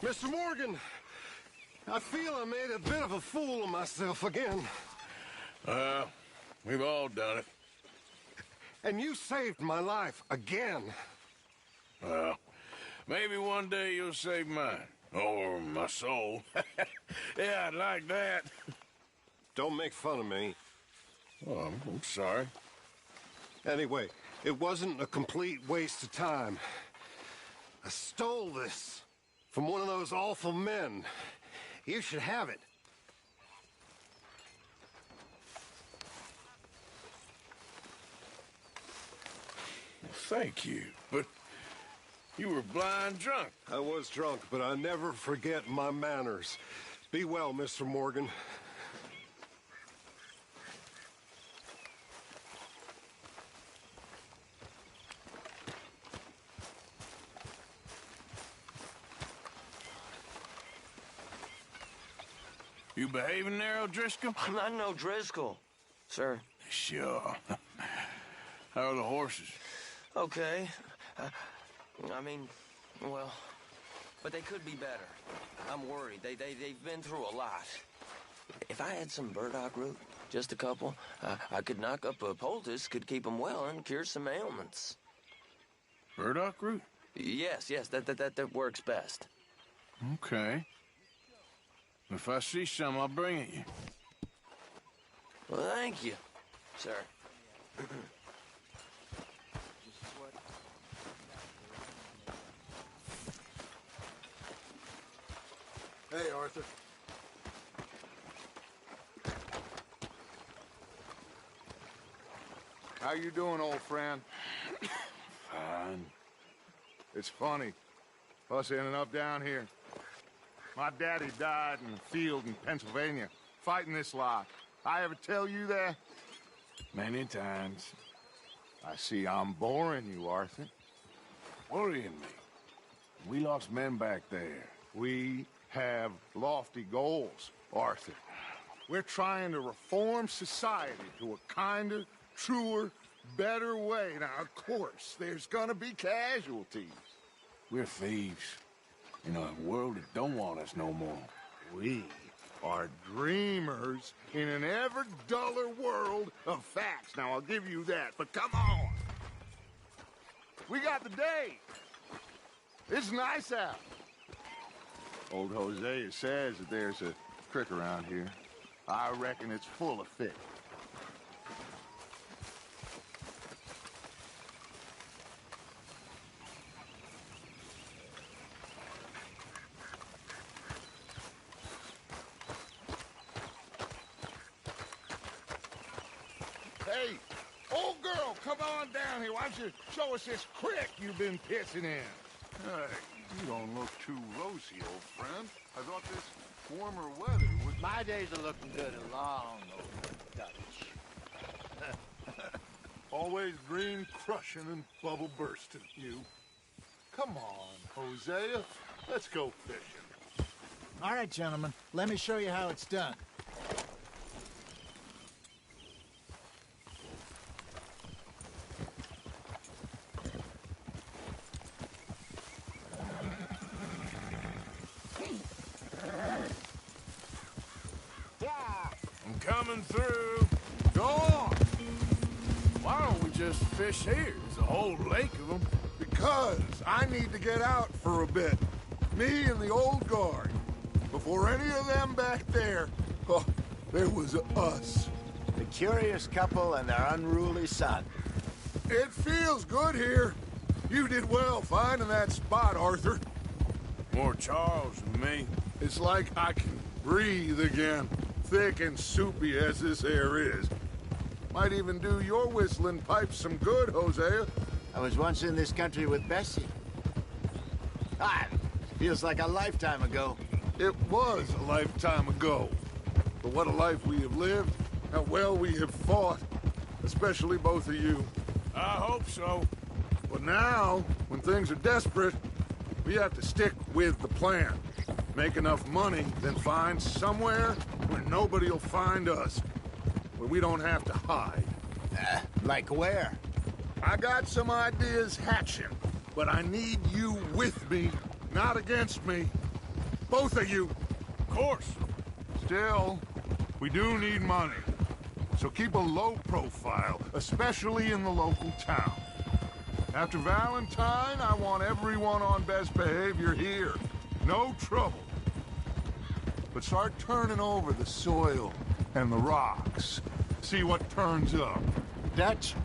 Mr. Morgan, I feel I made a bit of a fool of myself again. We've all done it. And you saved my life again. Well, maybe one day you'll save mine. Or my soul. Yeah, I'd like that. Don't make fun of me. Oh, I'm sorry. Anyway, it wasn't a complete waste of time. I stole this from one of those awful men. You should have it. Thank you, but you were blind drunk. I was drunk, but I never forget my manners. Be well, Mr. Morgan. You behaving there, O'Driscoll? I'm not no Driscoll, sir. Sure. How are the horses? Okay. I mean, well, but they could be better. I'm worried. They've been through a lot. If I had some burdock root, just a couple, I could knock up a poultice, could keep them well, and cure some ailments. Burdock root? Yes, that works best. Okay. If I see some, I'll bring it you. Well, thank you, sir. Hey, Arthur. How you doing, old friend? Fine. It's funny, us ending up down here. My daddy died in a field in Pennsylvania, fighting this lot. I ever tell you that? Many times. I see I'm boring you, Arthur. Worrying me. We lost men back there. We have lofty goals, Arthur. We're trying to reform society to a kinder, truer, better way. Now, of course, there's gonna be casualties. We're thieves. In a world that don't want us no more. We are dreamers in an ever duller world of facts. Now, I'll give you that, but come on. We got the day. It's nice out. Old Hosea says that there's a creek around here. I reckon it's full of fish. Hey, old girl, come on down here. Why don't you show us this creek you've been pissing in? Hey, you don't look too rosy, old friend. I thought this warmer weather would... My days are looking good along over Dutch. Always green crushing and bubble bursting, you. Come on, Hosea. Let's go fishing. All right, gentlemen, let me show you how it's done. I'm coming through. Go on. Why don't we just fish here? There's a whole lake of them. Because I need to get out for a bit. Me and the old guard. Before any of them back there, oh, there was us. The curious couple and their unruly son. It feels good here. You did well finding that spot, Arthur. More Charles than me. It's like I can breathe again. Thick and soupy as this air is. Might even do your whistling pipes some good, Hosea. I was once in this country with Bessie. Feels like a lifetime ago. It was a lifetime ago. But what a life we have lived. How well we have fought. Especially both of you. I hope so. But now, when things are desperate, we have to stick with the plan. Make enough money, then find somewhere where nobody will find us. Where we don't have to hide. Like where? I got some ideas hatching. but I need you with me, not against me. Both of you. Of course. Still, we do need money. So keep a low profile, especially in the local town. After Valentine, I want everyone on best behavior here. No trouble. But start turning over the soil and the rocks. See what turns up. Dutch,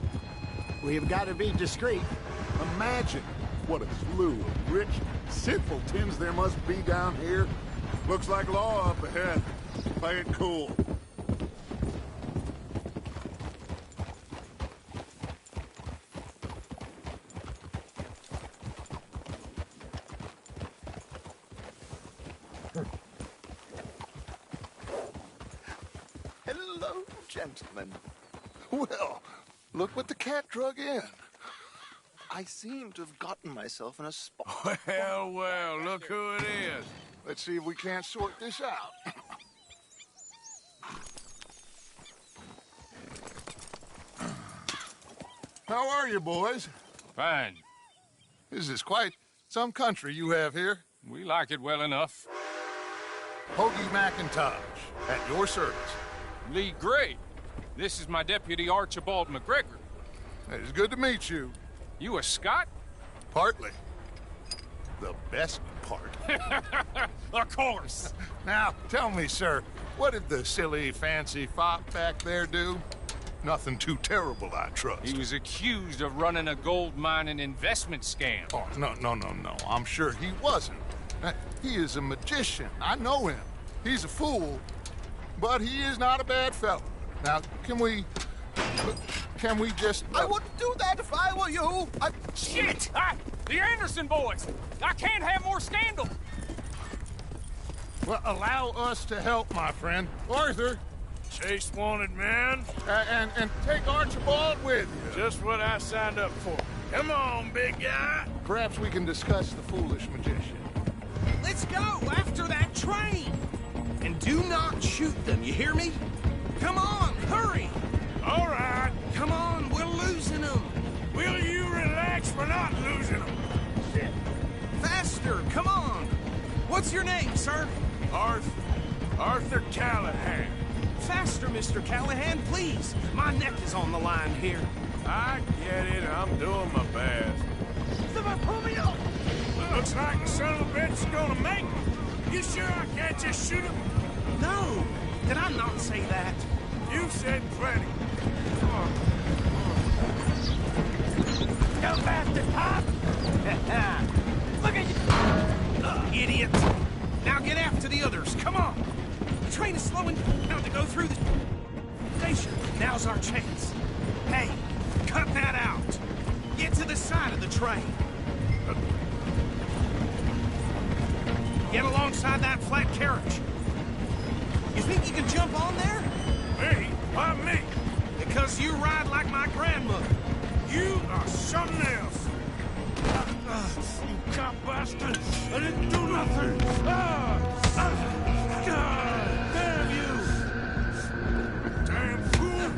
we've got to be discreet. Imagine what a slew of rich simpletons there must be down here. Looks like law up ahead. Play it cool. Hello, gentlemen. Well, look what the cat drug in. I seem to have gotten myself in a spot. Well, well, look who it is. Let's see if we can't sort this out. How are you, boys? Fine. This is quite some country you have here. We like it well enough. Hoagie McIntosh, at your service. Lee Gray. This is my deputy Archibald McGregor. It's good to meet you. You a Scot? Partly. The best part. Of course. Now, tell me, sir, what did the silly, fancy fop back there do? Nothing too terrible, I trust. He was accused of running a gold mining investment scam. Oh, no. I'm sure he wasn't. He is a magician. I know him. He's a fool, but he is not a bad fellow. Now, can we just... I wouldn't do that if I were you. Shit! The Anderson boys! I can't have more scandal! Well, allow us to help, my friend. Arthur, Chase wanted man. and take Archibald with you. Just what I signed up for. Come on, big guy. Perhaps we can discuss the foolish magician. Let's go after that train! And do not shoot them, you hear me? Come on, hurry! All right. Come on, we're losing them! Will you relax? We're not losing them. Faster, come on! What's your name, sir? Arthur Callahan. Faster, Mr. Callahan, please! My neck is on the line here. I get it. I'm doing my best. Someone pull me up! Looks like the son of a bitch is gonna make it. You sure I can't just shoot him? No! Did I not say that? You said plenty. Go faster, Pop! Look at you! Idiot! Now get after the others, come on! The train is slowing down to go through the station. Now's our chance. Hey, cut that out! Get to the side of the train. Get alongside that flat carriage. You think you can jump on there? Me? Why me? Because you ride like my grandmother. You are something else. You cop bastard! I didn't do nothing! God damn you! Damn fool!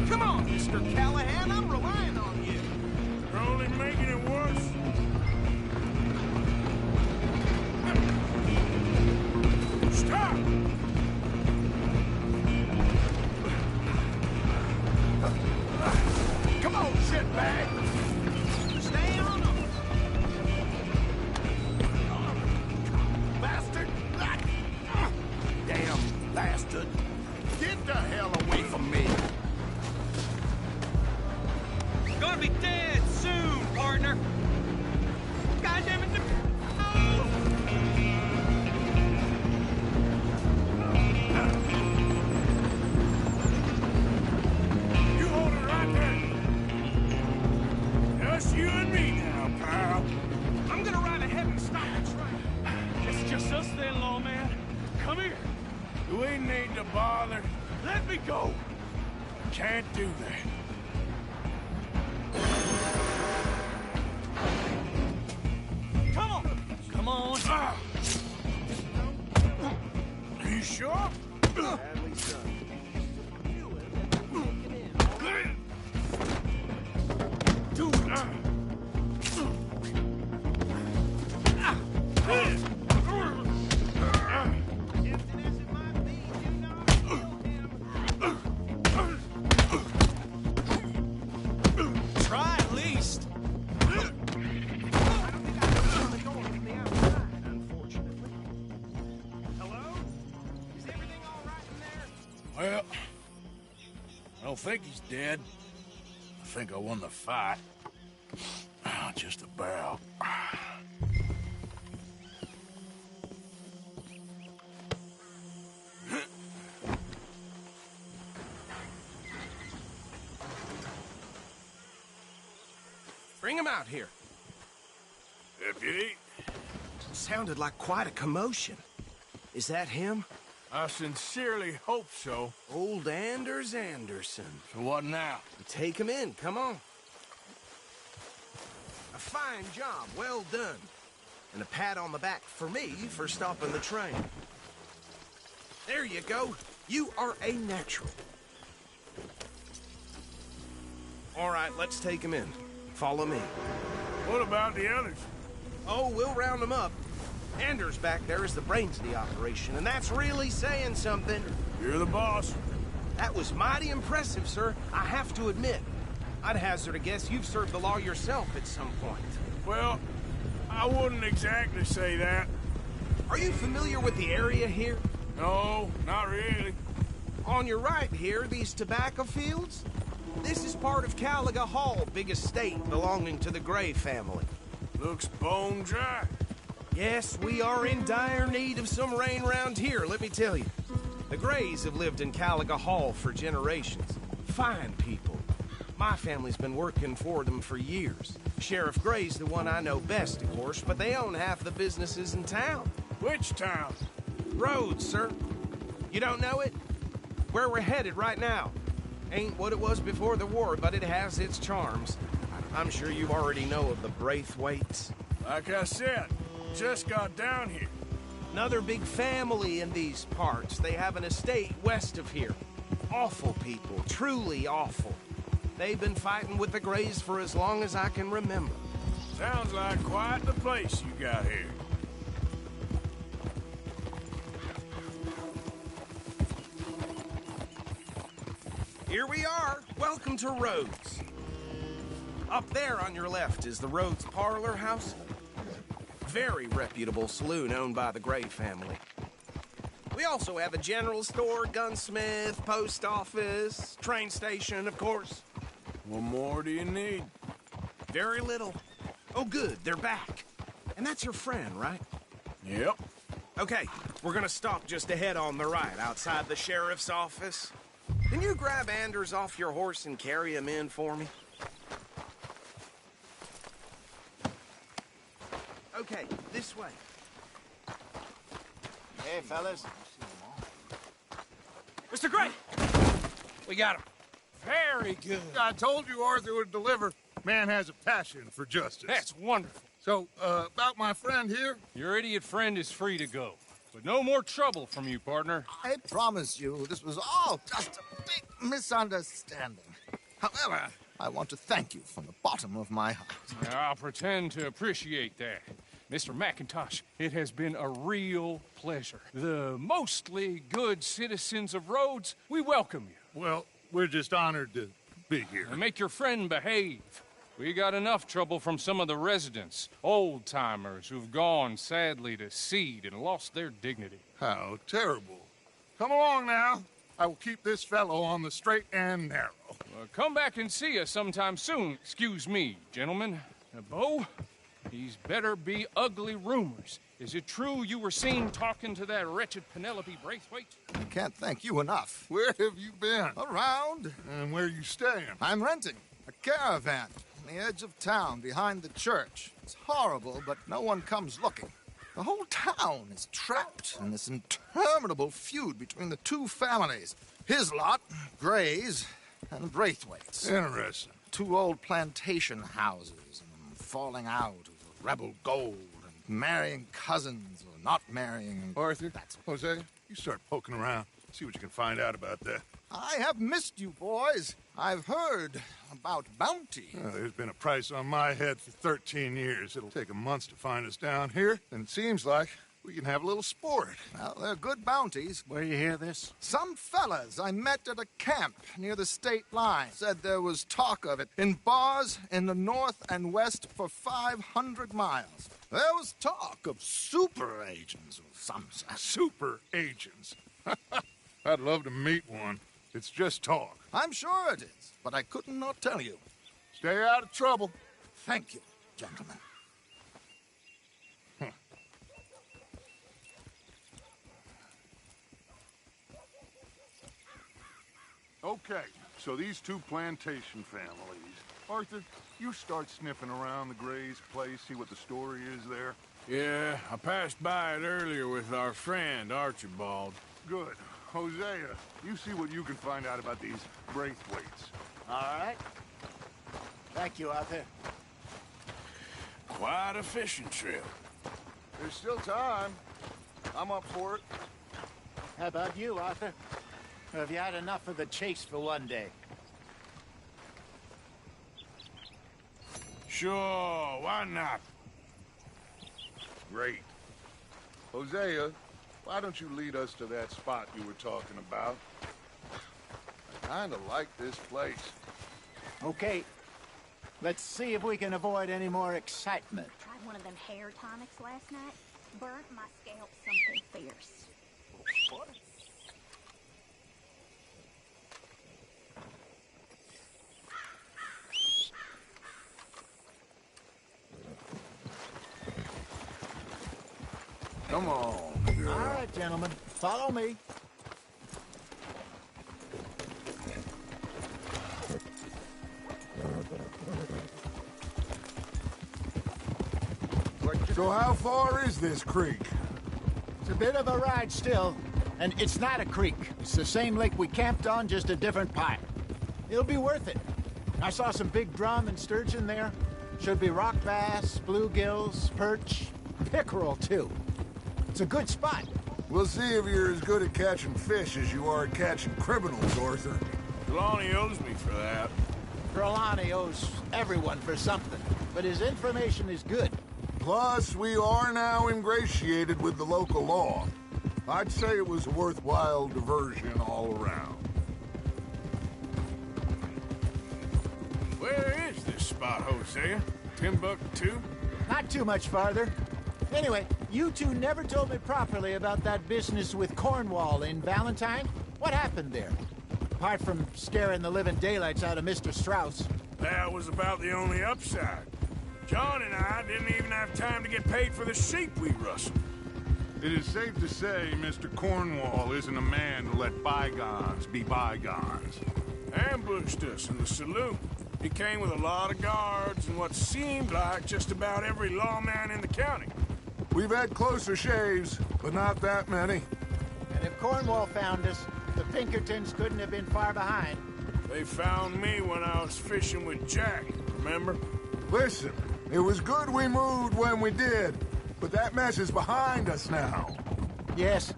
Come on, Mr. Callahan, I'm relying on you. You're only making it worse. Stop! Come on, shitbag. Stay on them. Bastard. Damn bastard. Get the hell away from me. Gonna be dead soon, partner. God damn it. You hold it right there. Just you and me now, pal. I'm gonna ride ahead and stop the train. It's just us then, lawman. Come here. We need to bother. Let me go. Can't do that. Come on. Come on. You sure? don't think he's dead. I think I won the fight. Just about. Bring him out here. Deputy, Sounded like quite a commotion. Is that him? I sincerely hope so. Old Anders Anderson. So what now? Take him in, come on. A fine job, well done. And a pat on the back for me for stopping the train. There you go. You are a natural. All right, let's take him in. Follow me. What about the others? Oh, we'll round them up. Anders back there is the brains of the operation, and that's really saying something. You're the boss. That was mighty impressive, sir. I have to admit. I'd hazard a guess you've served the law yourself at some point. Well, I wouldn't exactly say that. Are you familiar with the area here? No, not really. On your right here, these tobacco fields? This is part of Caliga Hall, big estate belonging to the Gray family. Looks bone dry. Yes, we are in dire need of some rain round here, let me tell you. The Grays have lived in Caliga Hall for generations. Fine people. My family's been working for them for years. Sheriff Gray's the one I know best, of course, but they own half the businesses in town. Which town? Rhodes, sir. You don't know it? Where we're headed right now. Ain't what it was before the war, but it has its charms. I'm sure you already know of the Braithwaites. Like I said, just got down here. Another big family in these parts. They have an estate west of here. Awful people, truly awful. They've been fighting with the Grays for as long as I can remember. Sounds like quite the place you got here. Here we are. Welcome to Rhodes. Up there on your left is the Rhodes Parlor House. Very reputable saloon owned by the Gray family. We also have a general store, gunsmith, post office, train station, of course. What more do you need? Very little. Oh, good, they're back. And that's your friend, right? Yep. Okay, we're gonna stop just ahead on the right, outside the sheriff's office. Can you grab Anders off your horse and carry him in for me? Okay, this way. Hey, fellas. Mr. Gray! We got him. Very good. I told you Arthur would deliver. Man has a passion for justice. That's wonderful. So, about my friend here? Your idiot friend is free to go. But no more trouble from you, partner. I promise you, this was all just a big misunderstanding. However, I want to thank you from the bottom of my heart. I'll pretend to appreciate that. Mr. McIntosh, it has been a real pleasure. The mostly good citizens of Rhodes, we welcome you. Well, we're just honored to be here. And make your friend behave. We got enough trouble from some of the residents, old-timers who've gone, sadly, to seed and lost their dignity. How terrible. Come along now. I will keep this fellow on the straight and narrow. Come back and see us sometime soon. Excuse me, gentlemen. Bo, these better be ugly rumors. Is it true you were seen talking to that wretched Penelope Braithwaite? I can't thank you enough. Where have you been? Around, And where you staying? I'm renting a caravan on the edge of town behind the church. It's horrible, but no one comes looking. The whole town is trapped in this interminable feud between the two families. His lot, Gray's, and Braithwaite's. Interesting. Two old plantation houses, and falling out over rebel gold, and marrying cousins or not marrying. Arthur, That's Jose, you start poking around. See what you can find out about that. I have missed you, boys. I've heard about bounty. There's been a price on my head for 13 years. It'll take 'em months to find us down here, and it seems like we can have a little sport. Well, they're good bounties. Where you hear this? Some fellas I met at a camp near the state line said there was talk of it in bars in the north and west for 500 miles. There was talk of super agents of some sort. Super agents. I'd love to meet one. It's just talk. I'm sure it is, but I couldn't not tell you. Stay out of trouble. Thank you, gentlemen. Okay, so these two plantation families. Arthur, you start sniffing around the Gray's place, see what the story is there. Yeah, I passed by it earlier with our friend, Archibald. Good. Hosea, you see what you can find out about these Braithwaites. All right. Thank you, Arthur. Quite a fishing trip. There's still time. I'm up for it. How about you, Arthur? Or have you had enough of the chase for one day? Sure, why not? Great. Hosea, why don't you lead us to that spot you were talking about? I kinda like this place. Okay. Let's see if we can avoid any more excitement. Tried one of them hair tonics last night. Burnt my scalp something fierce. Come on, girl. All right, gentlemen. Follow me. So how far is this creek? It's a bit of a ride still, and it's not a creek. It's the same lake we camped on, just a different pipe. It'll be worth it. I saw some big drum and sturgeon there. Should be rock bass, bluegills, perch, pickerel, too. It's a good spot. We'll see if you're as good at catching fish as you are at catching criminals, Arthur. Trelawney owes me for that. Trelawney owes everyone for something, but his information is good. Plus, we are now ingratiated with the local law. I'd say it was a worthwhile diversion all around. Where is this spot, Hosea? Timbuktu? Not too much farther. Anyway, you two never told me properly about that business with Cornwall in Valentine. What happened there? Apart from scaring the living daylights out of Mr. Strauss. That was about the only upside. John and I didn't even have time to get paid for the sheep we rustled. It is safe to say Mr. Cornwall isn't a man to let bygones be bygones. Ambushed us in the saloon. He came with a lot of guards and what seemed like just about every lawman in the county. We've had closer shaves, but not that many. And if Cornwall found us, the Pinkertons couldn't have been far behind. They found me when I was fishing with Jack, remember? Listen, it was good we moved when we did, but that mess is behind us now. Yes.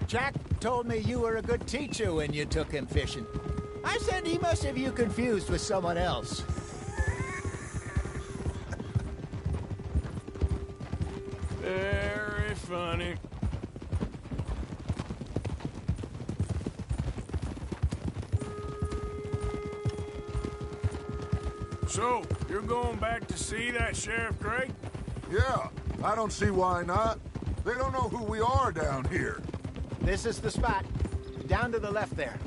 Jack told me you were a good teacher when you took him fishing. I said he must have you confused with someone else. Very funny. So, you're going back to see that Sheriff Gray? Yeah, I don't see why not. They don't know who we are down here. This is the spot. Down to the left there.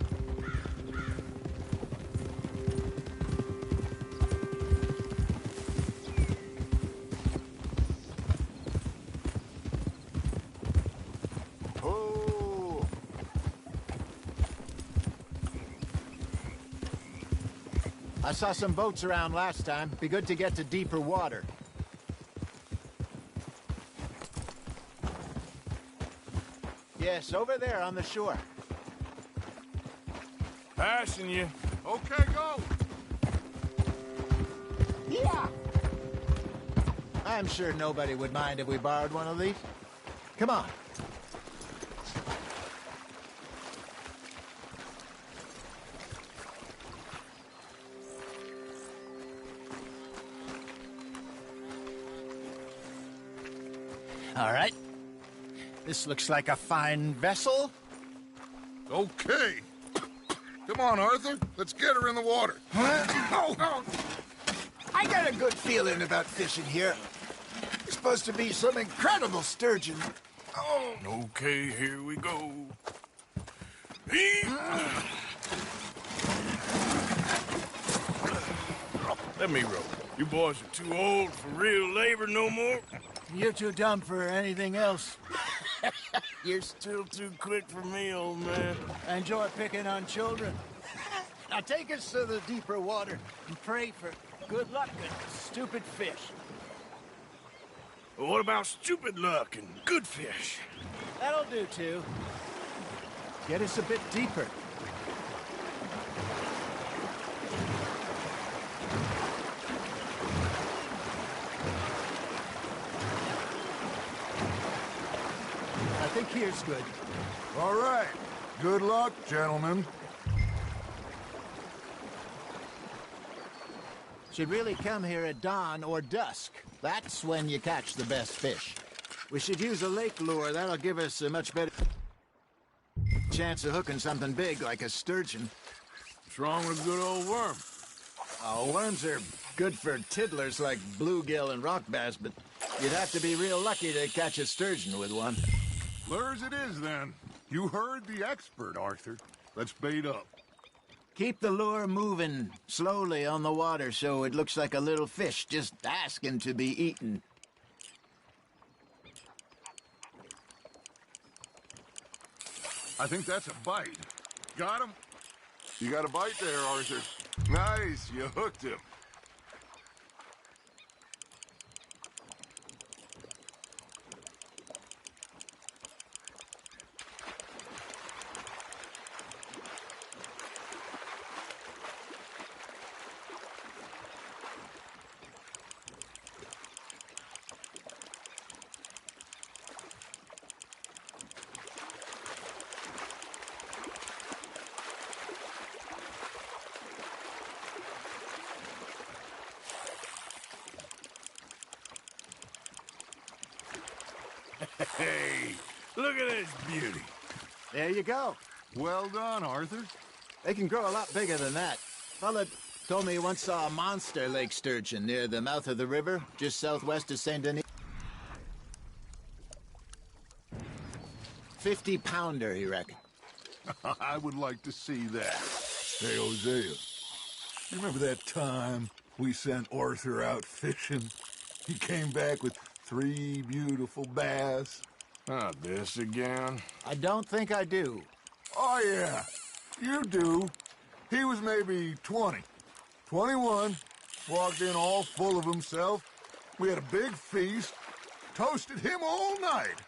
Oh. I saw some boats around last time. Be good to get to deeper water. Yes, over there on the shore. Passing you. Okay, go. Yeah! I'm sure nobody would mind if we borrowed one of these. Come on. All right. This looks like a fine vessel. Okay. Come on, Arthur. Let's get her in the water. I got a good feeling about fishing here. There's supposed to be some incredible sturgeon. Okay, here we go. Let me rope. You boys are too old for real labor no more. You're too dumb for anything else. You're still too quick for me, old man. I enjoy picking on children. Now take us to the deeper water and pray for good luck and stupid fish. Well, what about stupid luck and good fish? That'll do, too. Get us a bit deeper. I think here's good. All right. Good luck, gentlemen. Should really come here at dawn or dusk. That's when you catch the best fish. We should use a lake lure. That'll give us a much better chance of hooking something big like a sturgeon. What's wrong with a good old worm? Oh, worms are good for tiddlers like bluegill and rock bass, but you'd have to be real lucky to catch a sturgeon with one. Lures it is, then. You heard the expert, Arthur. Let's bait up. Keep the lure moving slowly on the water so it looks like a little fish just asking to be eaten. I think that's a bite. Got him? You got a bite there, Arthur. Nice, you hooked him. Hey, look at this beauty. There you go. Well done, Arthur. They can grow a lot bigger than that. Fella told me he once saw a monster lake sturgeon near the mouth of the river, just southwest of St. Denis. 50-pounder, he reckoned. I would like to see that. Hey, Hosea, you remember that time we sent Arthur out fishing? He came back with 3 beautiful bass. Not this again. I don't think I do. Oh, yeah, you do. He was maybe 20, 21, walked in all full of himself. We had a big feast, toasted him all night.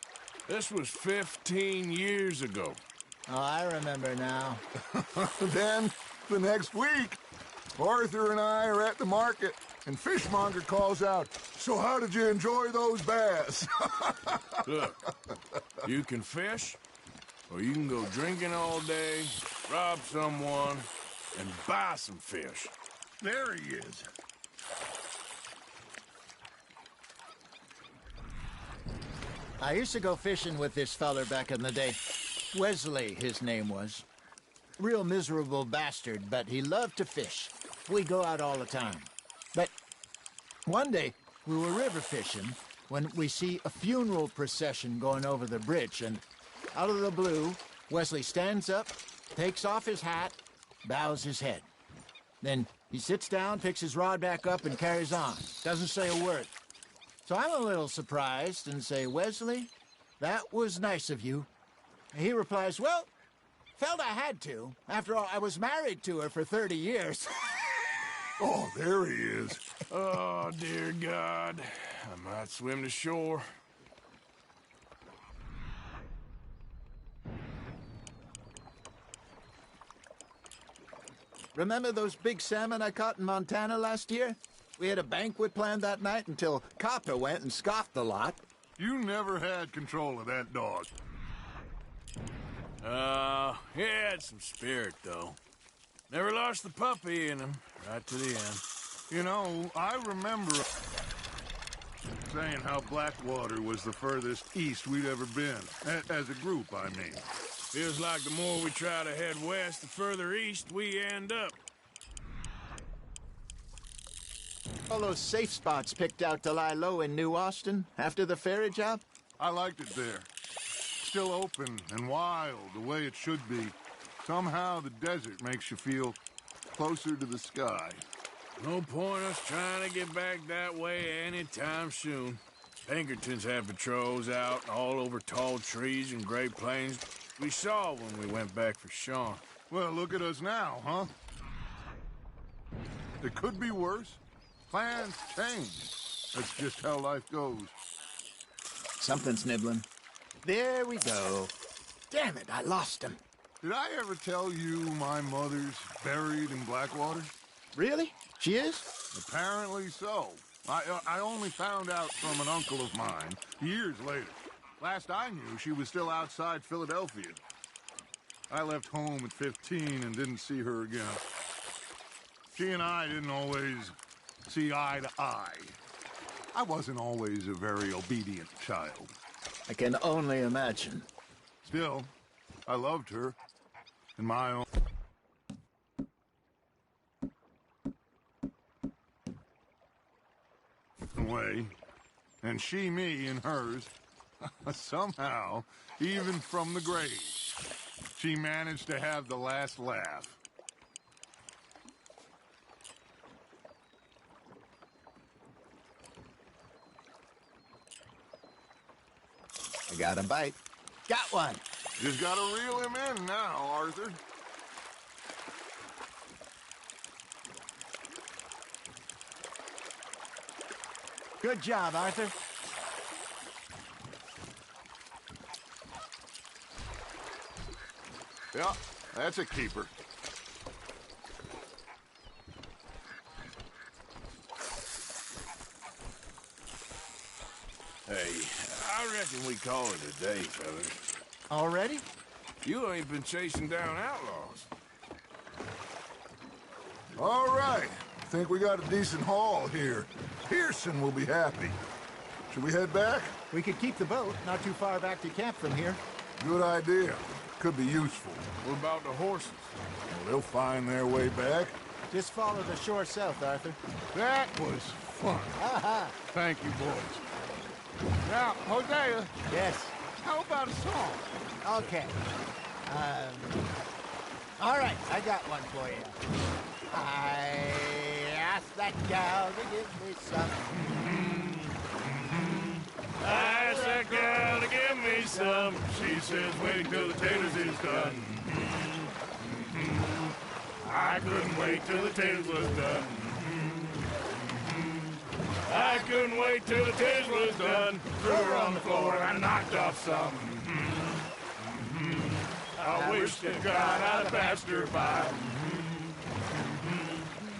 This was 15 years ago. Oh, I remember now. Then, the next week, Arthur and I are at the market, and Fishmonger calls out, "So how did you enjoy those bass?" Look, you can fish, or you can go drinking all day, rob someone, and buy some fish. There he is. I used to go fishing with this feller back in the day. Wesley, his name was. Real miserable bastard, but he loved to fish. We go out all the time. But one day, we were river fishing when we see a funeral procession going over the bridge, and out of the blue, Wesley stands up, takes off his hat, bows his head. Then he sits down, picks his rod back up, and carries on. Doesn't say a word. So I'm a little surprised and say, "Wesley, that was nice of you." And he replies, "Well, felt I had to. After all, I was married to her for 30 years. Oh, there he is. Oh, dear God. I might swim to shore. Remember those big salmon I caught in Montana last year? We had a banquet planned that night until Copper went and scoffed the lot. You never had control of that dog. He had some spirit, though. Never lost the puppy in him, right to the end. You know, I remember saying how Blackwater was the furthest east we'd ever been. As a group, I mean. Feels like the more we try to head west, the further east we end up. All those safe spots picked out to lie low in New Austin after the ferry job? I liked it there. Still open and wild, the way it should be. Somehow the desert makes you feel closer to the sky. No point us trying to get back that way anytime soon. Pinkertons have patrols out all over tall trees and Great Plains. We saw when we went back for Sean. Well, look at us now, huh? It could be worse. Plans change. That's just how life goes. Something's nibbling. There we go. Damn it, I lost him. Did I ever tell you my mother's buried in Blackwater? Really? She is? Apparently so. I only found out from an uncle of mine years later. Last I knew, she was still outside Philadelphia. I left home at 15 and didn't see her again. She and I didn't always see eye to eye. I wasn't always a very obedient child. I can only imagine. Still, I loved her in my own way, and she me in hers. Somehow, even from the grave, she managed to have the last laugh. I got a bite. Got one. Just gotta reel him in now, Arthur. Good job, Arthur. Yeah, that's a keeper. Hey, I reckon we call it a day, fellas. Already? You ain't been chasing down outlaws. All right. Think we got a decent haul here. Pearson will be happy. Should we head back? We could keep the boat not too far back to camp from here. Good idea. Could be useful. What about the horses? Well, they'll find their way back. Just follow the shore south, Arthur. That was fun. Aha! Thank you, boys. Now, Hosea, Yes. how about a song? Okay. All right, I got one for you. I asked that gal to give me some. I asked that girl to give me some. She says, wait till the taters is done. I couldn't wait till the taters was done. I couldn't wait till the taters was done. Threw her on the floor and I knocked off some. I wish to God I'd passed her by.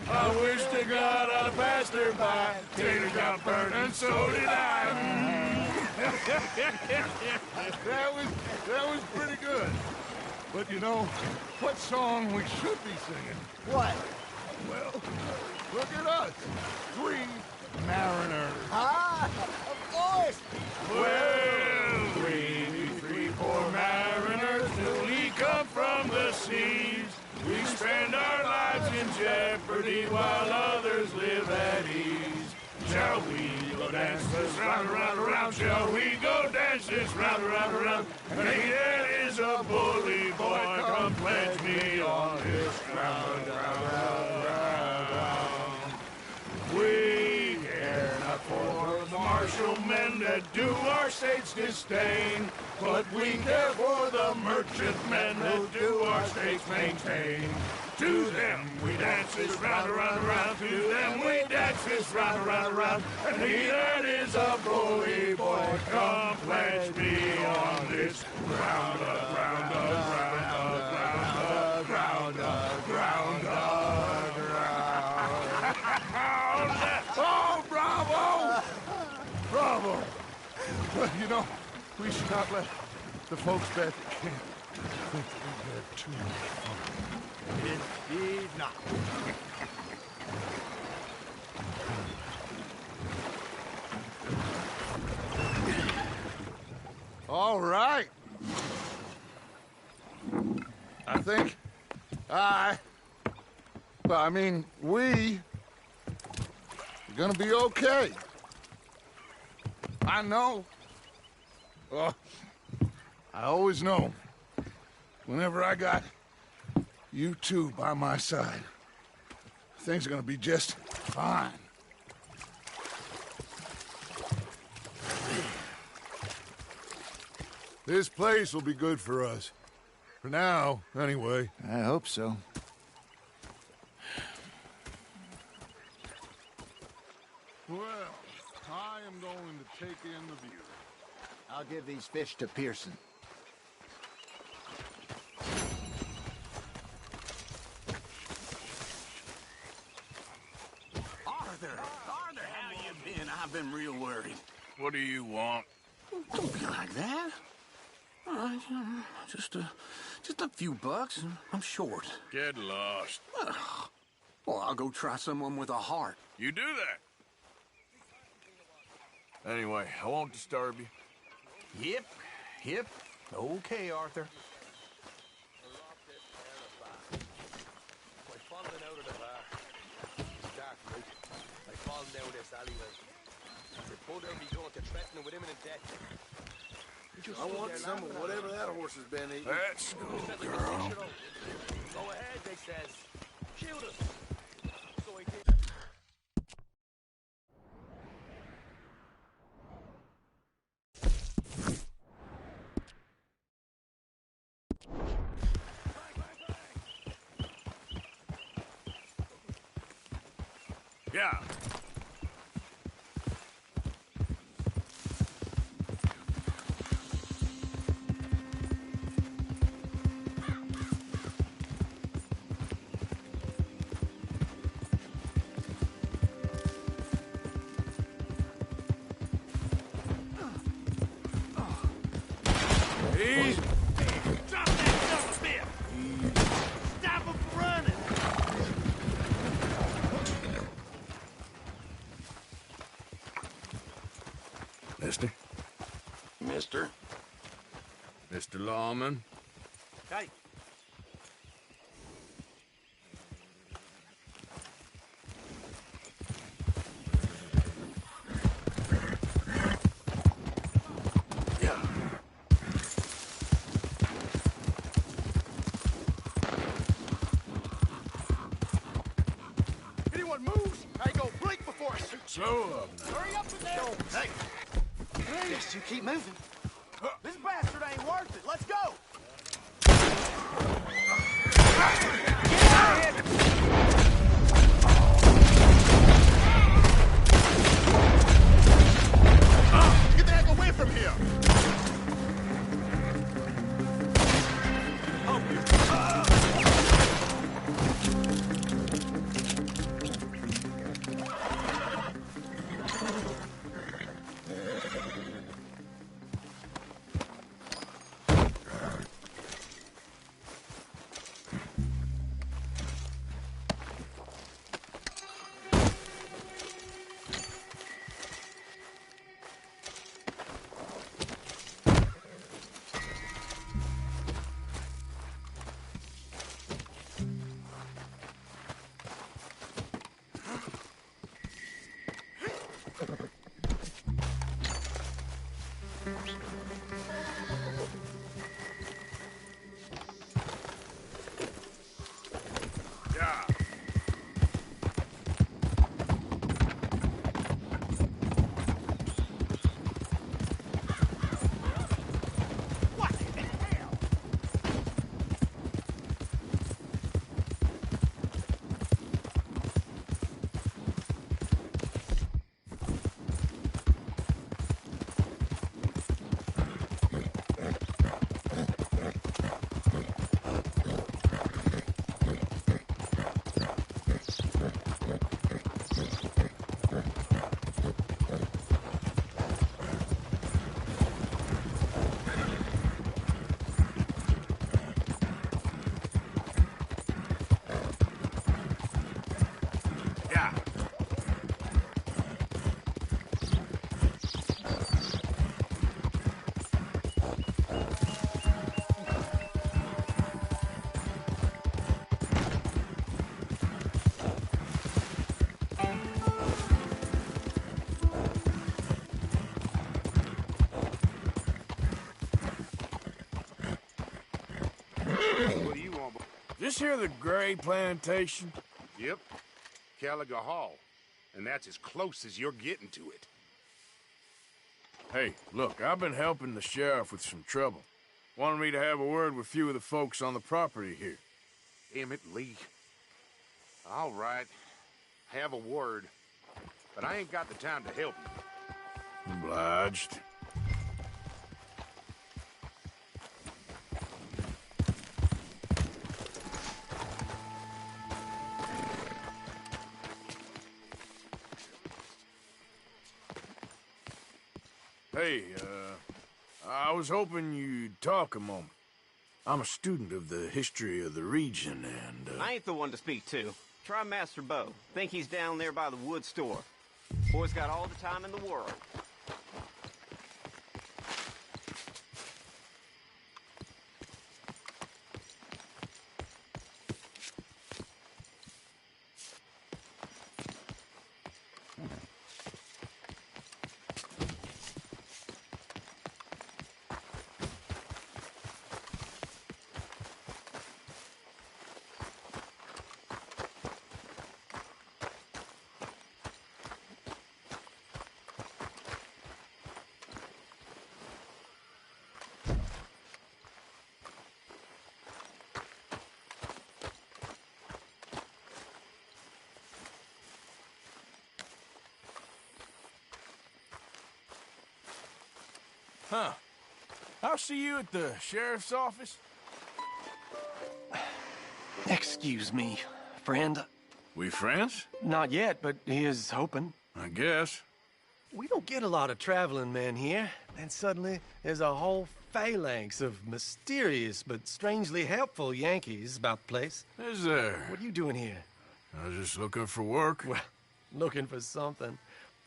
I wish to God I'd passed her by. Tater got burned and so did I. That was pretty good. But you know, what song we should be singing? What? Well, look at us. 3 mariners. Ah, of course. Well, we poor mariners, newly come from the seas. We spend our lives in jeopardy while others live at ease. Shall we go dance this round, around, around? Shall we go dance this round, around, around? And there is a bully boy, come pledge me on this ground, ground. We care not for the martial men that do our state's disdain, but we care for the merchant men that do our state's maintain. To them we dance this round, around, around. To them we dance this round, around, around. And he that is a bully boy, come pledge me on this ground, ground, ground, ground, ground, ground, ground. Oh, bravo! Bravo! Well, you know, we should not let the folks back at camp think that we've had too much fun. Indeed not. All right. I think we're gonna be okay. I know. I always know. Whenever I got You two by my side. Things are gonna be just fine. This place will be good for us. For now, anyway. I hope so. Well, I am going to take in the view. I'll give these fish to Pearson. Arthur, how you been? I've been real worried. What do you want? Don't be like that. All right, just a few bucks, and I'm short. Get lost. Well, I'll go try someone with a heart. You do that. Anyway, I won't disturb you. Yep. Okay, Arthur. I want some of whatever that horse has been eating. Let's go, girl. Go ahead, they says. Shoot us. So he did. Yeah. Easy. Drop that dumb spit! Stop him from running! Mister? Mister? Mr. Lawman? Hey. Anyone moves, I go blink before I shoot. Slow up now. Hurry up in there! Hey! Yes, you keep moving. This bastard ain't worth it. Let's go. Get the heck away from here! this here the Gray Plantation? Yep. Caliga Hall. And that's as close as you're getting to it. Hey, look, I've been helping the sheriff with some trouble. Wanted me to have a word with a few of the folks on the property here. Damn it, Lee. All right. Have a word. But I ain't got the time to help you. Obliged. Hey, I was hoping you'd talk a moment. I'm a student of the history of the region, and, I ain't the one to speak to. Try Master Bo. Think he's down there by the wood store. Boy's got all the time in the world. Huh. I'll see you at the sheriff's office. Excuse me, friend. We friends? Not yet, but he is hoping. I guess. We don't get a lot of traveling men here, and suddenly there's a whole phalanx of mysterious but strangely helpful Yankees about the place. Is there? What are you doing here? I was just looking for work. Well, looking for something.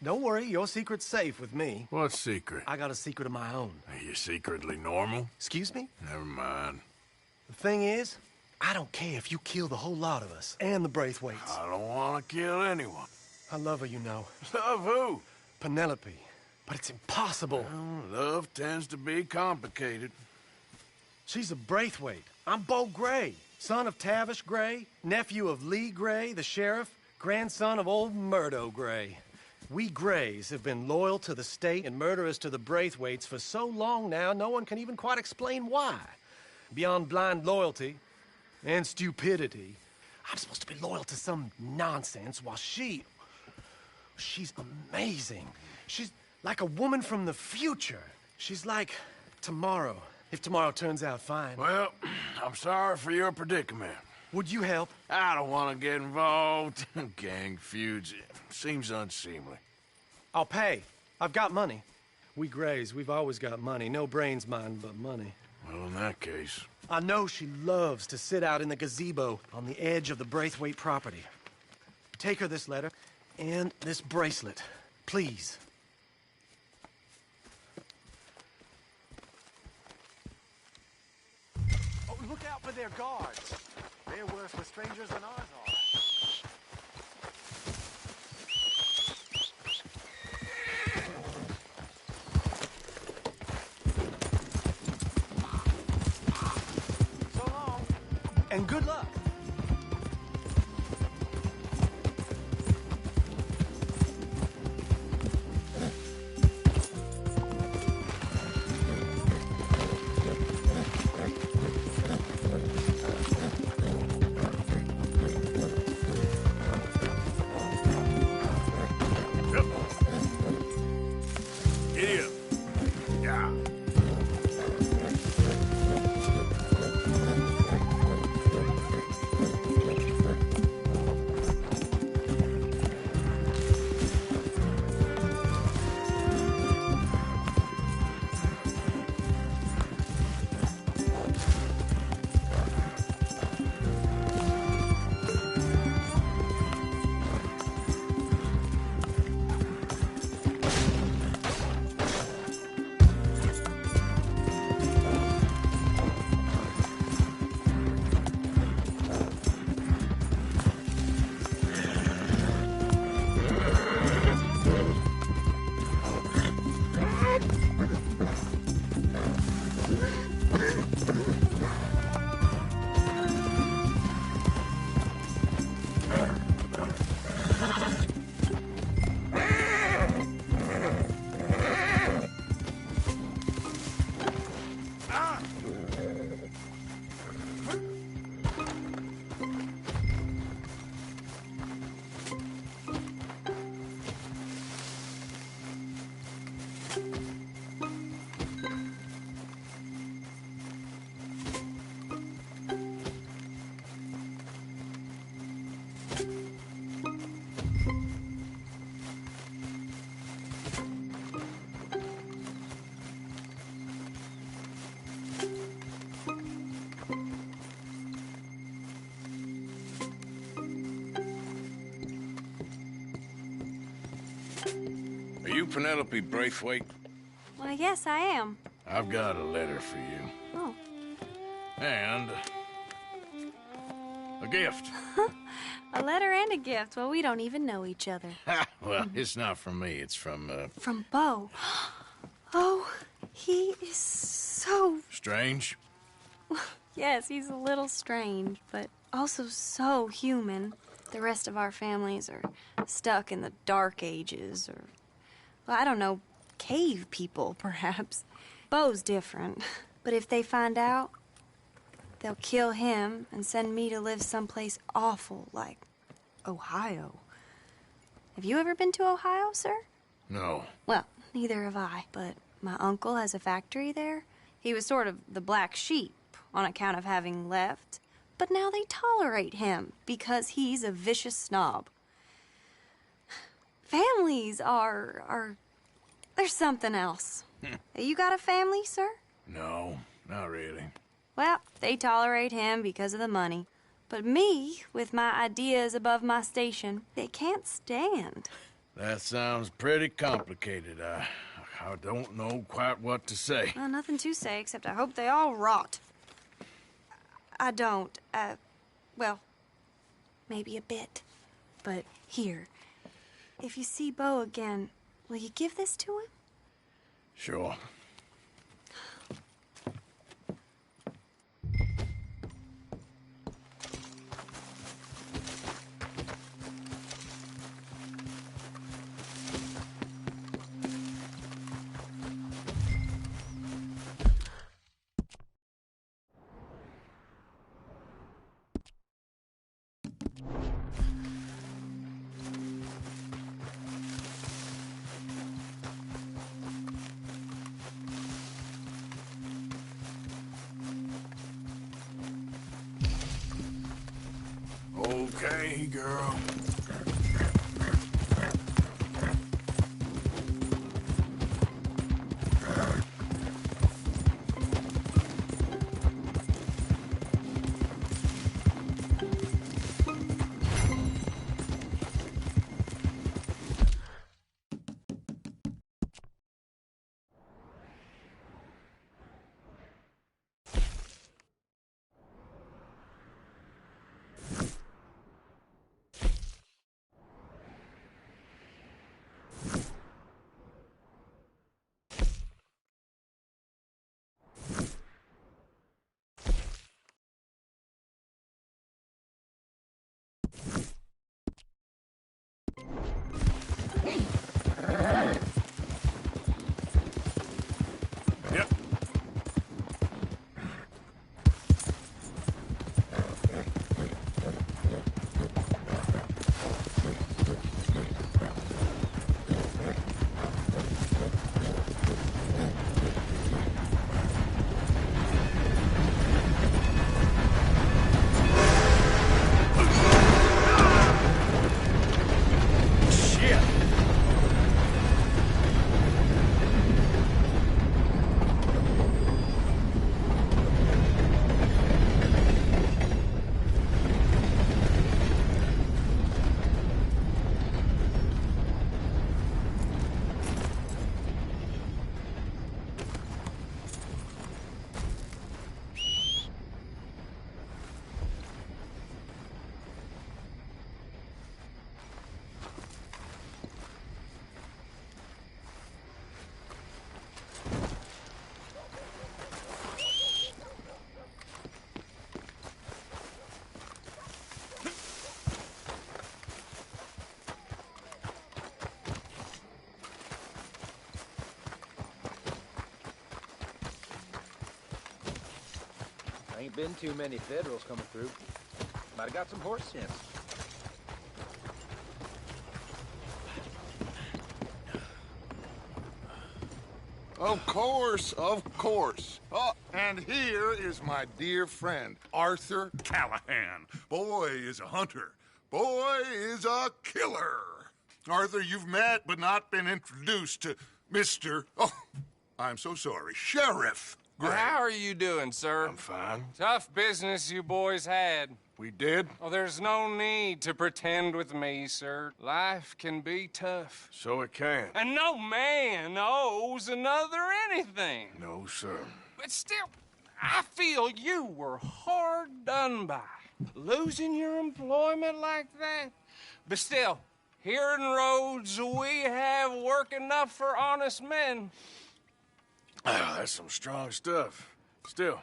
Don't worry, your secret's safe with me. What secret? I got a secret of my own. Are you secretly normal? Excuse me? Never mind. The thing is, I don't care if you kill the whole lot of us, and the Braithwaites. I don't want to kill anyone. I love her, you know. Love who? Penelope. But it's impossible. Well, love tends to be complicated. She's a Braithwaite. I'm Bo Gray, son of Tavish Gray, nephew of Lee Gray, the sheriff, grandson of old Murdo Gray. We Grays have been loyal to the state and murderous to the Braithwaites for so long now, no one can even quite explain why. Beyond blind loyalty and stupidity, I'm supposed to be loyal to some nonsense while she's amazing. She's like a woman from the future. She's like tomorrow, if tomorrow turns out fine. Well, I'm sorry for your predicament. Would you help? I don't want to get involved. Gang feuds. Seems unseemly. I'll pay. I've got money. We Grays, we've always got money. No brains, mind, but money. Well, in that case... I know she loves to sit out in the gazebo on the edge of the Braithwaite property. Take her this letter and this bracelet, please. Oh, look out for their guards. They're worse with strangers than ours are. So long, and good luck. Are you Penelope Braithwaite? Well, yes, I am. I've got a letter for you. Oh. And a gift. A letter and a gift. Well, we don't even know each other. Well, it's not from me. It's from, From Bo. Oh, he is so... Strange? Yes, he's a little strange, but also so human. The rest of our families are stuck in the Dark Ages, or, well, I don't know, cave people, perhaps. Bo's different. But if they find out, they'll kill him and send me to live someplace awful like Ohio. Have you ever been to Ohio, sir? No. Well, neither have I, but my uncle has a factory there. He was sort of the black sheep on account of having left, but now they tolerate him because he's a vicious snob. Families are there's something else. You got a family, sir? No, not really. Well, they tolerate him because of the money. But me, with my ideas above my station, they can't stand. That sounds pretty complicated. I don't know quite what to say. Well, nothing to say, except I hope they all rot. I don't. Well, maybe a bit. But here, if you see Bo again, will you give this to him? Sure. Okay, girl. Ain't been too many Federals coming through. Might have got some horse sense. Of course, of course. Oh, and here is my dear friend, Arthur Callahan. Boy is a hunter. boy is a killer. Arthur, you've met but not been introduced to Mr. Oh, I'm so sorry, Sheriff Gray. How are you doing, sir? I'm fine. Tough business you boys had. We did? Oh, there's no need to pretend with me, sir. Life can be tough. So it can. And no man owes another anything. No, sir. But still, I feel you were hard done by. Losing your employment like that. But still, here in Rhodes, we have work enough for honest men. Oh, that's some strong stuff. Still,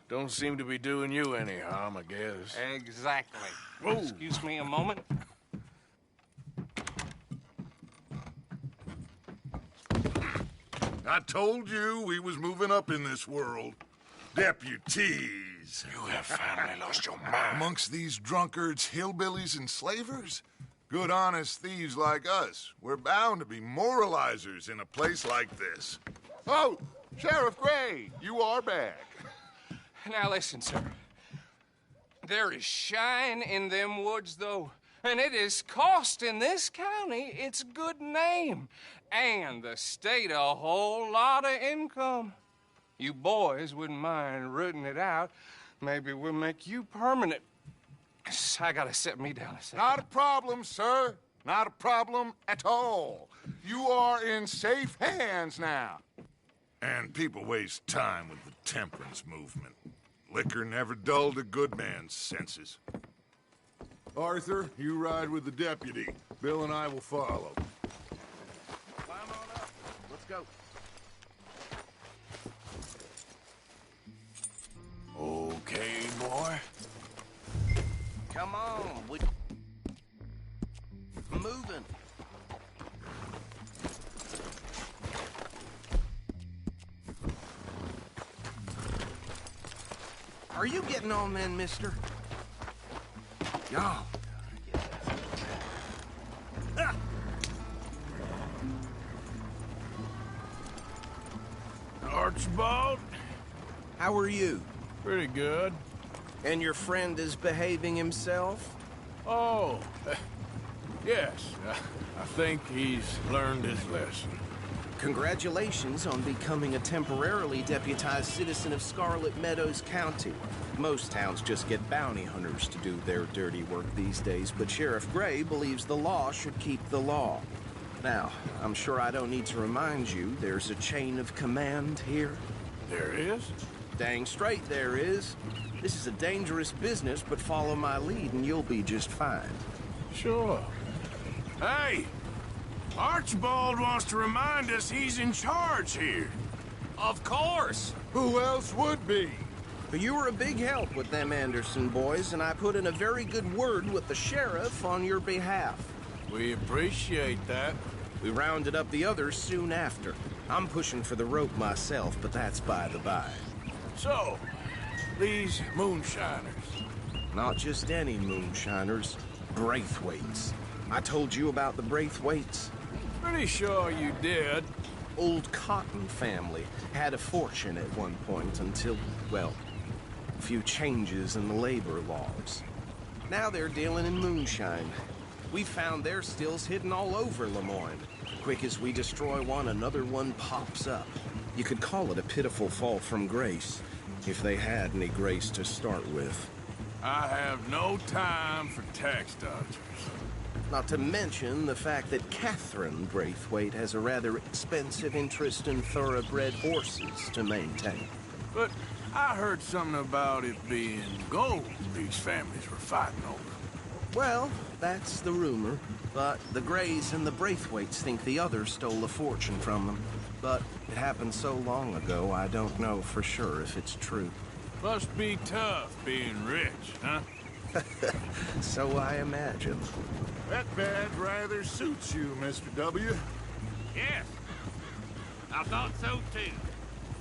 don't seem to be doing you any harm, I guess. Exactly. Whoa. Excuse me a moment. I told you we was moving up in this world. Deputies. You have finally lost your mind. Amongst these drunkards, hillbillies, and slavers? Good, honest thieves like us. We're bound to be moralizers in a place like this. Oh, Sheriff Gray, you are back. Now listen, sir. There is shine in them woods, though, and it is costing this county its good name and the state a whole lot of income. You boys wouldn't mind rooting it out. Maybe we'll make you permanent. I gotta set me down a second. Not a problem, sir. Not a problem at all. You are in safe hands now. And people waste time with the temperance movement. Liquor never dulled a good man's senses. Arthur, you ride with the deputy. Bill and I will follow. Climb on up. Let's go. Okay, boy. Come on, we moving. Are you getting on then, mister? Y'all. Archibald? How are you? Pretty good. And your friend is behaving himself? Oh, yes. I think he's learned his lesson. Congratulations on becoming a temporarily deputized citizen of Scarlet Meadows County. Most towns just get bounty hunters to do their dirty work these days, but Sheriff Gray believes the law should keep the law. Now, I'm sure I don't need to remind you there's a chain of command here. There is? Dang straight there is. This is a dangerous business, but follow my lead and you'll be just fine. Sure. Hey! Archibald wants to remind us he's in charge here. Of course. Who else would be? You were a big help with them Anderson boys, and I put in a very good word with the sheriff on your behalf. We appreciate that. We rounded up the others soon after. I'm pushing for the rope myself, but that's by the by. So, these moonshiners. Not just any moonshiners, Braithwaites. I told you about the Braithwaites? Pretty sure you did. Old Cotton family had a fortune at one point until, well, a few changes in the labor laws. Now they're dealing in moonshine. We found their stills hidden all over Lemoyne. Quick as we destroy one, another one pops up. You could call it a pitiful fall from grace, if they had any grace to start with. I have no time for tax dodgers. Not to mention the fact that Catherine Braithwaite has a rather expensive interest in thoroughbred horses to maintain. But I heard something about it being gold these families were fighting over. Well, that's the rumor. But the Grays and the Braithwaites think the others stole a fortune from them. But it happened so long ago, I don't know for sure if it's true. Must be tough being rich, huh? So I imagine. That badge rather suits you, Mr. W. Yes. I thought so, too.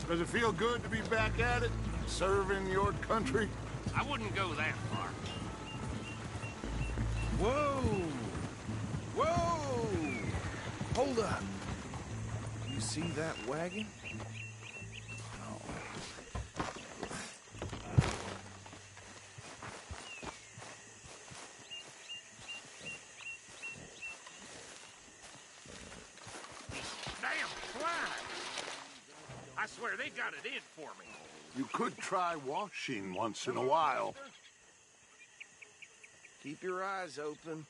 Does it feel good to be back at it, serving your country? I wouldn't go that far. Whoa! Whoa! Hold up. You see that wagon? swear they got it in for me. You could try washing once in a while. Keep your eyes open.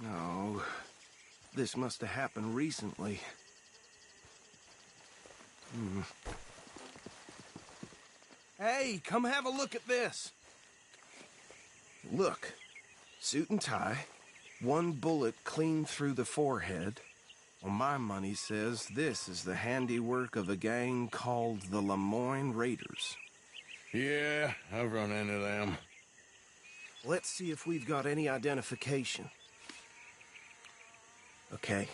No, this must have happened recently. Hey, come have a look at this. Look, suit and tie, one bullet clean through the forehead. Well, my money says this is the handiwork of a gang called the Lemoyne Raiders. Yeah, I've run into them. Let's see if we've got any identification. Okay.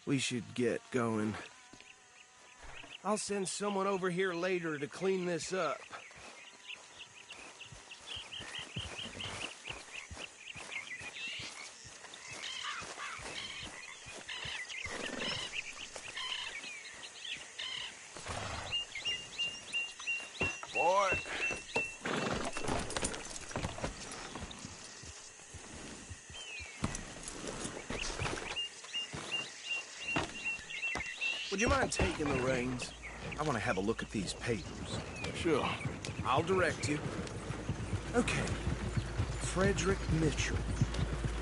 We should get going. I'll send someone over here later to clean this up. Boy. Would you mind taking the reins? I want to have a look at these papers. Sure. I'll direct you. Okay. Frederick Mitchell,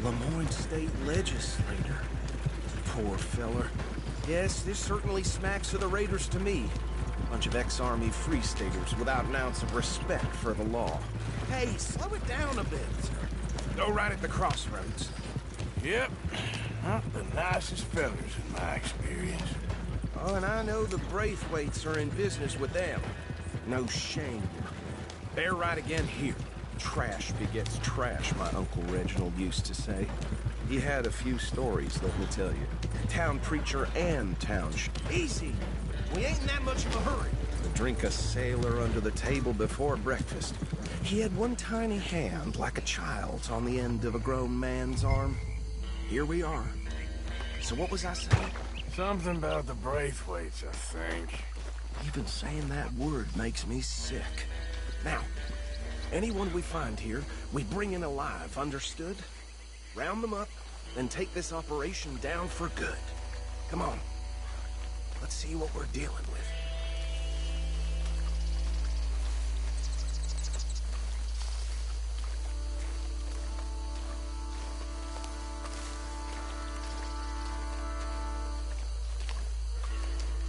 Lemoyne State Legislator. Poor feller. Yes, this certainly smacks of the Raiders to me. Bunch of ex-Army Free Staters without an ounce of respect for the law. Hey, slow it down a bit. Go right at the crossroads. Yep. Not the nicest fellers in my experience. Oh, and I know the Braithwaites are in business with them. No shame. Bear right again here. Trash begets trash, my Uncle Reginald used to say. He had a few stories, let me tell you. Town preacher and town Easy! We ain't in that much of a hurry. To drink a sailor under the table before breakfast. He had one tiny hand, like a child's, on the end of a grown man's arm. Here we are. So what was I saying? Something about the Braithwaites, I think. Even saying that word makes me sick. Now, anyone we find here, we bring in alive, understood? Round them up, then take this operation down for good. Come on. Let's see what we're dealing with.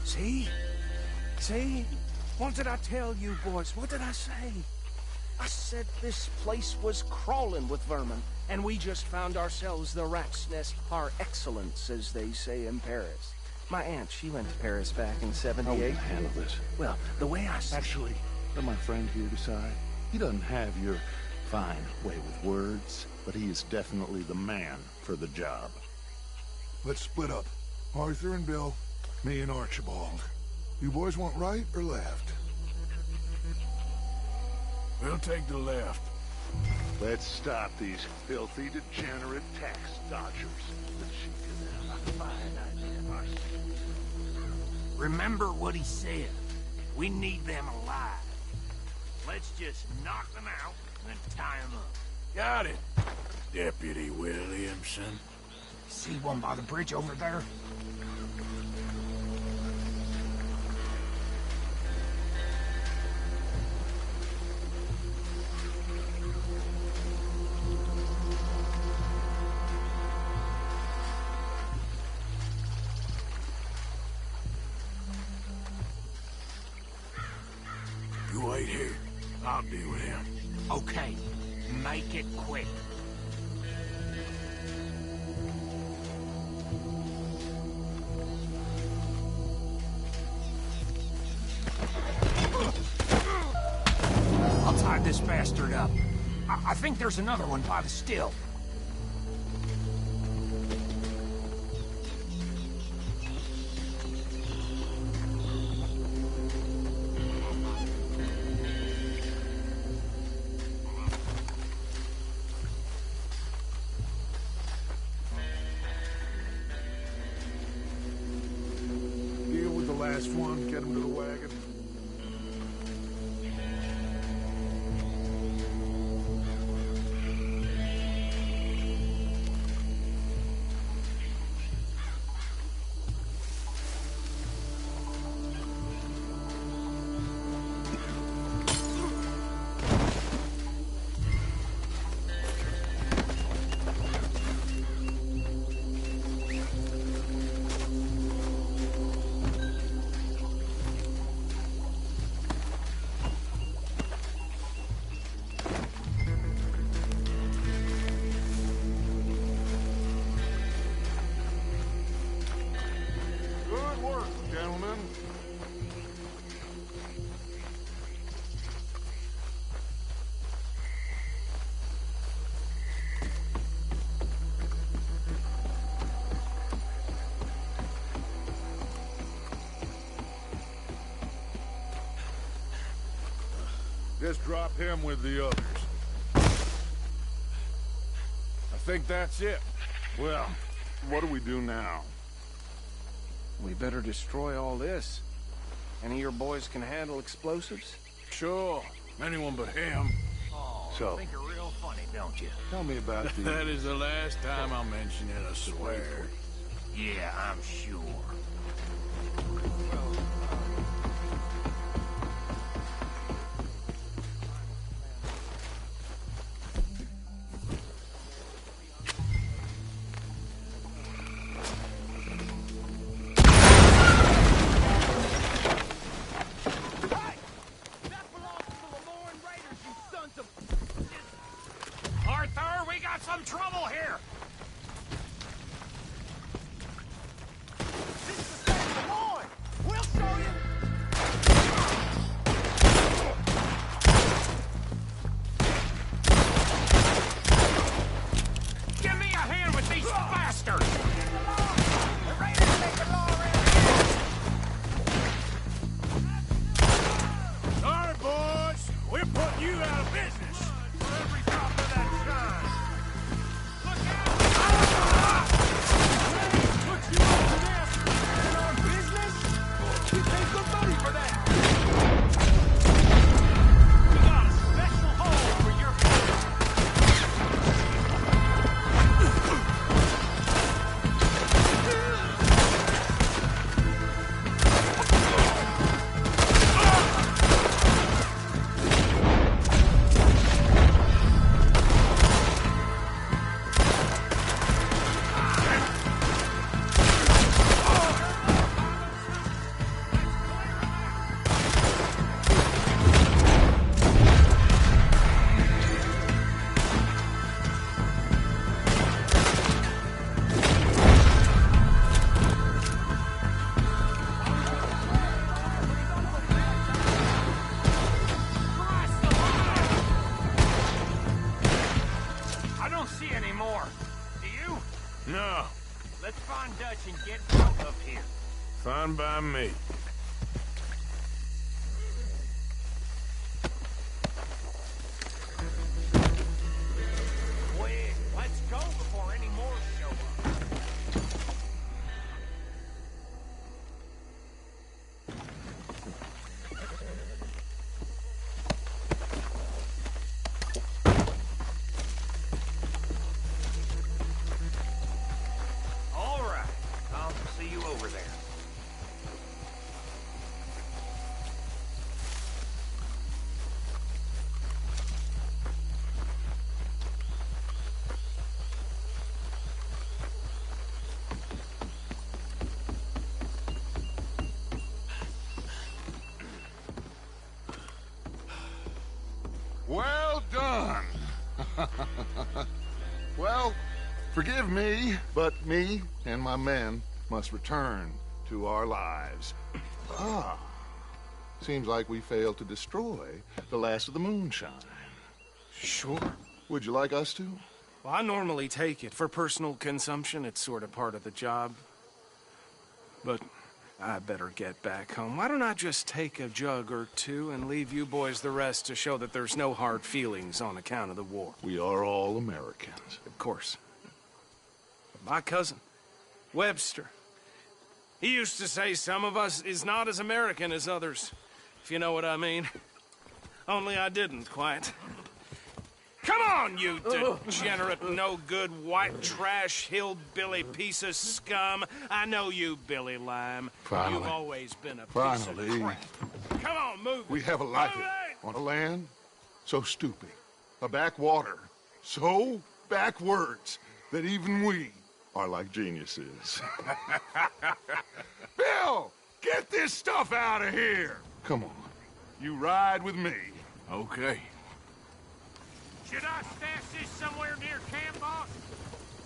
See? See? What did I tell you, boys? What did I say? I said this place was crawling with vermin, and we just found ourselves the rat's nest par excellence, as they say in Paris. My aunt, she went to Paris back in '78. How we handle this? Well, the way I see Actually, let my friend here decide. He doesn't have your fine way with words, but he is definitely the man for the job. Let's split up. Arthur and Bill, me and Archibald. You boys want right or left? We'll take the left. Let's stop these filthy, degenerate tax dodgers. The chief can have a fine idea ourselves. Remember what he said. We need them alive. Let's just knock them out and tie them up. Got it, Deputy Williamson. See one by the bridge over there? You wait here. I'll deal with him. Okay. Make it quick. I'll tie this bastard up. I think there's another one by the still. Deal with the last one, get him to the wagon. Just drop him with the others. I think that's it. Well, what do we do now? We better destroy all this. Any of your boys can handle explosives? Sure. Anyone but him. Oh, So- you think you're real funny, don't you? Tell me about the... That is the last time I'll mention it, I swear. Yeah, I'm sure. Arthur, we got some trouble here! This is the state of the Lord! We'll show you! Give me a hand with these bastards! The raiders take the law around! Sorry, boys. We're putting you out of business. For every drop of that shine. Look out! Put you up to this. In our business? You pay good money for that. We got a special hole for your I don't see any more. Do you? No. Let's find Dutch and get out of here. Fine by me. Quick, let's go before any more show up. All right, I'll see you over there. Well done. Well, forgive me, but me and my men must return to our lives. Ah, seems like we failed to destroy the last of the moonshine. Sure. Would you like us to? Well, I normally take it. For personal consumption, it's sort of part of the job. But I better get back home. Why don't I just take a jug or two and leave you boys the rest to show that there's no hard feelings on account of the war? We are all Americans. Of course. My cousin, Webster, he used to say some of us is not as American as others, if you know what I mean. Only I didn't quite. Come on, you degenerate, no-good, white trash, hillbilly piece of scum. I know you, Billy Lime. Finally. You've always been a piece Finally. of crap. Come on, move. We have a life Move it! on a land so stupid, a backwater so backwards that even we are like geniuses. Bill, get this stuff out of here. Come on, you ride with me. Okay. Should I stash this somewhere near camp, boss?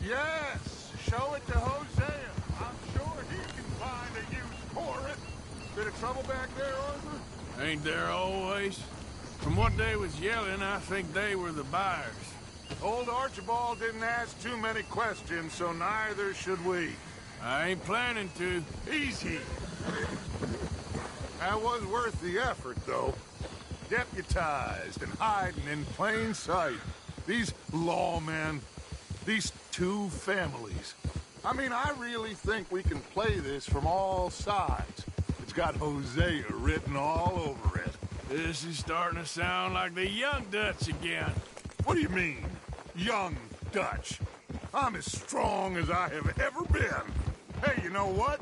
Yes, show it to Hosea. I'm sure he can find a use for it. Bit of trouble back there, Arthur? Ain't there always? From what they was yelling, I think they were the buyers. Old Archibald didn't ask too many questions, so neither should we. I ain't planning to. Easy. That was worth the effort, though. deputized and hiding in plain sight. These lawmen, these two families. I mean, I really think we can play this from all sides. It's got Hosea written all over it. This is starting to sound like the Young Dutch again. What do you mean, Young Dutch? I'm as strong as I have ever been. Hey, you know what?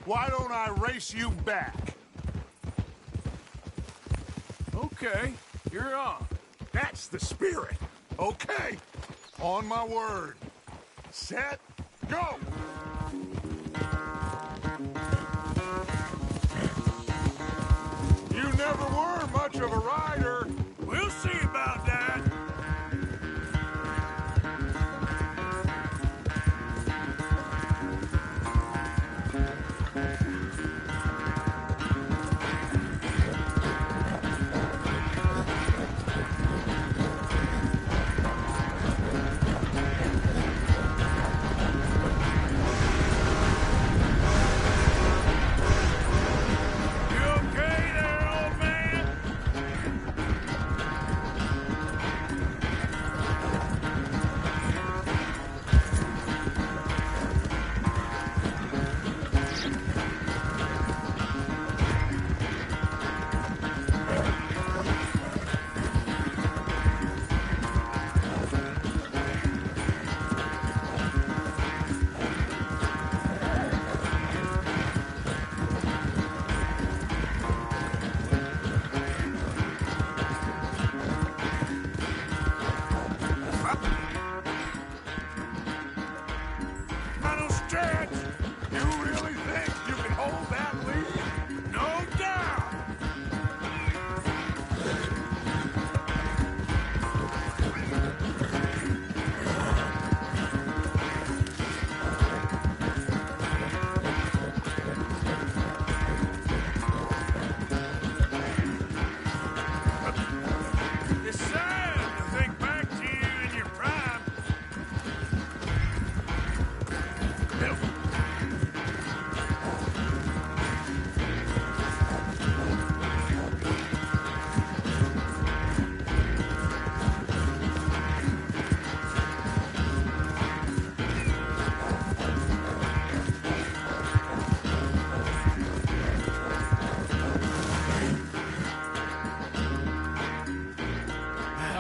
Why don't I race you back? Okay, you're on. That's the spirit. Okay, on my word. Set, go! You never were much of a rider. We'll see about that.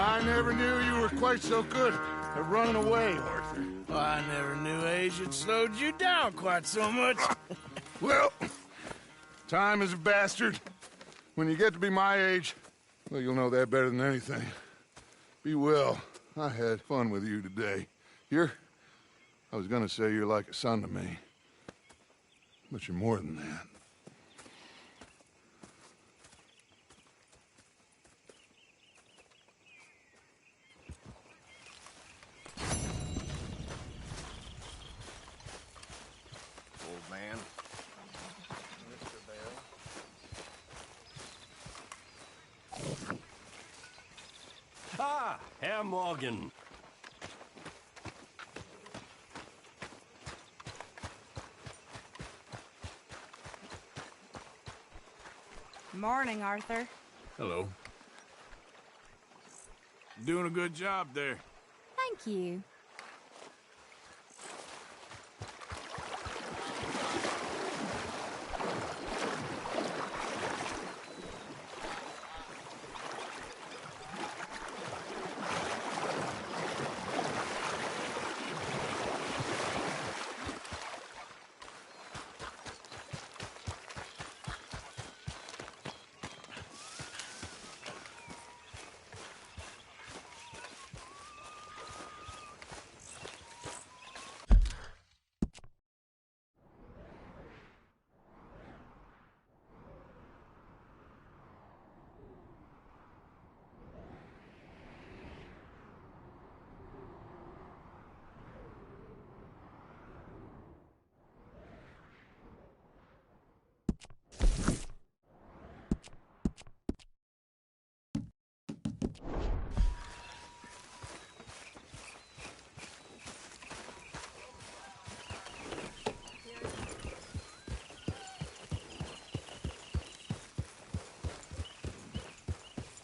I never knew you were quite so good at running away, Arthur. Well, I never knew age had slowed you down quite so much. Well, time is a bastard. When you get to be my age, well, you'll know that better than anything. Be well. I had fun with you today. I was gonna say you're like a son to me. But you're more than that. Old man. Ah, Herr Morgan. Morning, Arthur. Hello. Doing a good job there. Thank you.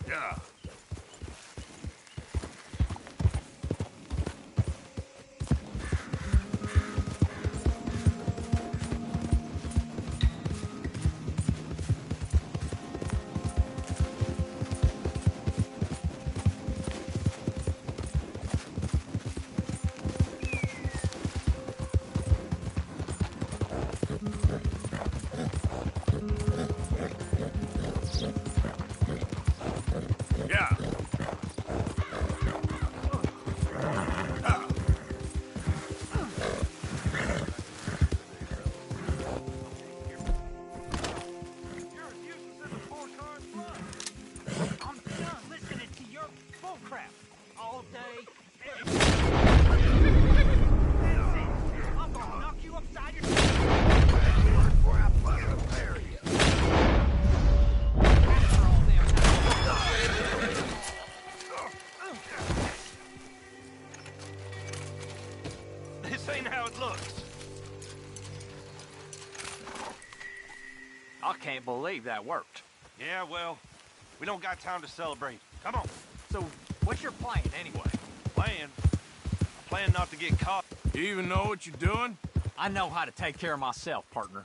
Yeah. This ain't how it looks. I can't believe that worked. Yeah, well, we don't got time to celebrate. Come on. So, what's your plan, anyway? Plan? Plan not to get caught. You even know what you're doing? I know how to take care of myself, partner.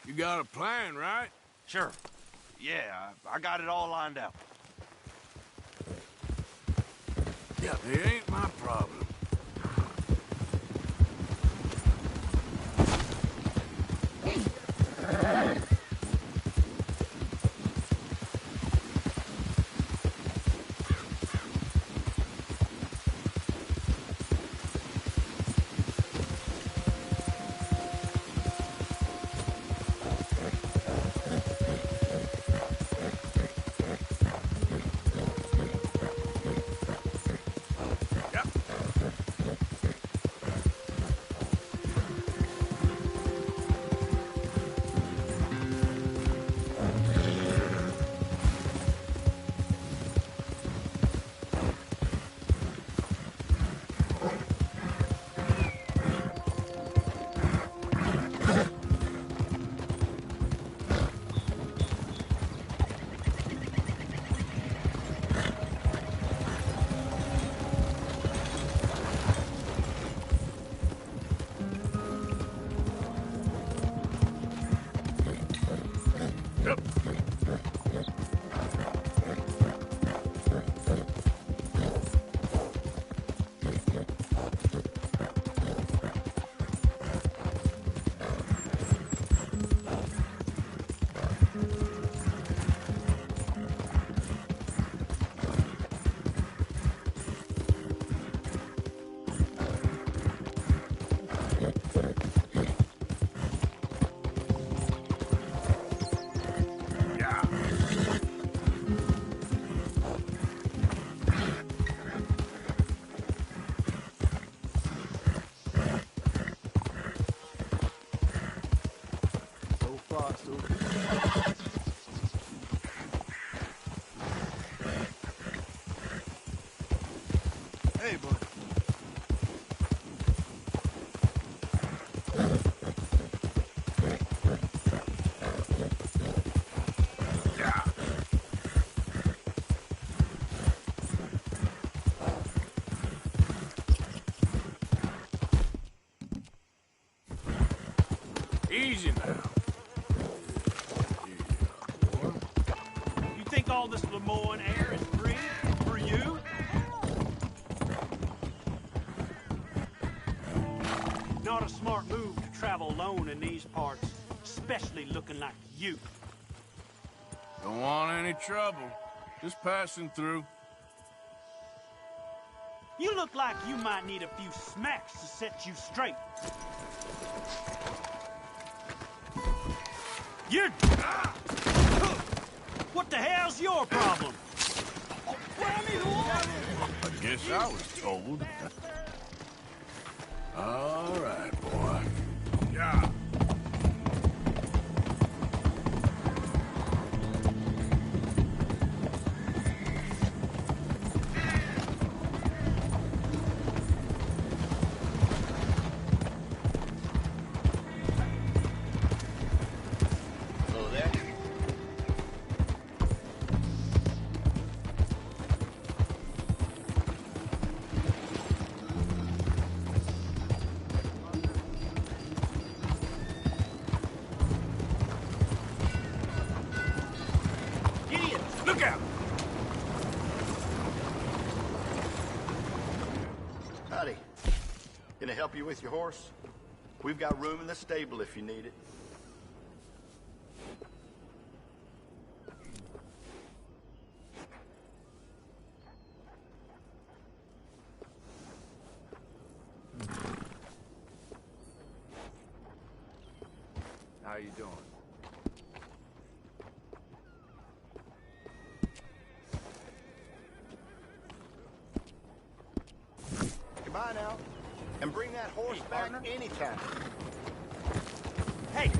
You got a plan, right? Sure. Yeah, I got it all lined out. Yeah, it ain't my problem. Hey, bud. Easy now. You think all this Lemoyne air is free for you? Not a smart move to travel alone in these parts, especially looking like you. Don't want any trouble. Just passing through. You look like you might need a few smacks to set you straight. You're... What the hell's your problem? I guess I was told. All right, boy. Yeah. help you with your horse? We've got room in the stable if you need it. How you doing? Goodbye now. And bring that horse back anytime. Hey!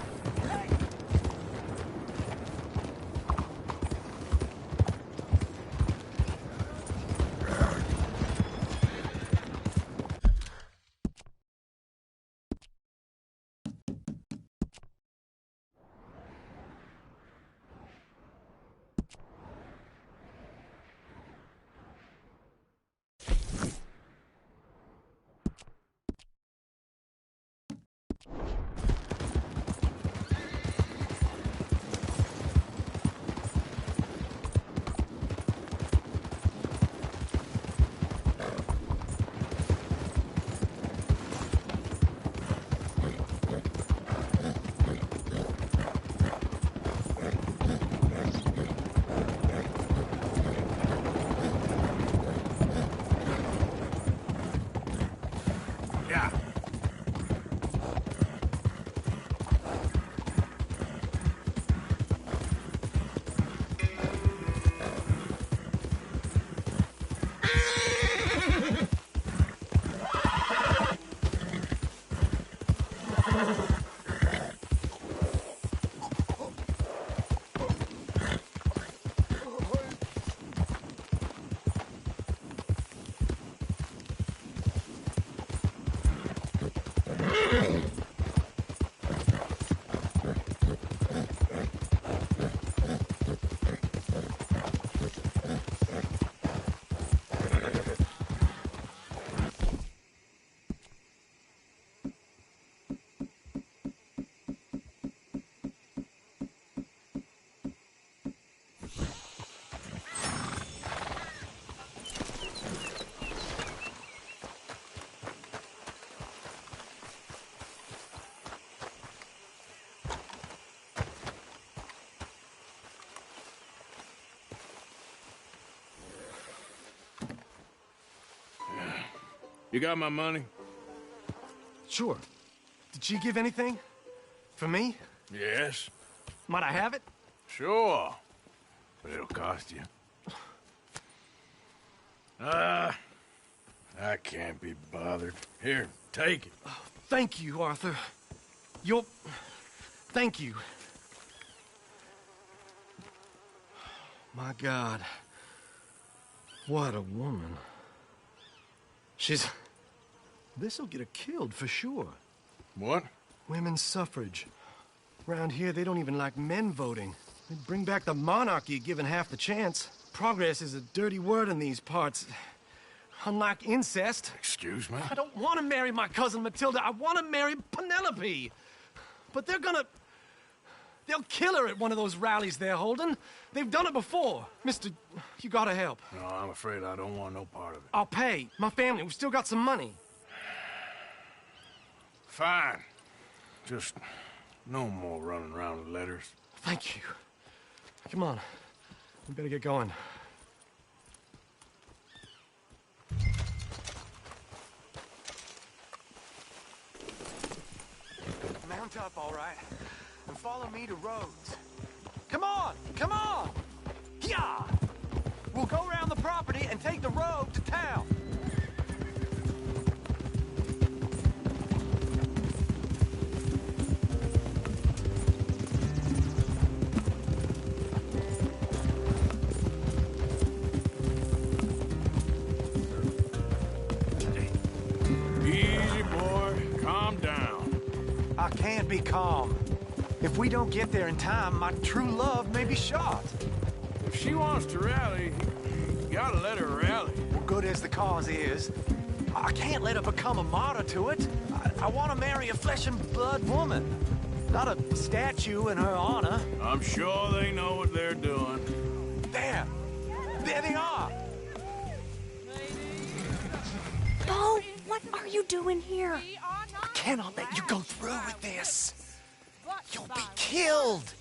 You got my money? Sure. Did she give anything? For me? Yes. Might I have it? Sure. But it'll cost you. I can't be bothered. Here, take it. Oh, thank you, Arthur. You'll... Thank you. My God. What a woman. She's... This'll get her killed for sure. What? Women's suffrage. Around here, they don't even like men voting. They'd bring back the monarchy given half the chance. Progress is a dirty word in these parts. Unlike incest. Excuse me? I don't want to marry my cousin Matilda. I want to marry Penelope. But they're gonna... They'll kill her at one of those rallies they're holding. They've done it before. Mister, you gotta help. No, I'm afraid I don't want no part of it. I'll pay. My family, we've still got some money. Fine. Just no more running around with letters. Thank you. Come on. We better get going. Mount up, all right, and follow me to Rhodes. Come on! Come on! Yeah! We'll go around the property and take the road to town. Easy, boy. Calm down. I can't be calm. If we don't get there in time, my true love may be shot. If she wants to rally, you gotta let her rally. Well, good as the cause is, I can't let her become a martyr to it. I want to marry a flesh and blood woman, not a statue in her honor. I'm sure they know what they're doing. There! There they are! Bo, what are you doing here? I cannot let you go through with this. You'll be killed.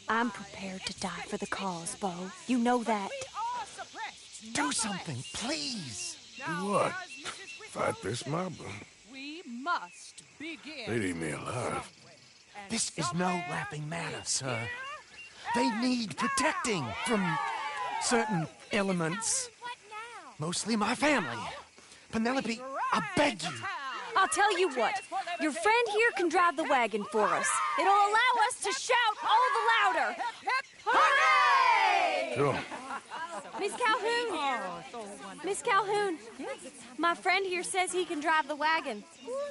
I'm prepared to die for the cause, Bo. You know that. Do something, please. Do what? Fight this mob? We must begin. They'd eat me alive. This is no laughing matter, sir. They need protecting from certain elements. Mostly my family. Penelope, I beg you. I'll tell you what. Your friend here can drive the wagon for us. It'll allow us to shout all the louder. Hooray! Sure. Miss Calhoun! Miss Calhoun, my friend here says he can drive the wagon.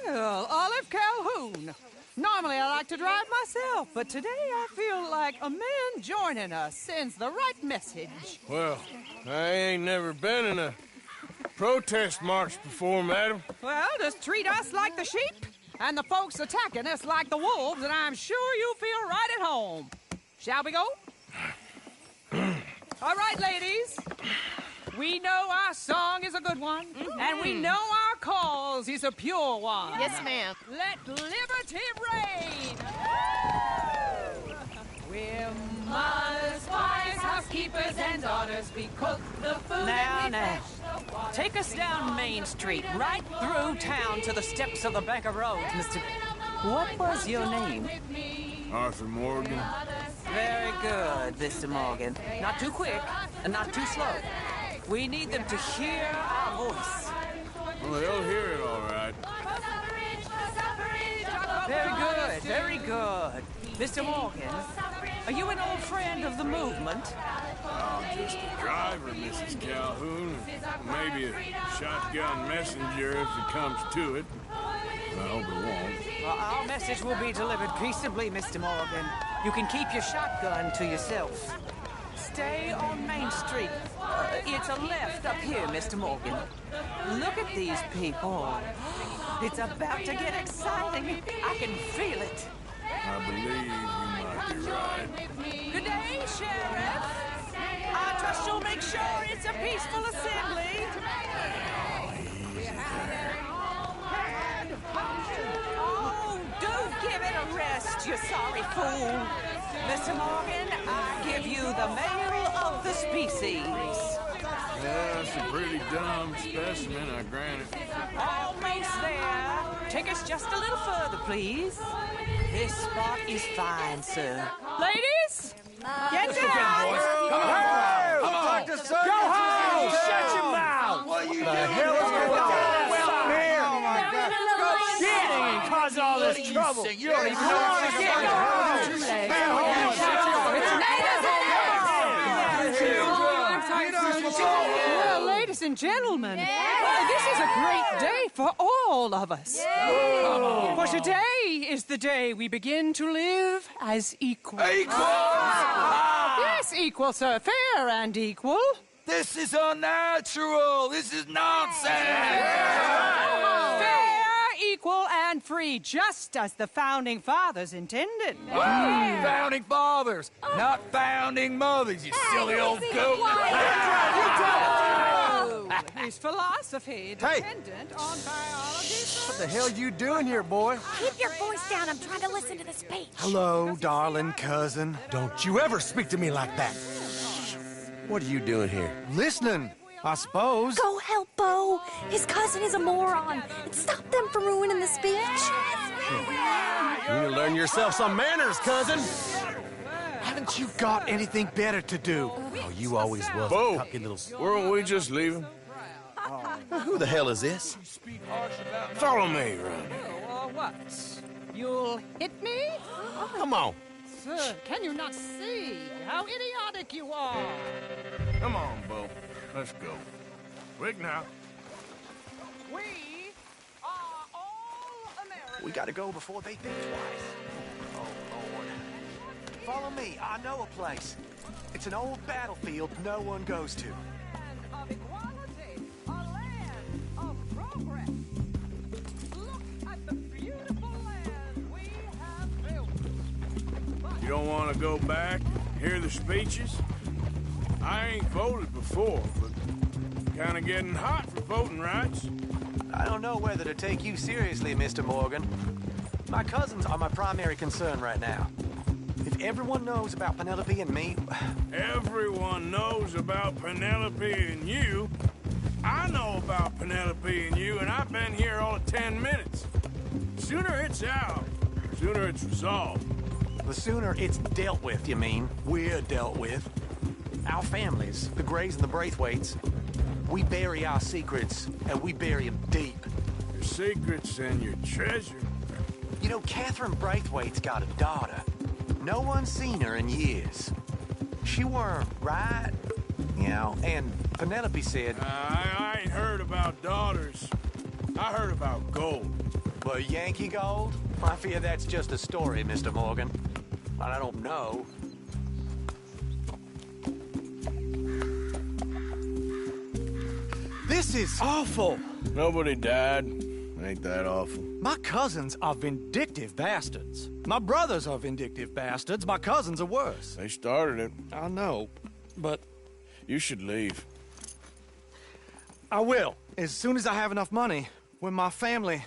Well, Olive Calhoun. Normally I like to drive myself, but today I feel like a man joining us sends the right message. Well, I ain't never been in a protest march before, madam. Well, just treat us like the sheep, and the folks attacking us like the wolves, and I'm sure you'll feel right at home. Shall we go? All right, ladies. We know our song is a good one, and we know our cause is a pure one. Yes, ma'am. Let liberty reign! We're mothers, wives, housekeepers, and daughters. We cook the food and we fetch the water. Take us down Main Street, right through town to the steps of the Bank of Roads, Mr. What was your name? Arthur Morgan. Very good, Mr. Morgan. Not too quick and not too slow. We need them to hear our voice. Well, they'll hear it all right. Very good, very good. Mr. Morgan, are you an old friend of the movement? I'm just a driver, Mrs. Calhoun. Maybe a shotgun messenger if it comes to it. I hope it won't. Well, our message will be delivered peaceably, Mr. Morgan. You can keep your shotgun to yourself. Stay on Main Street. It's a left up here, Mr. Morgan. Look at these people. It's about to get exciting. I can feel it. I believe you might be right. Good day, Sheriff. I trust you'll make sure it's a peaceful assembly. Oh, do give it a rest, you sorry fool. Mr. Morgan, I give you the male of the species. Yeah, that's a pretty dumb specimen, I grant it. Almost there. Take us just a little further, please. This spot is fine, sir. Ladies, get down! Come on! Go home! Shut your mouth! What are you The hell is going on? Well, here! Oh, my God. Get and cause all this trouble. You don't even know what to get. Well, ladies and gentlemen, this is a great day for all of us. For today is the day we begin to live as equals. Yes, equal, sir. Fair and equal. This is unnatural. This is nonsense. Fair, equal, and free, just as the Founding Fathers intended. Founding fathers, not founding mothers, you silly old goat. His philosophy dependent on biology. What the hell you doing here, boy? Keep your voice down. I'm trying to listen to the speech. Hello, darling cousin. Don't you ever speak to me like that. What are you doing here? Listening, I suppose. Go help Bo. His cousin is a moron. And stop them from ruining the speech. You need to learn yourself some manners, cousin. Haven't you got anything better to do? Oh, you always was Bo, a cocky little... weren't we just leaving? Who the hell is this? Follow me, Ron. What? You'll hit me? Come on. Sir, can you not see how idiotic you are? Come on, Bo. Let's go. Quick now. We are all Americans. We gotta go before they think twice. Oh, Lord. Follow me. I know a place. It's an old battlefield no one goes to. Of equality, a land of progress. Look at the beautiful land we have built. You don't want to go back and hear the speeches? I ain't voted before, but kind of getting hot for voting rights. I don't know whether to take you seriously, Mr. Morgan. My cousins are my primary concern right now. If everyone knows about Penelope and me... Everyone knows about Penelope and you. I know about Penelope and you, and I've been here all of 10 minutes. Sooner it's out, sooner it's resolved. The sooner it's dealt with, you mean? We're dealt with. Our families, the Grays and the Braithwaites, we bury our secrets, and we bury them deep. Your secrets and your treasure. You know, Catherine Braithwaite's got a daughter. No one's seen her in years. She weren't right, you know, and Penelope said... I ain't heard about daughters. I heard about gold. But Yankee gold? I fear that's just a story, Mr. Morgan. But I don't know. This is awful. Nobody died. Ain't that awful? My cousins are vindictive bastards. My brothers are vindictive bastards. My cousins are worse. They started it. I know, but... You should leave. I will, as soon as I have enough money. When my family...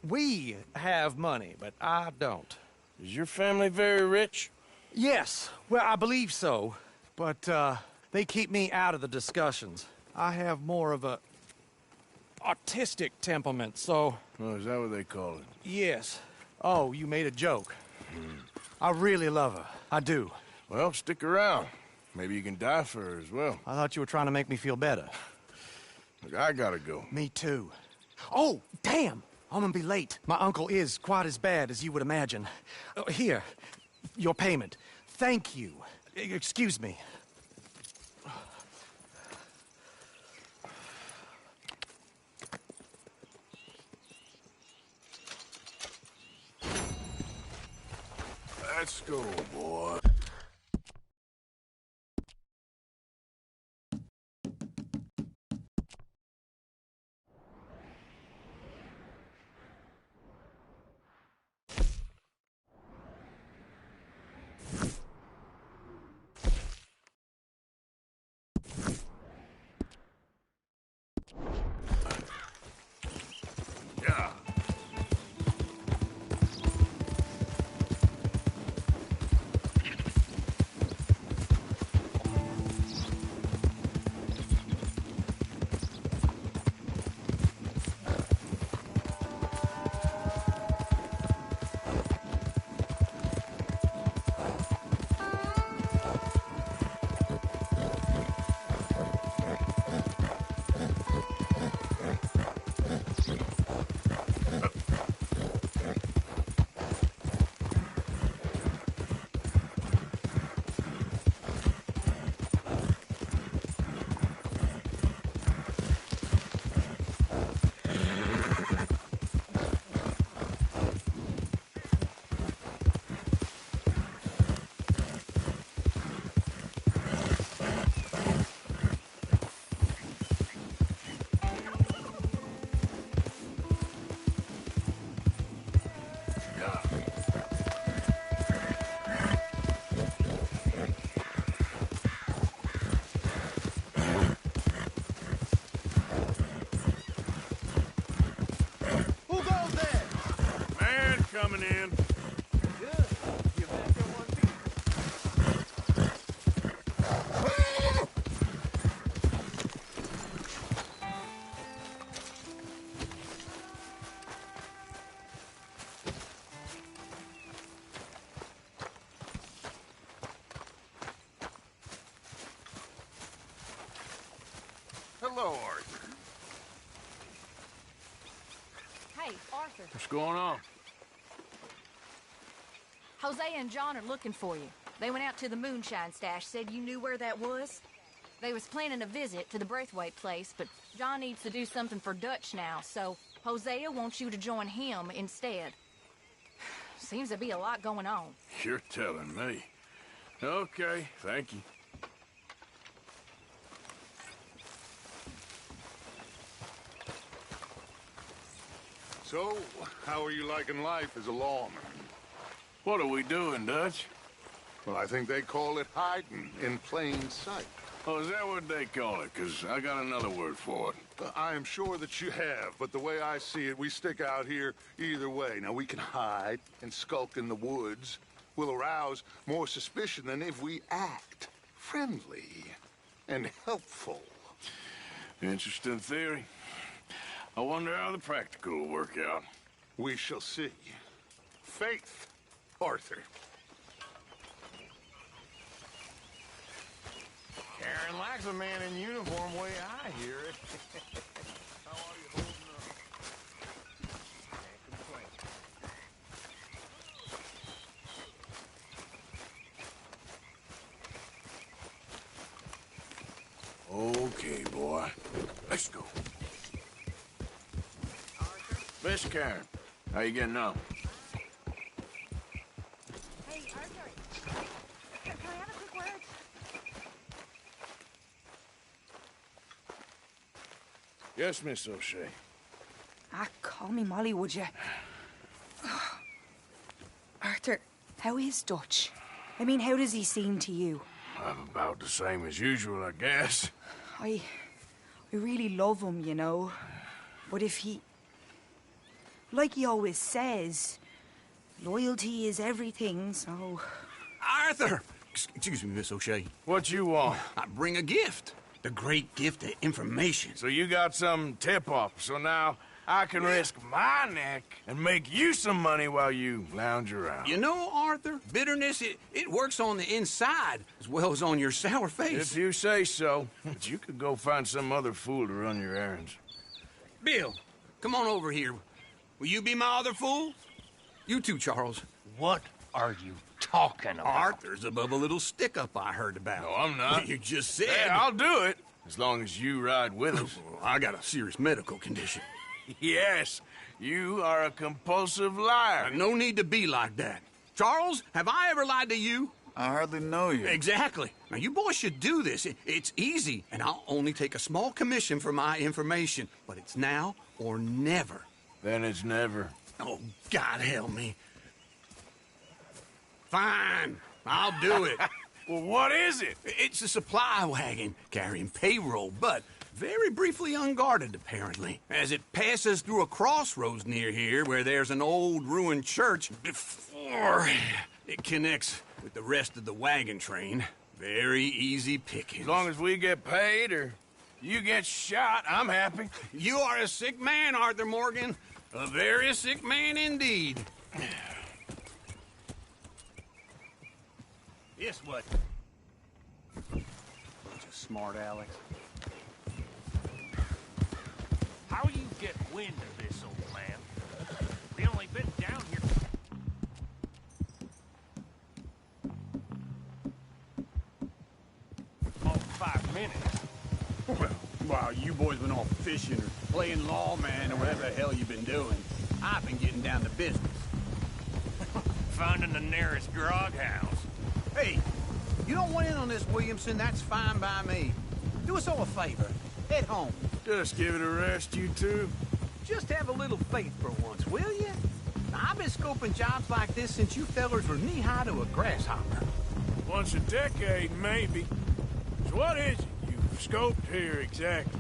We have money, but I don't. Is your family very rich? Yes, well, I believe so. But, they keep me out of the discussions. I have more of a... artistic temperament, so... Oh, is that what they call it? Yes. Oh, you made a joke. I really love her. I do. Well, stick around. Maybe you can die for her as well. I thought you were trying to make me feel better. Look, I gotta go. Me too. Oh, damn! I'm gonna be late. My uncle is quite as bad as you would imagine. Here, your payment. Thank you. Excuse me. Let's go, boy. Coming in. Good. You're back at one feet. Hello, Arthur. Hey, Arthur. What's going on? Hosea and John are looking for you. They went out to the moonshine stash, said you knew where that was. They was planning a visit to the Braithwaite place, but John needs to do something for Dutch now, so Hosea wants you to join him instead. Seems to be a lot going on. You're telling me. Okay, thank you. So, how are you liking life as a lawman? What are we doing, Dutch? Well, I think they call it hiding in plain sight. Oh, is that what they call it? Because I got another word for it. I am sure that you have, but the way I see it, we stick out here either way. Now, we can hide and skulk in the woods. We'll arouse more suspicion than if we act friendly and helpful. Interesting theory. I wonder how the practical will work out. We shall see. Faith, Arthur. Karen likes a man in uniform, way I hear it. How are you holding up? Can't complain. Okay, boy. Let's go. Miss Karen, how you getting on? Hey, Arthur. Can I have a quick word? Yes, Miss O'Shea. Ah, call me Molly, would you? Arthur, how is Dutch? I mean, how does he seem to you? I'm about the same as usual, I guess. I really love him, you know. But if he... Like he always says, loyalty is everything, so... Arthur! Excuse me, Miss O'Shea. What you want? I bring a gift. The great gift of information. So you got some tip-off, so now I can risk my neck and make you some money while you lounge around. You know, Arthur, bitterness, it works on the inside as well as on your sour face. If you say so. But you could go find some other fool to run your errands. Bill, come on over here. Will you be my other fool? You too, Charles. What are you talking about? Arthur's above a little stick-up I heard about. No, I'm not. You just said... Hey, I'll do it, as long as you ride with us. I got a serious medical condition. Yes, you are a compulsive liar. No need to be like that. Charles, have I ever lied to you? I hardly know you. Exactly. Now, you boys should do this. It's easy, and I'll only take a small commission for my information. But it's now or never. Then it's never. Oh, God help me. Fine, I'll do it. Well, what is it? It's a supply wagon carrying payroll, but very briefly unguarded, apparently, as it passes through a crossroads near here where there's an old ruined church before it connects with the rest of the wagon train. Very easy pickings. As long as we get paid or you get shot, I'm happy. You are a sick man, Arthur Morgan. A very sick man indeed. Yes, what? Bunch of smart Alex. How you get wind of this, old man? We only been down here. Oh, 5 minutes. Well, while you boys been off fishing or playing lawman or whatever the hell you've been doing, I've been getting down to business. Finding the nearest grog house. Hey, you don't want in on this, Williamson, that's fine by me. Do us all a favor. Head home. Just give it a rest, you two. Just have a little faith for once, will you? Now, I've been scoping jobs like this since you fellers were knee-high to a grasshopper. Once a decade, maybe. So what is it you've scoped here exactly?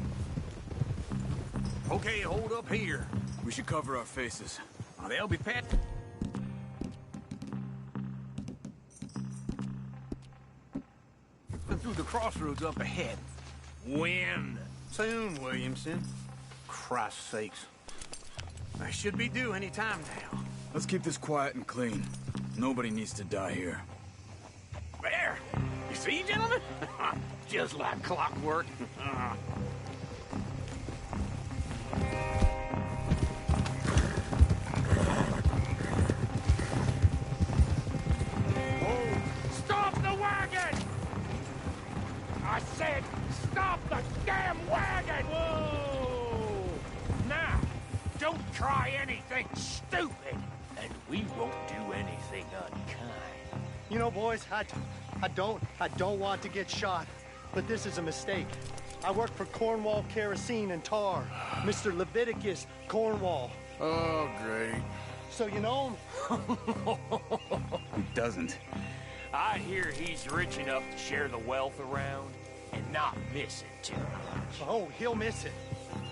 Okay, hold up here. We should cover our faces. Now, they'll be pat. Through the crossroads up ahead. When? Soon, Williamson. Christ's sakes. I should be due any time now. Let's keep this quiet and clean. Nobody needs to die here. There! You see, gentlemen? Just like clockwork. Stop the wagon! I said, stop the damn wagon! Whoa! Now, don't try anything stupid, and we won't do anything unkind. You know, boys, I don't want to get shot, but this is a mistake. I work for Cornwall Kerosene and Tar, Mr. Leviticus Cornwall. Oh, great. So you know him? Who doesn't? I hear he's rich enough to share the wealth around. and not miss it too much. Oh, he'll miss it.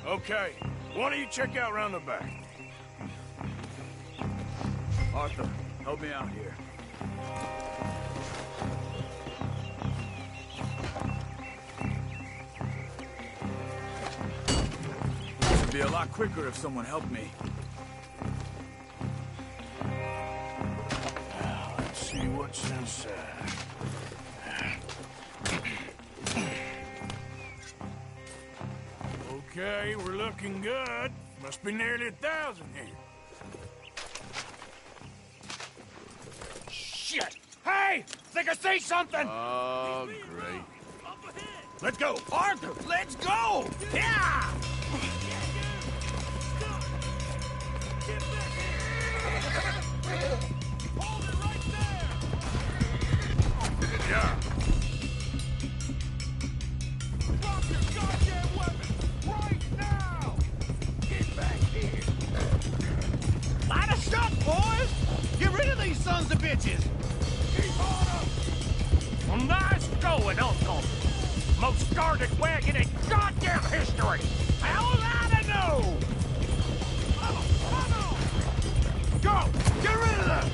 Okay, why don't you check out round the back? Arthur, help me out here. This would be a lot quicker if someone helped me. Let's see what's inside. Okay, we're looking good. Must be nearly 1,000 here. Shit! Hey! Think I see something! Oh, great. Let's go! Arthur, let's go! Yeah! Yeah. Drop your goddamn weapon right now! Get back here. Light us up, boys! Get rid of these sons of bitches! Keep on them! Well, nice going, Uncle. Most started wagon in goddamn history! How was I to know? Go! Get rid of them!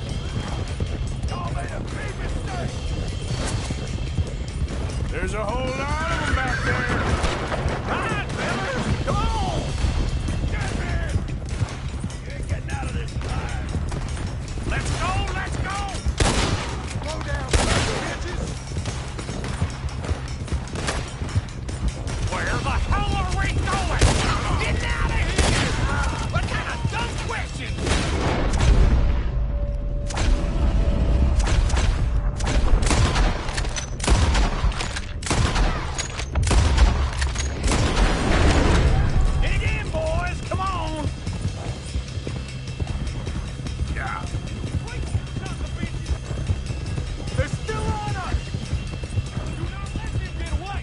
Y'all made a big mistake! There's a whole lot of them back there. Right, fellas! Come on! Get here! You ain't getting out of this alive. Let's go, let's go! Slow down, bitches! Where the hell are we going? Get out of here! What kind of dumb question? Dig in, boys! Come on! Yeah. Wait, sons of bitches! They're still on us! Do not let them get away!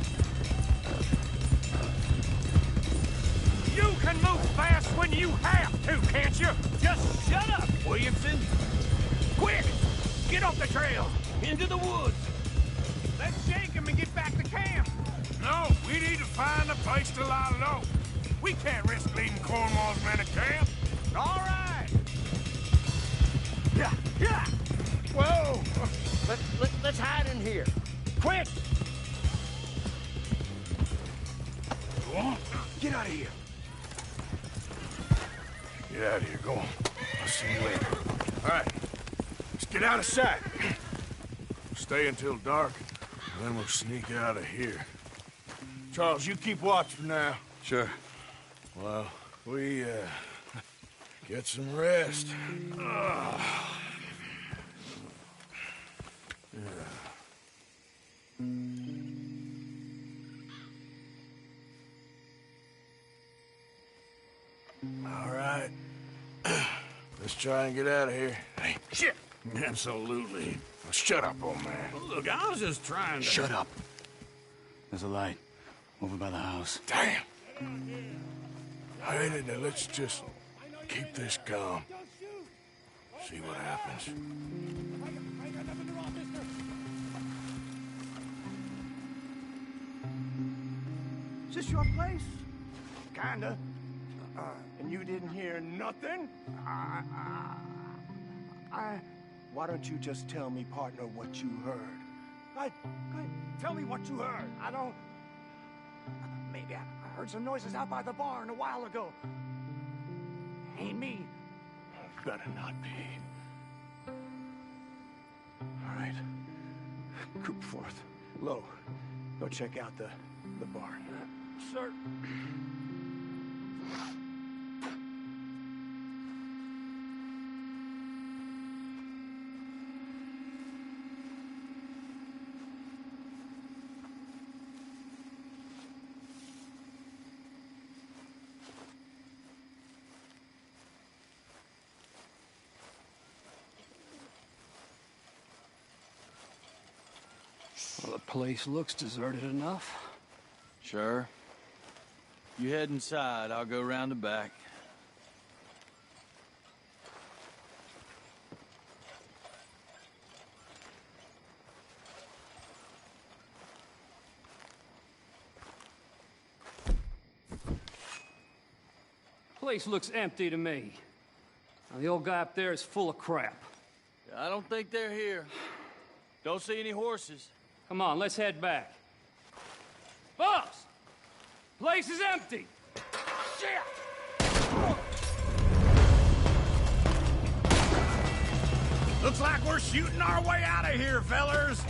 You can move fast when you have to, can't you? Just shut up, Williamson! Quick! Get off the trail! Into the woods! Let's shake them and get back to camp! No, we need to find a place to lie low. We can't risk leaving Cornwall's men at camp. All right! Yeah, yeah! Whoa! Let's hide in here. Quick! Go on. Get out of here! Get out of here. Go on. I'll see you later. All right. Let's get out of sight. Stay until dark, and then we'll sneak out of here. Charles, you keep watch for now. Sure. Well, we, get some rest. All right. Let's try and get out of here. Hey, shit! Absolutely. Well, shut up, old man. Look, I was just trying to... Shut up. There's a light over by the house. Damn. All right, now let's just keep this calm. See what happens. Is this your place? Kinda. And you didn't hear nothing? Why don't you just tell me, partner, what you heard? Tell me what you heard. I don't... Maybe I heard some noises out by the barn a while ago. Ain't me. Better not be. All right. Coopforth. Low. Go check out the barn. Sir. Well, the place looks deserted enough. Sure. You head inside, I'll go round the back. Place looks empty to me. Now, the old guy up there is full of crap. I don't think they're here. Don't see any horses. Come on, let's head back. Boss! Place is empty! Shit! Looks like we're shooting our way out of here, fellers.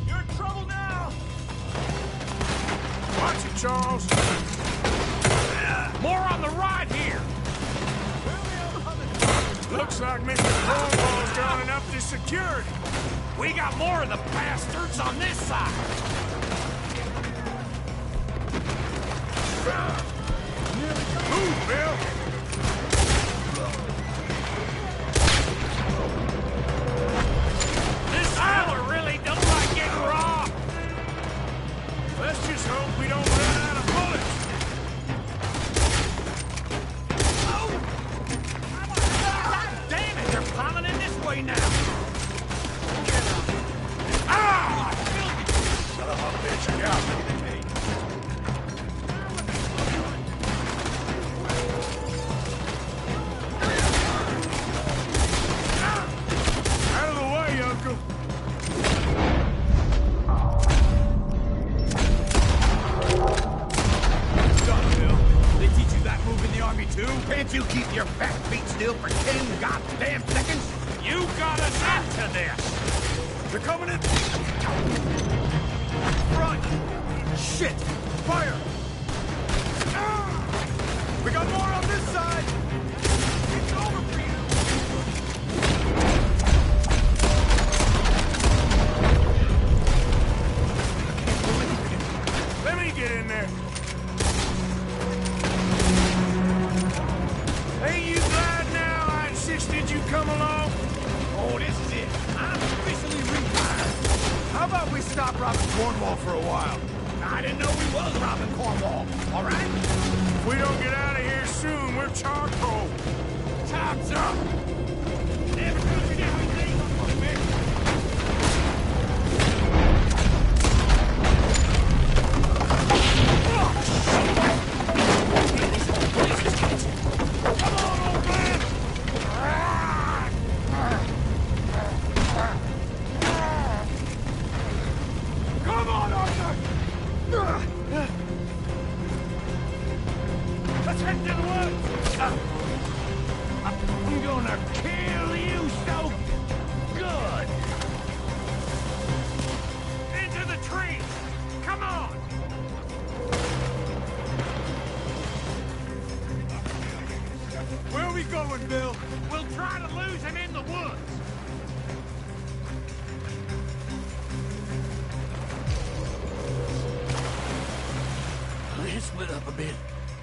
You're in trouble now! Watch it, Charles. More on the right here. Looks like Mr. Cornwall's gone up to security. We got more of the bastards on this side. Move, Bill! This fella really don't like getting raw. Let's just hope we don't run out of bullets. God damn it, they're piling in this way now. Ah! Son of a bitch, yeah. Out of the way, Uncle. They teach you that move in the army too? Can't you keep your fat feet still for 10 goddamn seconds? You got us into this! They're coming in! Front! Shit! Fire! Ah! We got more on this side! It's over for you! Let me get in there. Ain't you glad now I insisted you come along? Oh, this is it. I'm officially retired. How about we stop robbing Cornwall for a while? I didn't know we was robbing Cornwall, all right? If we don't get out of here soon, we're charcoal. Time's up. Never took it everything on me. Come on, old man! Come on, Arthur! Let's head to the woods! I'm gonna kill you so good! Into the trees! Come on! Where are we going, Bill? We'll try to lose him in the woods. Let's split up a bit.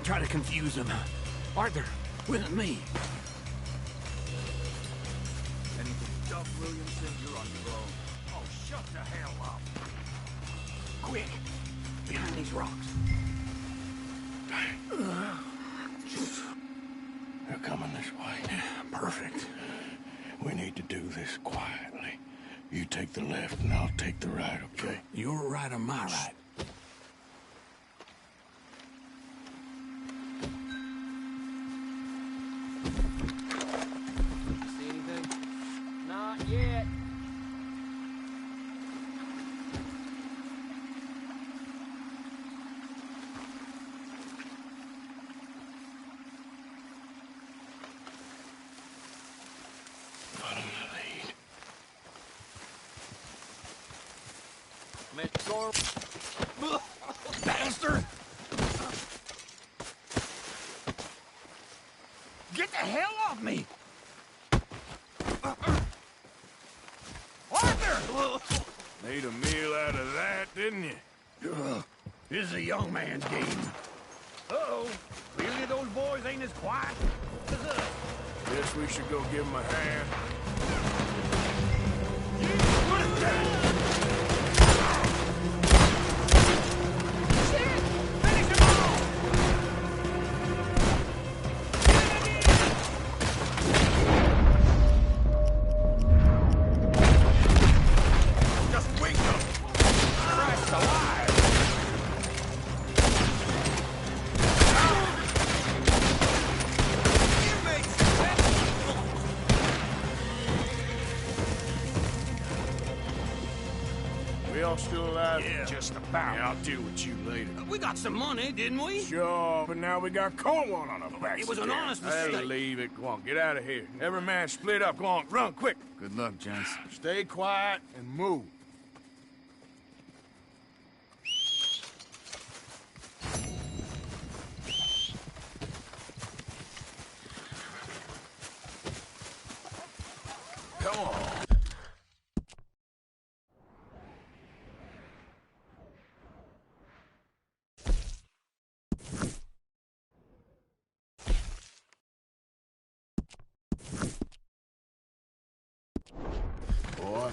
Try to confuse them. Arthur, with me. Anything Duff Williamson, you're on your own. Oh, shut the hell up. Quick, behind these rocks. They're coming this way. Perfect. We need to do this quietly. You take the left and I'll take the right, okay? Your right or my right? See anything? Not yet. Follow my lead. Mr. Corn... Bastard! Get the hell off me! Arthur! Made a meal out of that, didn't you? This is a young man's game. Uh-oh. Clearly those boys ain't as quiet as us. Guess we should go give him a hand. Finish him off! Just wake up! Christ alive! all still alive? Yeah, just about. Yeah, I'll deal with you later. We got some money, didn't we? Sure, but now we got Cornwall on our backs. It was an honest I'll mistake. leave it. Go on, get out of here. Every man split up. Go on, run, quick. Good luck, gents. Stay quiet and move. Come on. Boy.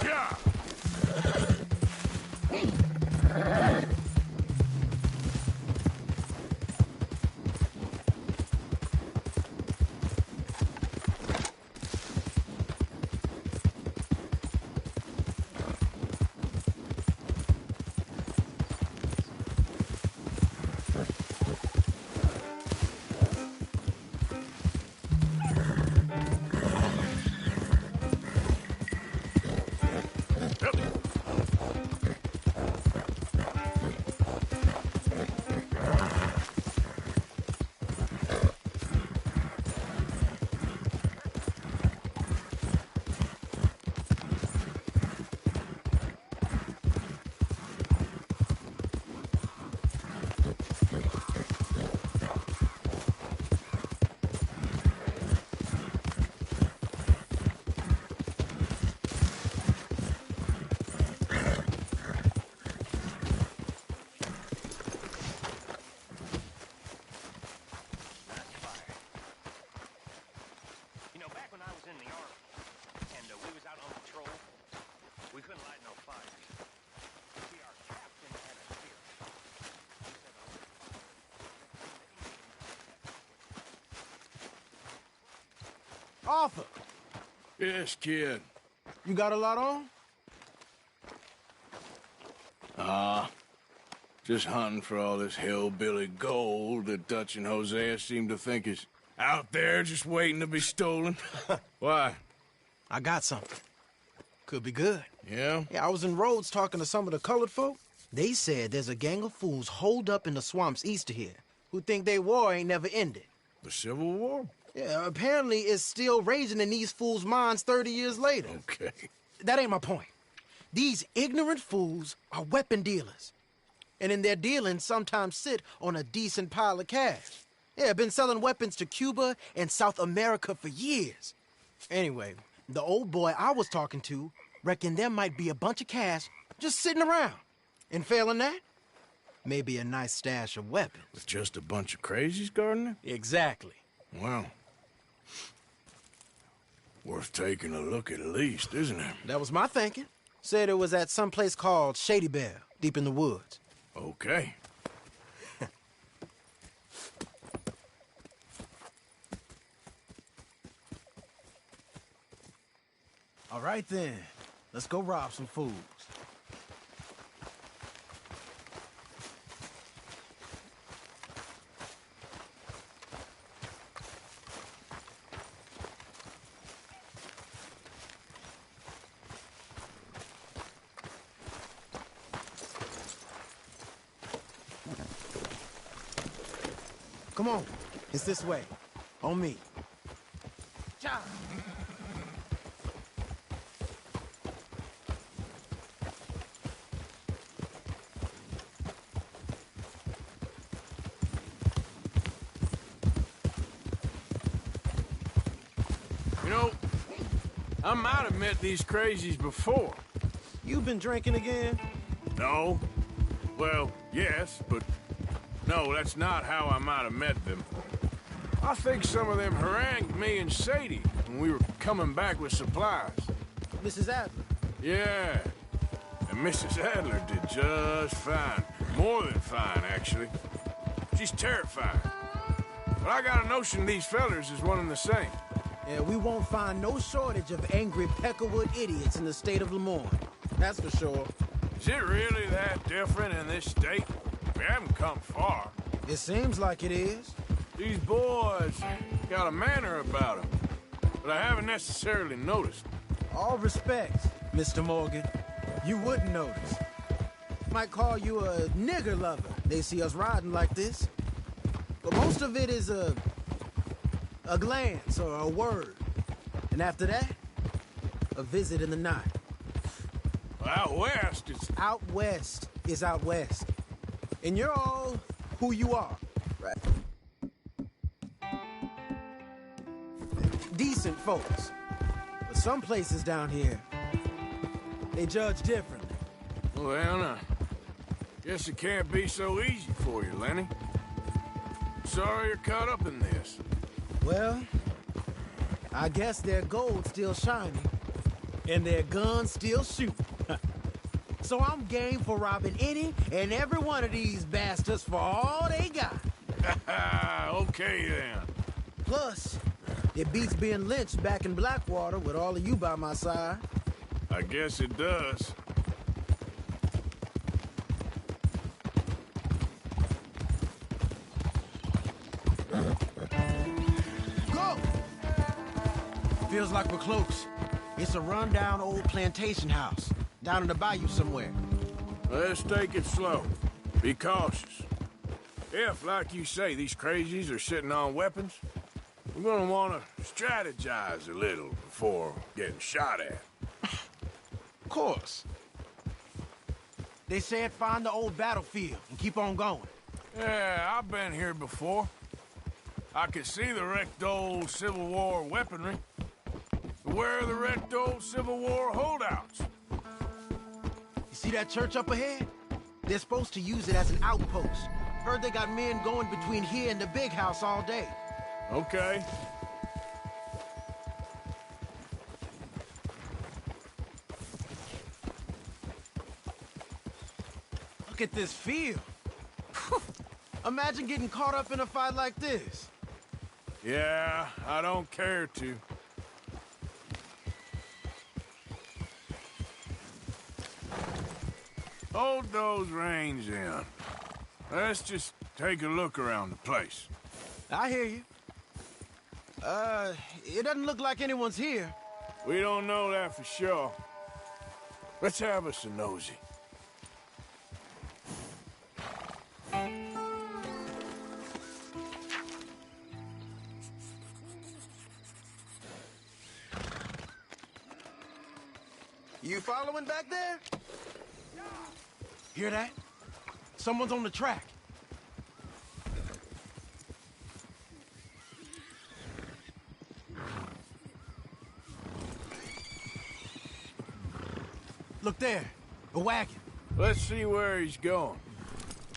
Yeah. Arthur, Yes, kid. you got a lot on? Just hunting for all this hillbilly gold that Dutch and Hosea seem to think is out there just waiting to be stolen. Why? I got something. Could be good. Yeah? Yeah, I was in Rhodes talking to some of the colored folk. They said there's a gang of fools holed up in the swamps east of here who think their war ain't never ended. The Civil War? Yeah, apparently it's still raging in these fools' minds 30 years later. Okay. That ain't my point. These ignorant fools are weapon dealers. And in their dealings sometimes sit on a decent pile of cash. Yeah, been selling weapons to Cuba and South America for years. Anyway, the old boy I was talking to reckoned there might be a bunch of cash just sitting around. And failing that, maybe a nice stash of weapons. With just a bunch of crazies guarding it? Exactly. Well, worth taking a look at least, isn't it? That was my thinking. Said it was at some place called Shady Belle, deep in the woods. Okay. All right then, let's go rob some fools. Come on, it's this way. On me. Cha! You know, I might have met these crazies before. You been drinking again? No. Well, yes, but no, that's not how I might have met them. I think some of them harangued me and Sadie when we were coming back with supplies. Mrs. Adler? Yeah. And Mrs. Adler did just fine. More than fine, actually. She's terrifying. But I got a notion these fellers is one and the same. Yeah, we won't find no shortage of angry Peckerwood idiots in the state of Lemoyne. That's for sure. Is it really that different in this state? We haven't come far. It seems like it is. These boys got a manner about them. but I haven't necessarily noticed. All respect, Mr. Morgan. You wouldn't notice. Might call you a nigger lover. They see us riding like this. But most of it is a glance or a word. And after that, a visit in the night. Out west, it's... Out west is out west. And you're all who you are, right? Decent folks. But some places down here, they judge differently. Well, I guess it can't be so easy for you, Lenny. Sorry you're caught up in this. Well, I guess their gold's still shining, and their guns still shoot. So I'm game for robbing any and every one of these bastards for all they got. Okay, then. Plus, it beats being lynched back in Blackwater with all of you by my side. I guess it does. Go! Feels like we're close. It's a rundown old plantation house, down in the bayou somewhere. Let's take it slow. Be cautious. If, like you say, these crazies are sitting on weapons, we're gonna want to strategize a little before getting shot at. Of course. They said find the old battlefield and keep on going. Yeah, I've been here before. I could see the wrecked old Civil War weaponry. Where are the wrecked old Civil War holdouts? You see that church up ahead? They're supposed to use it as an outpost. Heard they got men going between here and the big house all day. Okay. Look at this field. Imagine getting caught up in a fight like this. Yeah, I don't care to. Hold those reins in. Let's just take a look around the place. I hear you. It doesn't look like anyone's here. We don't know that for sure. Let's have us a nosy. You following back there? Hear that? Someone's on the track. Look there, a wagon. Let's see where he's going.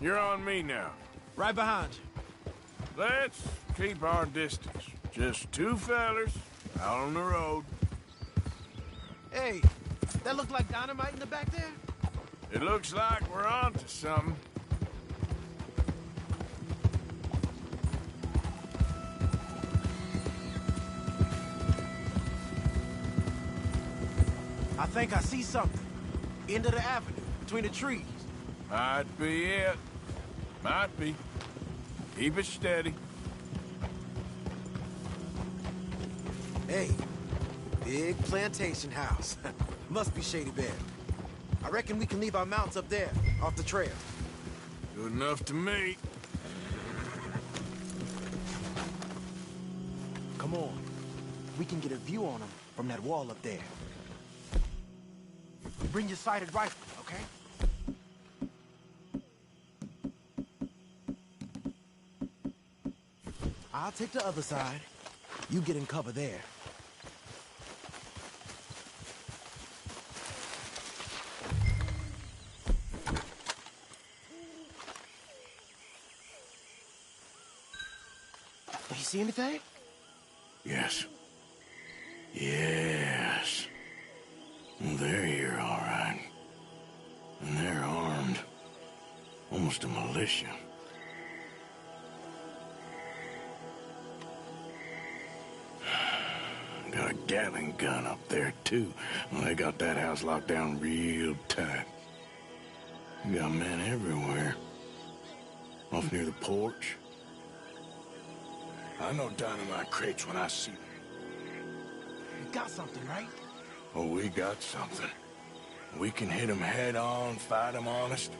You're on me now. Right behind you. Let's keep our distance. Just two fellers out on the road. Hey, that look like dynamite in the back there? It looks like we're onto something. I think I see something. End of the avenue, between the trees. Might be it. Might be. Keep it steady. Hey, big plantation house. Must be Shady Bear. I reckon we can leave our mounts up there, off the trail. Good enough to me. Come on. We can get a view on them from that wall up there. Bring your sighted rifle, okay? I'll take the other side. You get in cover there. Do you see anything? Yes. Yes. They're here, all right. And they're armed. Almost a militia. Got a Gatling gun up there, too. Well, they got that house locked down real tight. You got men everywhere. Off near the porch. I know dynamite crates when I see them. got something, right? Oh, we got something. We can hit them head on, fight them honest.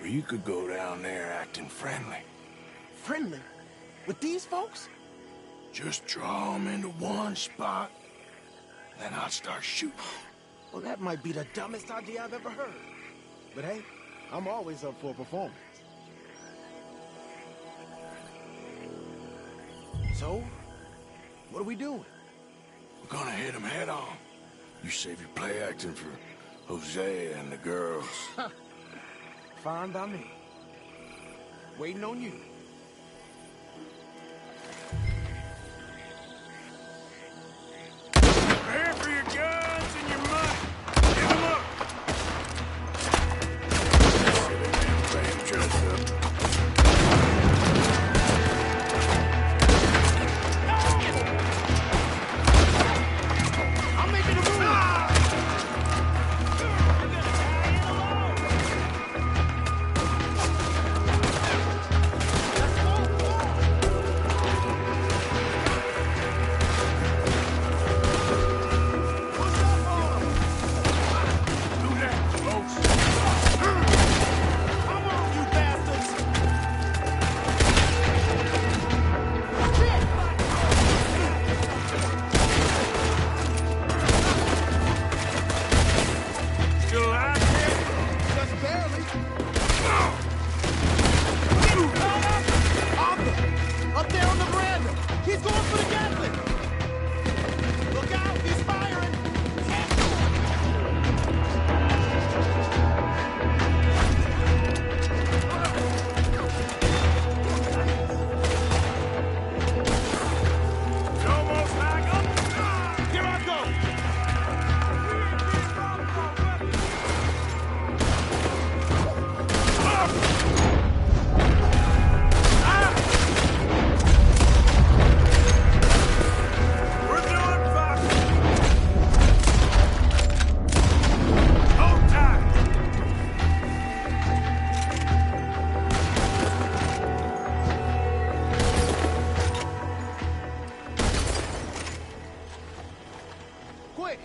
Or you could go down there acting friendly. Friendly? With these folks? Just draw them into one spot, then I'll start shooting. Well, that might be the dumbest idea I've ever heard. But hey, I'm always up for a performance. So, what are we doing? We're gonna hit them head on. You save your play acting for Hosea and the girls. Fine by me. Waiting on you. Prepare for your guns and your money. Give them up. Silly man playing dress up. I'm making a move! Up there on the veranda! He's going for the Gatling! Look out! He's firing! It's almost like up. Here I go! We're doing fine. Hold tight. Quick!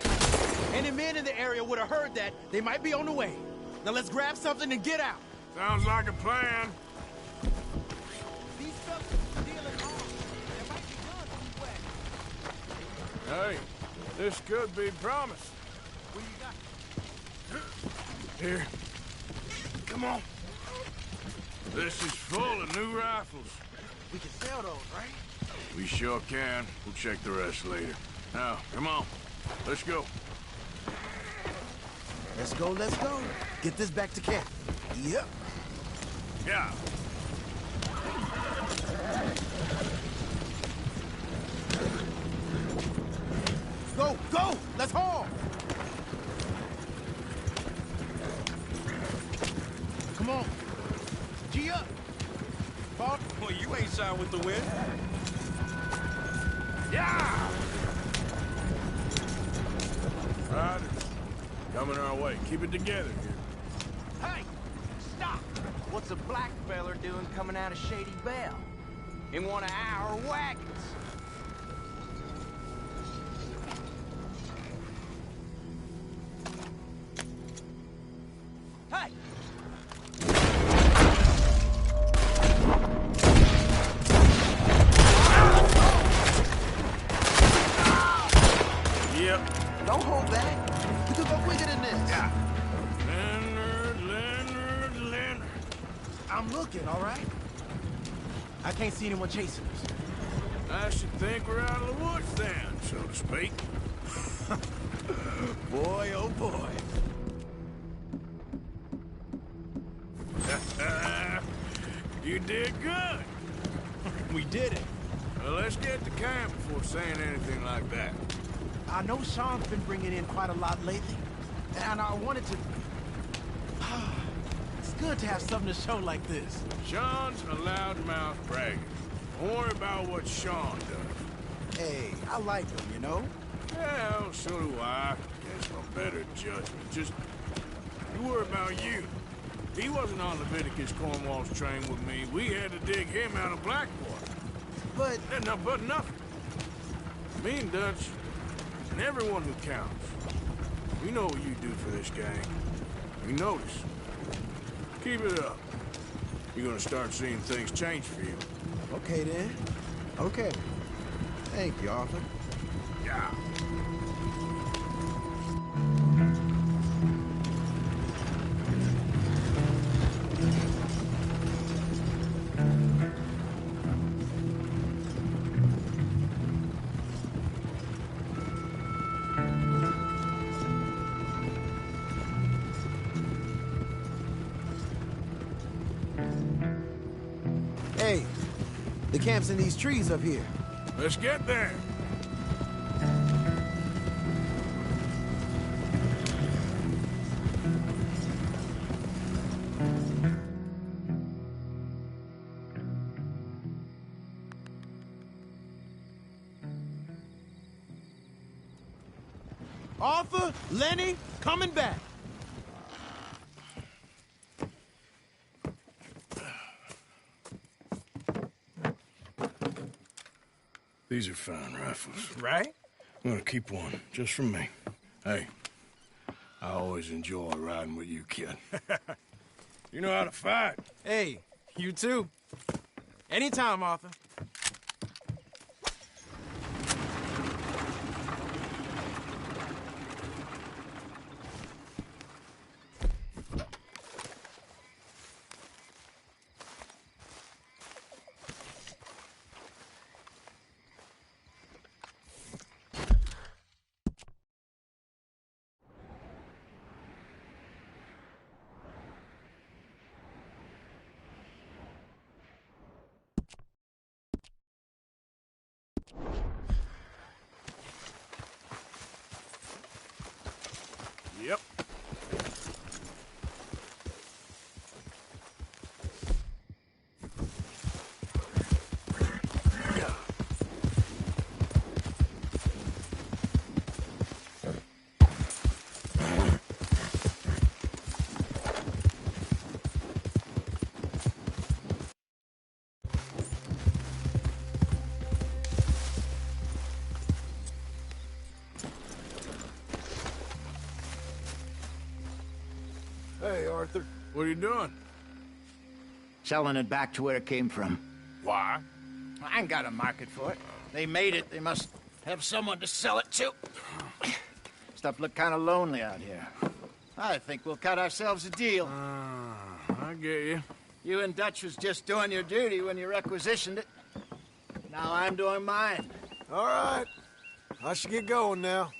Any men in the area would have heard that. They might be on the way. Now let's grab something and get out. Sounds like a plan. These fellas are dealing arms. There might be guns on the way. Hey, this could be promise. What you got? Here. Come on. This is full of new rifles. We can sell those, right? We sure can. We'll check the rest later. Now, come on. Let's go. Let's go, let's go. Get this back to camp. Yep. Yeah. Go, go! Let's haul! Come on. G up. Paul. Well, you ain't shy with the wind. Yeah! Riders. Coming our way. Keep it together here. Hey! Stop! What's a black feller doing coming out of Shady Belle? In one of our wagons? Hey! Yep. Don't hold back. We could go quicker than this. Yeah. Leonard. I'm looking, all right? I can't see anyone chasing us. I should think we're out of the woods then, so to speak. Boy, oh boy. You did good. We did it. Well, let's get to camp before saying anything like that. I know Sean's been bringing in quite a lot lately, and I wanted to... It's good to have something to show like this. Sean's a loudmouth bragger. Don't worry about what Sean does. Hey, I like him, you know? Well, so do I. Guess no better judgment. Just, you worry about you. He wasn't on Leviticus Cornwall's train with me. We had to dig him out of Blackwater. But... But nothing. Me and Dutch, and everyone who counts. We know what you do for this gang. We notice. Keep it up. You're gonna start seeing things change for you. Okay, then. Okay. Thank you, Arthur. Yeah. Hey, the camp's in these trees up here. Let's get there. Arthur, Lenny, coming back. These are fine rifles. Right? I'm gonna keep one, just for me. Hey, I always enjoy riding with you, kid. You know how to fight. Hey, you too. Anytime, Arthur. Yep. Hey, Arthur. What are you doing? Selling it back to where it came from. Why? I ain't got a market for it. They made it. They must have someone to sell it to. Stuff look kind of lonely out here. I think we'll cut ourselves a deal. I get you. You and Dutch was just doing your duty when you requisitioned it. Now I'm doing mine. All right. I should get going now.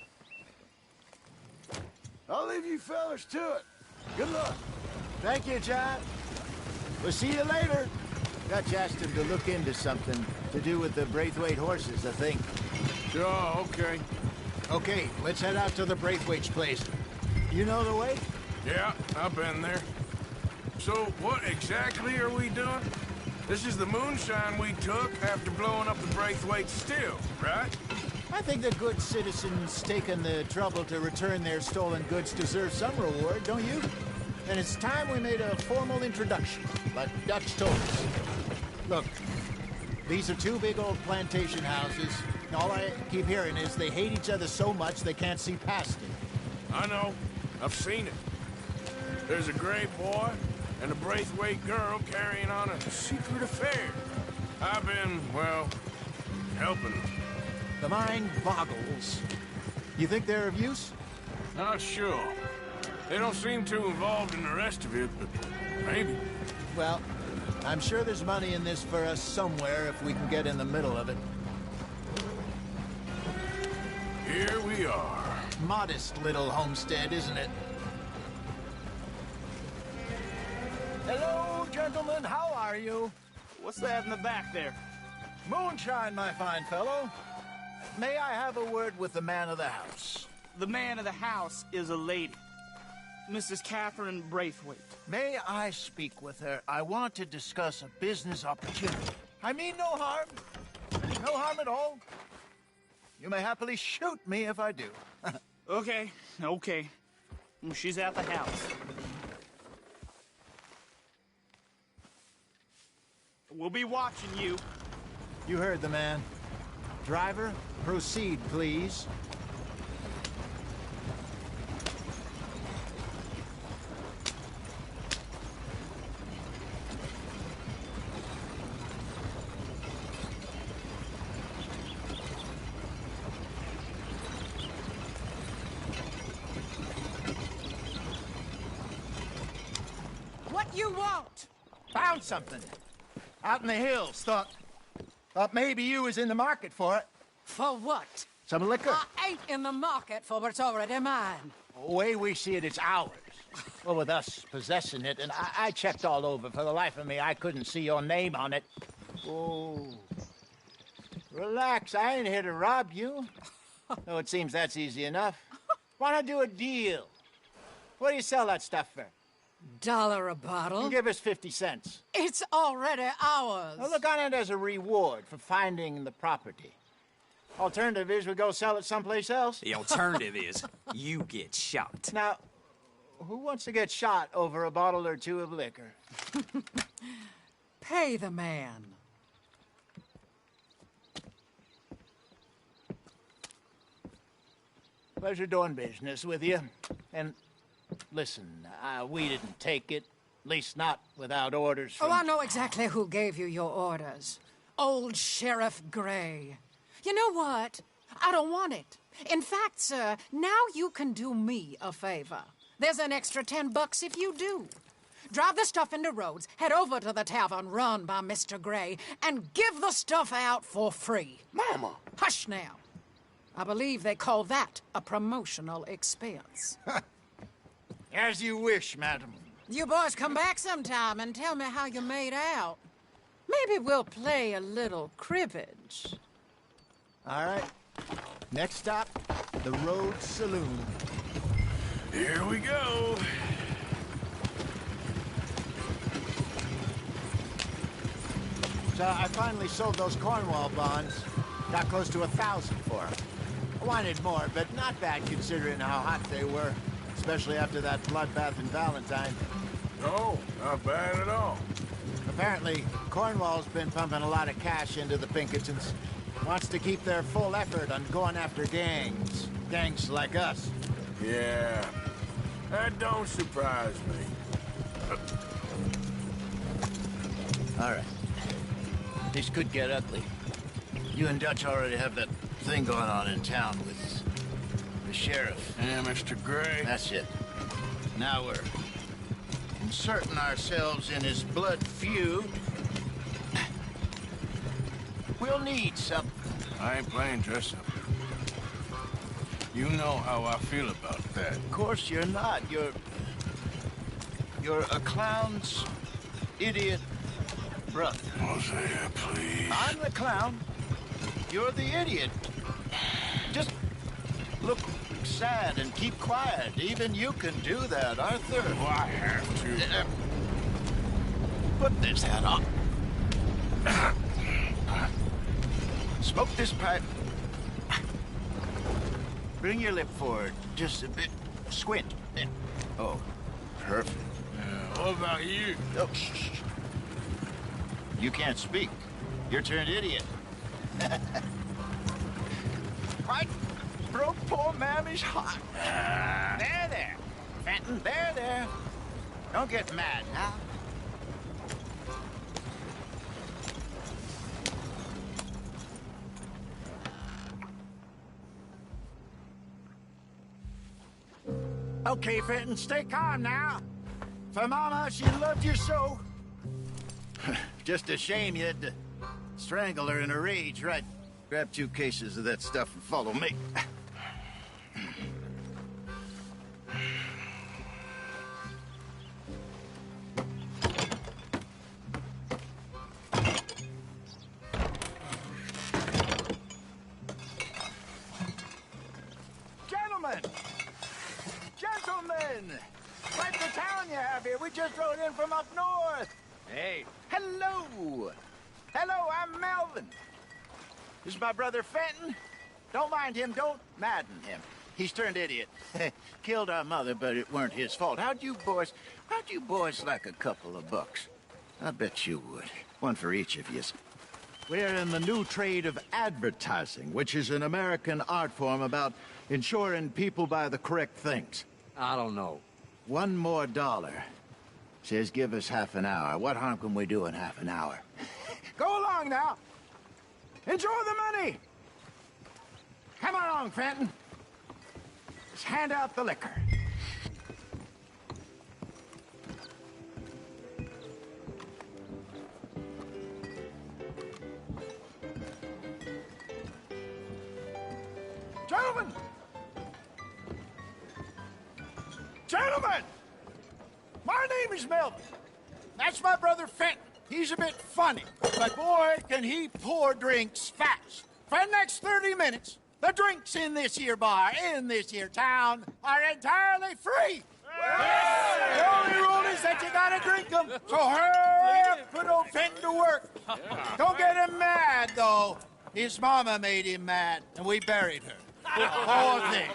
I'll leave you fellas to it. Good luck. Thank you, John. We'll see you later. Dutch asked him to look into something to do with the Braithwaite horses, I think. Sure, okay. Okay, let's head out to the Braithwaite's place. You know the way? Yeah, I've been there. So, what exactly are we doing? This is the moonshine we took after blowing up the Braithwaite still, right? I think the good citizens taking the trouble to return their stolen goods deserve some reward, don't you? And it's time we made a formal introduction, like Dutch told us. Look, these are two big old plantation houses. All I keep hearing is they hate each other so much they can't see past it. I know. I've seen it. There's a gray boy and a Braithwaite girl carrying on a secret affair. I've been, well, helping them. The mind boggles. You think they're of use? Not sure. They don't seem too involved in the rest of it, but maybe. Well, I'm sure there's money in this for us somewhere if we can get in the middle of it. Here we are. Modest little homestead, isn't it? Hello, gentlemen. How are you? What's that in the back there? Moonshine, my fine fellow. May I have a word with the man of the house? The man of the house is a lady. Mrs. Catherine Braithwaite. May I speak with her? I want to discuss a business opportunity. I mean no harm. No harm at all. You may happily shoot me if I do. Okay. Well, she's at the house. We'll be watching you. You heard the man. Driver, proceed, please. you want? Found something. Out in the hills. Thought maybe you was in the market for it. For what? Some liquor. I ain't in the market for what's already mine. The way we see it, it's ours. Well, with us possessing it, and I checked all over. For the life of me, I couldn't see your name on it. Oh. Relax, I ain't here to rob you. Though it seems that's easy enough. Wanna do a deal? What do you sell that stuff for? $1 a bottle? Give us 50 cents. It's already ours. Well, look on it as a reward for finding the property. Alternative is we go sell it someplace else. The alternative is you get shot. Now, who wants to get shot over a bottle or two of liquor? Pay the man. Pleasure doing business with you. And listen, we didn't take it. At least not without orders from... Oh, I know exactly who gave you your orders. Old Sheriff Gray. You know what? I don't want it. In fact, sir, now you can do me a favor. There's an extra $10 if you do. Drive the stuff into Rhodes, head over to the tavern run by Mr. Gray, and give the stuff out for free. Mama! Hush now. I believe they call that a promotional expense. As you wish, madam. You boys come back sometime and tell me how you made out. Maybe we'll play a little cribbage. All right. Next stop, the Rhodes Saloon. Here we go. So I finally sold those Cornwall bonds. Got close to 1,000 for them. I wanted more, but not bad considering how hot they were. Especially after that bloodbath in Valentine. No, not bad at all. Apparently, Cornwall's been pumping a lot of cash into the Pinkertons. Wants to keep their full effort on going after gangs. Gangs like us. Yeah, that don't surprise me. All right. This could get ugly. You and Dutch already have that thing going on in town with the sheriff. Yeah, Mr. Gray. That's it. Now we're inserting ourselves in his blood feud. We'll need something. I ain't playing dress-up. You know how I feel about that. Of course you're not. You're a clown's idiot brother. Hosea, please. I'm the clown. You're the idiot. Just look sad and keep quiet. Even you can do that, Arthur. Oh, I have to. Put this hat on. Smoke this pipe. Bring your lip forward just a bit. Squint. Oh, perfect. Yeah, what about you? Oh, shh. You can't speak. You're turned idiot. Right? Broke poor Mammy's heart. There. Fenton, there. Don't get mad now. Okay, Fenton, stay calm now. For Mama, she loved you so. Just a shame you had to strangle her in a rage, right? Grab 2 cases of that stuff and follow me. Gentlemen! Quite the town you have here. We just rode in from up north. Hey. Hello. I'm Melvin. This is my brother Fenton. Don't mind him. Don't madden him. He's turned idiot. Killed our mother, but it weren't his fault. How'd you boys like a couple of bucks? I bet you would. One for each of you. We're in the new trade of advertising, which is an American art form about ensuring people buy the correct things. I don't know. $1 more. Says give us half an hour. What harm can we do in half an hour? Go along now. Enjoy the money. Come along, Fenton. Let's hand out the liquor. Gentlemen! Gentlemen! My name is Melvin. That's my brother Fenton. He's a bit funny, but boy, can he pour drinks fast. For the next 30 minutes, the drinks in this here bar, in this here town, are entirely free. The only rule is that you gotta drink them. So hurry up, put old Fenton to work. Don't get him mad, though. His mama made him mad, and we buried her. Poor thing.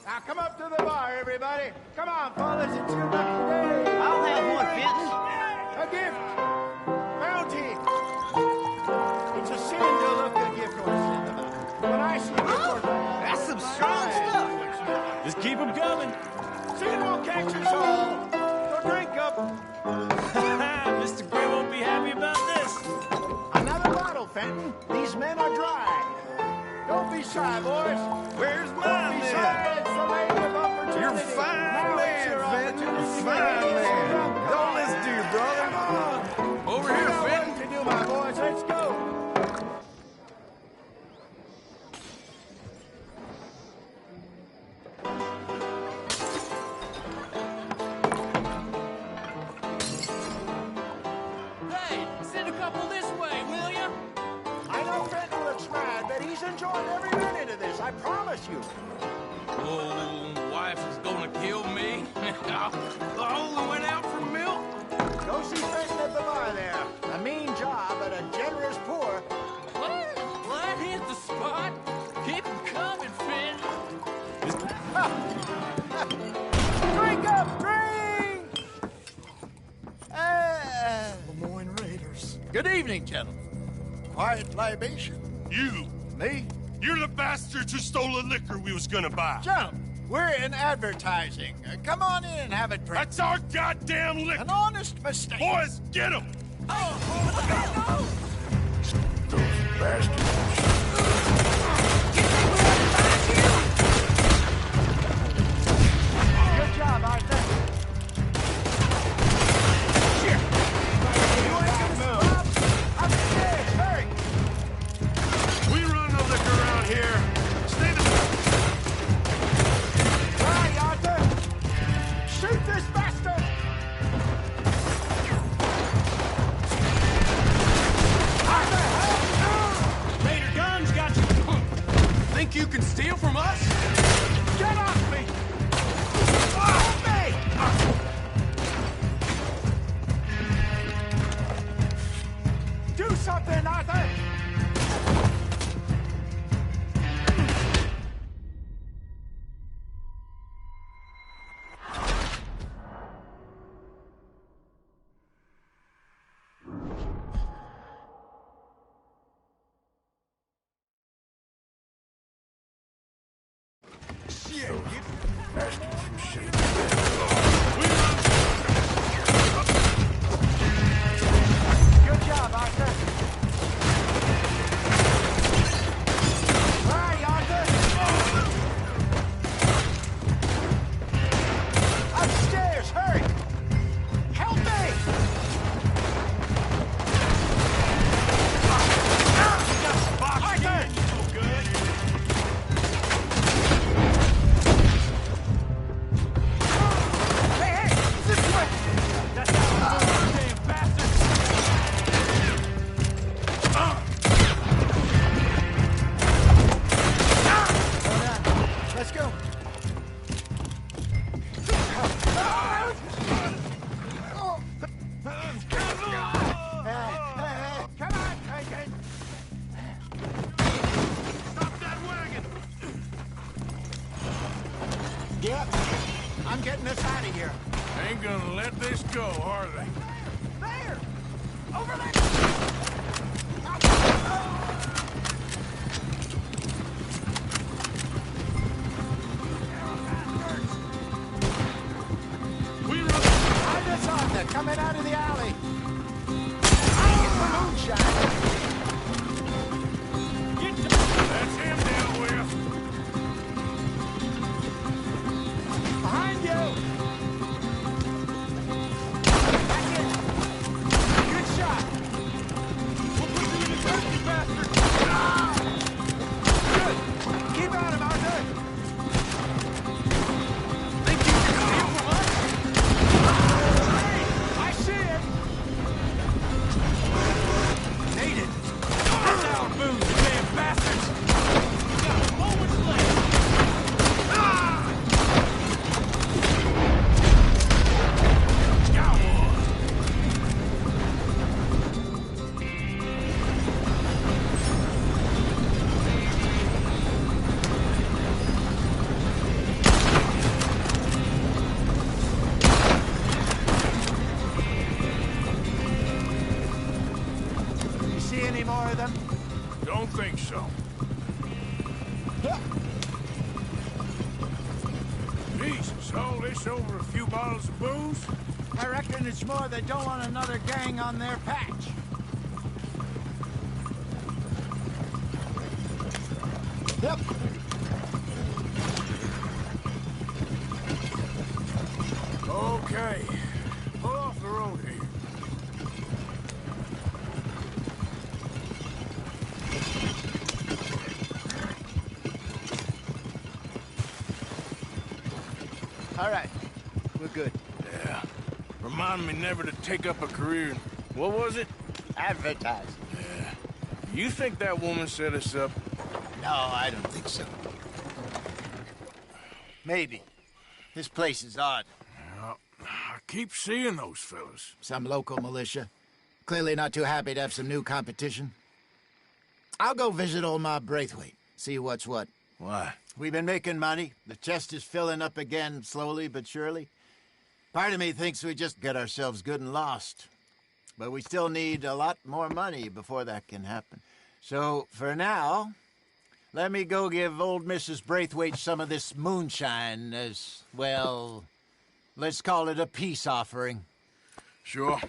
Now come up to the bar, everybody. Come on, fellas, it's your lucky day. I'll have one, Fenton. A gift. Bounty. It's a sin to look a gift horse in the mouth. When I see a gift horse... That's some strong stuff. Just keep them coming. Sin will catch us all. So drink up. Mr. Gray won't be happy about this. Another bottle, Fenton. These men are dry. Don't be shy, boys. Where's mine, man? It's the land of opportunity. You're a fine man, Fenton. A fine man. Don't listen to your brother. Come on. Over here, Fenton. To do, my boys. Let's go. Hey, send a couple this way, will ya? I know Fenton looks mad, but he's enjoying every minute of this. I promise you. Oh, wife is gonna kill me. I only went out for milk. Go see Fenton at the bar there. A mean job, but a generous pour. Well, that hit the spot. Keep 'em coming, Fenton. Drink up, drink! Lemoyne Raiders. Good evening, gentlemen. Quiet libation. You. Me? You're the bastards who stole the liquor we was gonna buy. Gentlemen, we're in advertising. Come on in and have a drink. That's our goddamn liquor. An honest mistake. Boys, get him! Those bastards. Good job, Arthur. We run the liquor around here. Stay the... Right, Arthur. Shoot this bastard. Arthur, help! Raider guns got you. Think you can steal from us? Get off me! Off me! Do something, Arthur! Good job, Arthur. Right, Arthur. Upstairs, hurry. Help me. Arthur. Hey, this way. That's damn bastard. Let's go. Come on, Lincoln. Stop that wagon! Yep. I'm getting us out of here. Ain't gonna let this go, are they? There! Over there! We run... I'm just Arthur, coming out of the alley. It's the moonshine. That's him down with. Behind you! That's it! Good shot! think so. Jesus, all this over a few bottles of booze? I reckon it's more they don't want another gang on their patch. Yep. Okay. Pull off the road here. All right. We're good. Yeah. Remind me never to take up a career in... What was it? Advertising. Yeah. You think that woman set us up? No, I don't think so. Maybe. This place is odd. Yeah, I keep seeing those fellas. Some local militia. Clearly not too happy to have some new competition. I'll go visit old Ma Braithwaite. See what's what. Why? We've been making money. The chest is filling up again, slowly but surely. Part of me thinks we just get ourselves good and lost. But we still need a lot more money before that can happen. So, for now, let me go give old Mrs. Braithwaite some of this moonshine as, well, let's call it a peace offering. Sure.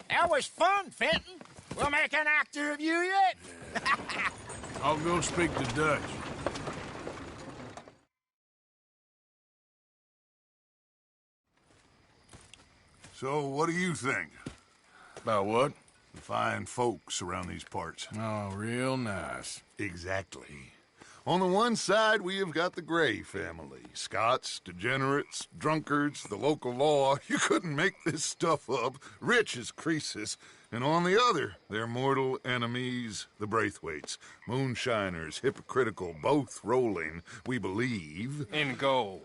That was fun, Fenton. We'll make an actor of you yet. Yeah. I'll go speak to Dutch. So, what do you think? About what? The fine folks around these parts. Oh, real nice. Exactly. On the one side, we have got the Gray family. Scots, degenerates, drunkards, the local law. You couldn't make this stuff up. Rich as Croesus. And on the other, their mortal enemies, the Braithwaites. Moonshiners, hypocritical, both rolling, we believe... in gold.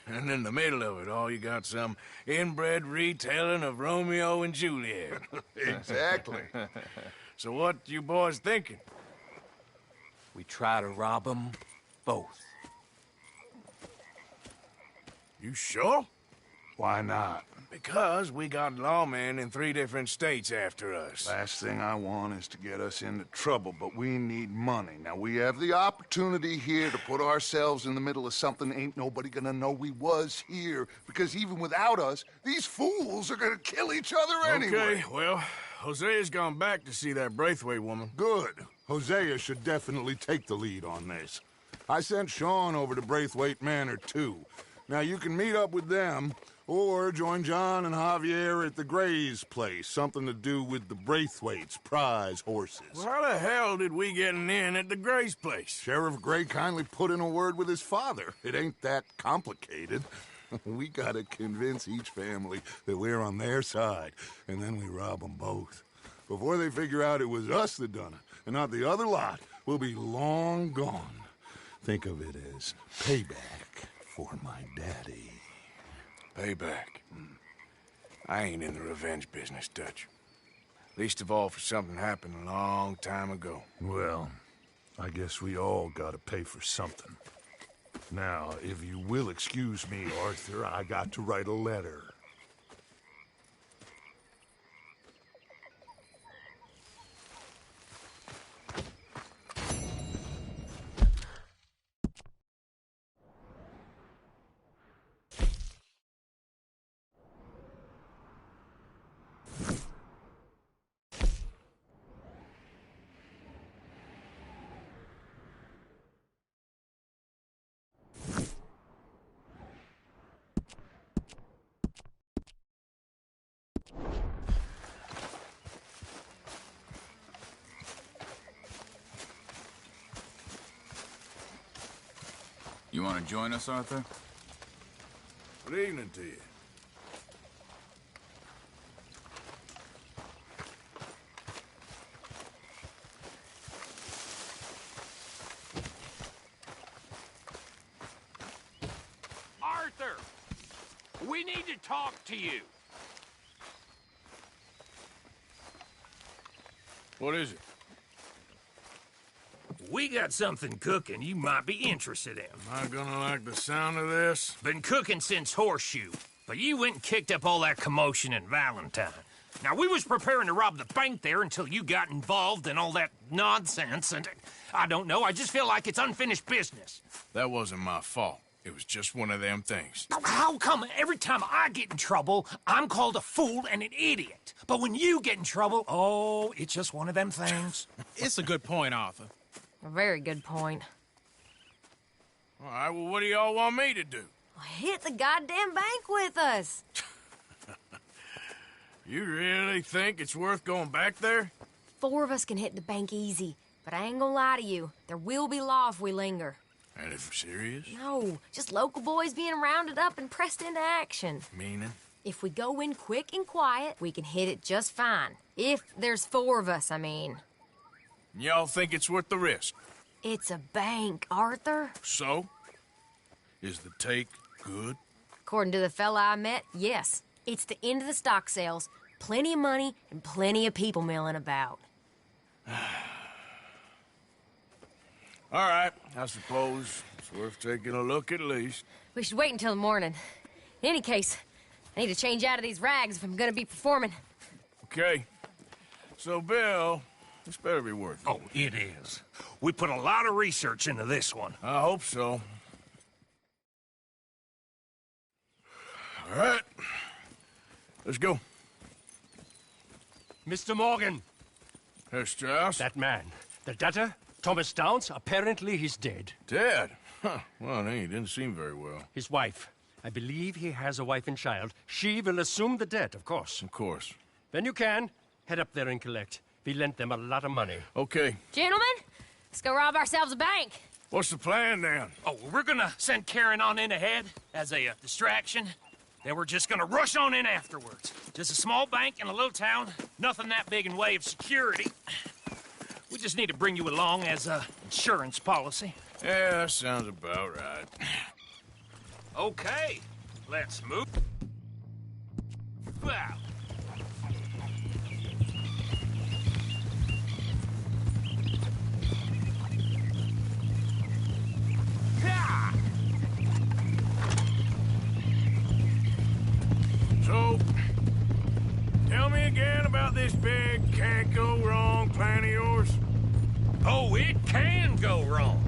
And in the middle of it all, you got some inbred retelling of Romeo and Juliet. Exactly. So what you boys thinking? We try to rob them both. You sure? Why not? Because we got lawmen in 3 different states after us. Last thing I want is to get us into trouble, but we need money. Now, we have the opportunity here to put ourselves in the middle of something ain't nobody gonna know we was here, because even without us, these fools are gonna kill each other anyway. Okay, well, Hosea's gone back to see that Braithwaite woman. Good. Hosea should definitely take the lead on this. I sent Sean over to Braithwaite Manor, too. Now, you can meet up with them, or join John and Javier at the Gray's place. Something to do with the Braithwaite's prize horses. Well, how the hell did we get in at the Gray's place? Sheriff Gray kindly put in a word with his father. It ain't that complicated. We gotta convince each family that we're on their side, and then we rob them both. Before they figure out it was us that done it, and not the other lot, we'll be long gone. Think of it as payback for my daddy. Payback. I ain't in the revenge business, Dutch. Least of all for something happened a long time ago. Well, I guess we all gotta pay for something. Now, if you will excuse me, Arthur, I got to write a letter. You want to join us, Arthur? Good evening to you. Arthur! We need to talk to you. What is it? We got something cooking you might be interested in. Am I gonna like the sound of this? Been cooking since Horseshoe, but you went and kicked up all that commotion in Valentine. Now, we was preparing to rob the bank there until you got involved in all that nonsense, and I don't know, I just feel like it's unfinished business. That wasn't my fault. It was just one of them things. How come every time I get in trouble, I'm called a fool and an idiot? But when you get in trouble, oh, it's just one of them things. It's a good point, Arthur. A very good point. All right, well, what do y'all want me to do? Hit the goddamn bank with us. You really think it's worth going back there? 4 of us can hit the bank easy, but I ain't gonna lie to you. There will be law if we linger. And if we're serious? No, just local boys being rounded up and pressed into action. Meaning? If we go in quick and quiet, we can hit it just fine. If there's 4 of us, I mean. Y'all think it's worth the risk? It's a bank, Arthur. So? Is the take good? According to the fella I met, yes. It's the end of the stock sales. Plenty of money and plenty of people milling about. All right, I suppose it's worth taking a look at least. We should wait until the morning. In any case, I need to change out of these rags if I'm gonna be performing. Okay. So, Bill, this better be worth it. Oh, it is. We put a lot of research into this one. I hope so. All right. Let's go. Mr. Morgan. Herr Strauss? That man. The debtor, Thomas Downs, apparently he's dead. Dead? Huh. Well, he didn't seem very well. His wife. I believe he has a wife and child. She will assume the debt, of course. Of course. When you can, head up there and collect. We lent them a lot of money. Okay. Gentlemen, let's go rob ourselves a bank. What's the plan, then? Oh, we're gonna send Karen on in ahead as a distraction. Then we're just gonna rush on in afterwards. Just a small bank in a little town. Nothing that big in way of security. We just need to bring you along as a insurance policy. Yeah, that sounds about right. Okay, let's move. Wow. So, tell me again about this big can't-go-wrong plan of yours. Oh, it can go wrong.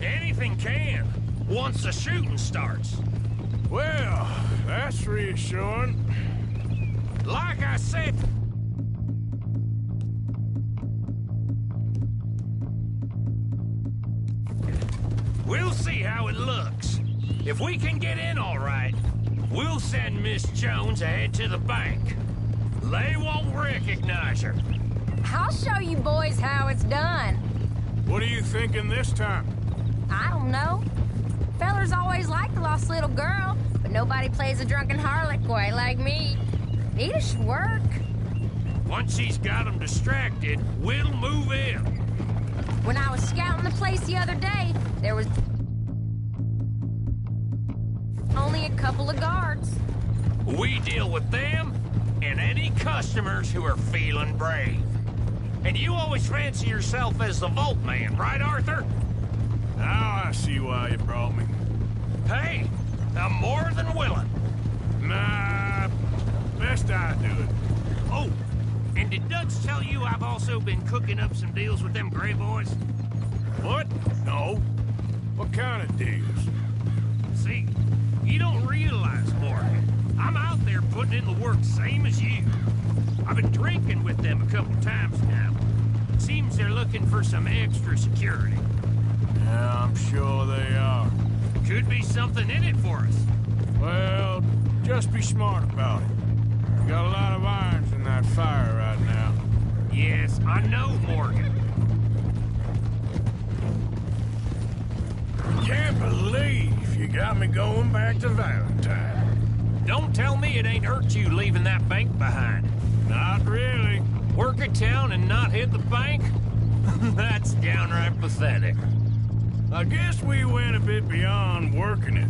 Anything can, once the shooting starts. Well, that's reassuring. Like I said... We'll see how it looks. If we can get in all right, we'll send Miss Jones ahead to the bank. They won't recognize her. I'll show you boys how it's done. What are you thinking this time? I don't know. Fellers always like the lost little girl, but nobody plays a drunken harlot quite like me. It should work. Once she's got them distracted, we'll move in. When I was scouting the place the other day, there was only a couple of guards. We deal with them and any customers who are feeling brave. And you always fancy yourself as the Vault Man, right, Arthur? Now I see why you brought me. Hey, I'm more than willing. Nah, best I do it. Oh, and did Dutch tell you I've also been cooking up some deals with them Gray boys? What? No. What kind of deals? See, you don't realize, Morgan. I'm out there putting in the work same as you. I've been drinking with them a couple times now. Seems they're looking for some extra security. Yeah, I'm sure they are. Could be something in it for us. Well, just be smart about it. You got a lot of irons in that fire right now. Yes, I know, Morgan. Can't believe you got me going back to Valentine. Don't tell me it ain't hurt you leaving that bank behind. Not really. Work a town and not hit the bank? That's downright pathetic. I guess we went a bit beyond working it.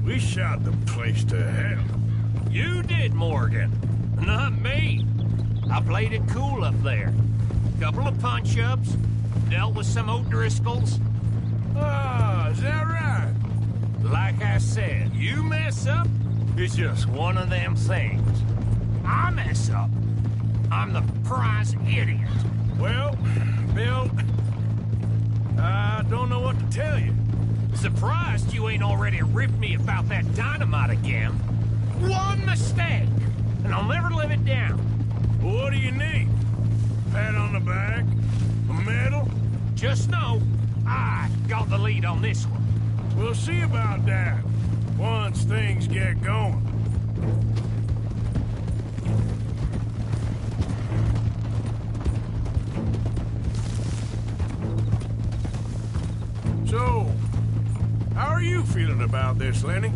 We shot the place to hell. You did, Morgan. Not me. I played it cool up there. Couple of punch-ups, dealt with some O'Driscolls. Ah, is that right? Like I said, you mess up, it's just one of them things. I mess up, I'm the prize idiot. Well, Bill, I don't know what to tell you. Surprised you ain't already ripped me about that dynamite again. One mistake, and I'll never live it down. What do you need? Pat on the back? A medal? Just know, I got the lead on this one. We'll see about that once things get going. So, how are you feeling about this, Lenny?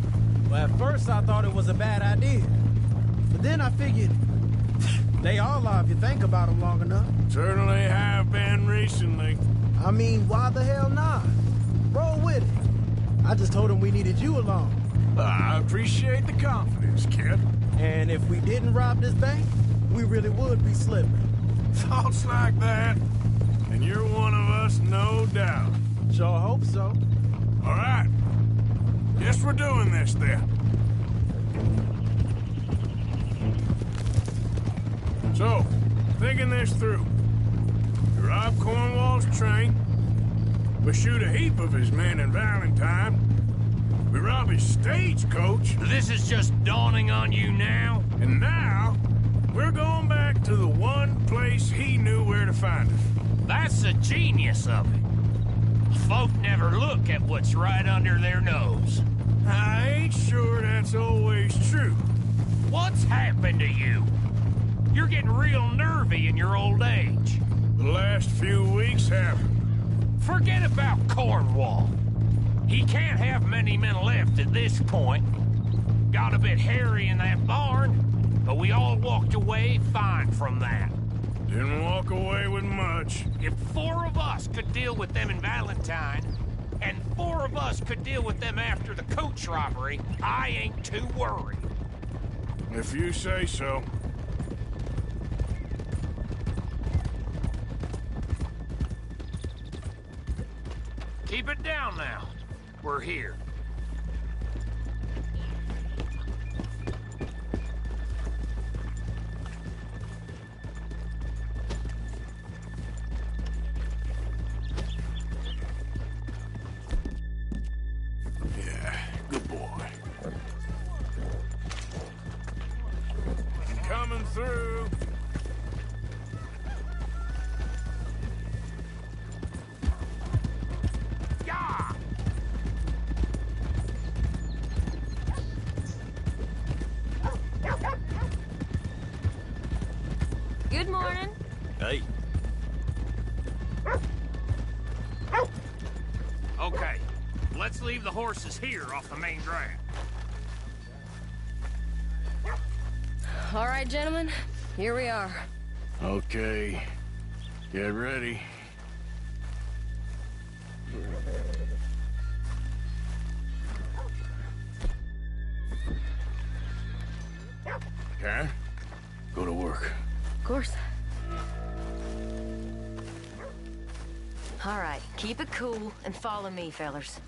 Well, at first I thought it was a bad idea. But then I figured, they all are if you think about them long enough. Certainly have been recently. I mean, why the hell not? Roll with it. I just told him we needed you along. I appreciate the confidence, kid. And if we didn't rob this bank, we really would be slipping. Thoughts like that, and you're one of us, no doubt. Sure hope so. All right. Guess we're doing this, then. So, thinking this through. We rob Cornwall's train. We shoot a heap of his men in Valentine. We rob his stagecoach. This is just dawning on you now? And now, we're going back to the one place he knew where to find us. That's the genius of it. Folk never look at what's right under their nose. I ain't sure that's always true. What's happened to you? You're getting real nervy in your old age. The last few weeks have. Forget about Cornwall. He can't have many men left at this point. Got a bit hairy in that barn, but we all walked away fine from that. Didn't walk away with much. If 4 of us could deal with them in Valentine, and 4 of us could deal with them after the coach robbery, I ain't too worried. If you say so. Keep it down now. We're here. Yeah, good boy. I'm coming through. Good morning. Hey. Okay, let's leave the horses here off the main drag. All right, gentlemen, here we are. Okay, get ready. Okay, go to work. Of course. All right, keep it cool and follow me, fellers.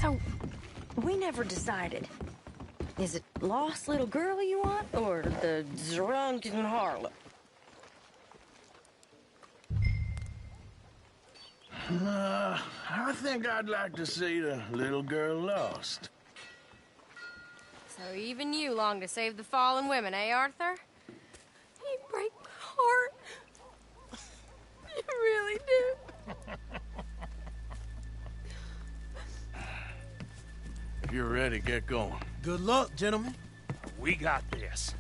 So, we never decided. Is it lost little girl you want, or the drunken harlot? I think I'd like to see the little girl lost. So even you long to save the fallen women, eh, Arthur? You break my heart. You really do. If you're ready, get going. Good luck, gentlemen. We got this.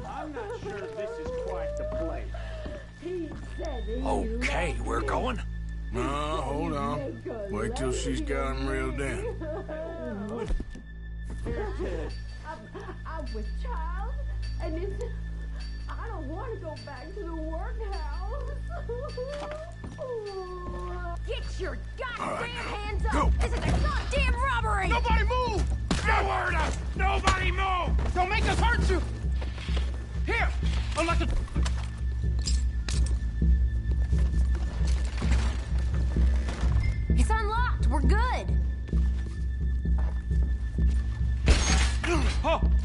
I'm not sure this is quite the place. Okay, we're going. No, hold on. Wait till she's got him reeled in. I'm with child, and it's... I don't want to go back to the workhouse. Get your goddamn hands up! Go. This is a goddamn robbery! Nobody move! No word up! Nobody move! Don't make us hurt you! Here, like a... It's unlocked. We're good.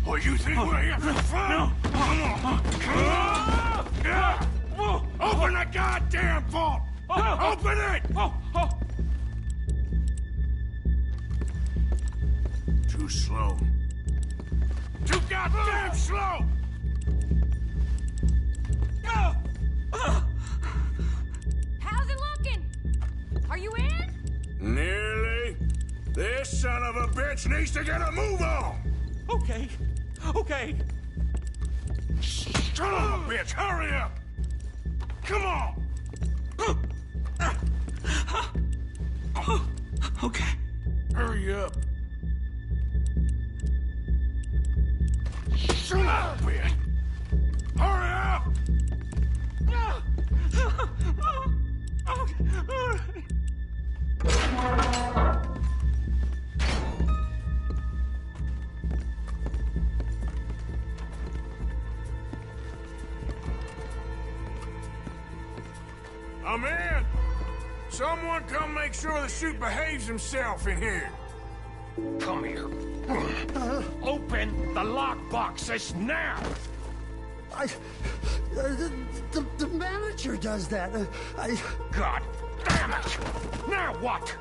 Oh, you think we're here for fun? No. Come on. Yeah. Open the goddamn vault! Open it! Too slow. Too goddamn slow! How's it looking? Are you in? Nearly. This son of a bitch needs to get a move on! Okay. Son of a bitch, hurry up! Come on! Okay. Hurry up. Son of a bitch! Hurry up! I'm in! Someone come make sure the chute behaves himself in here. Come here. Open the lockboxes now! The manager does that. God damn it! Now what?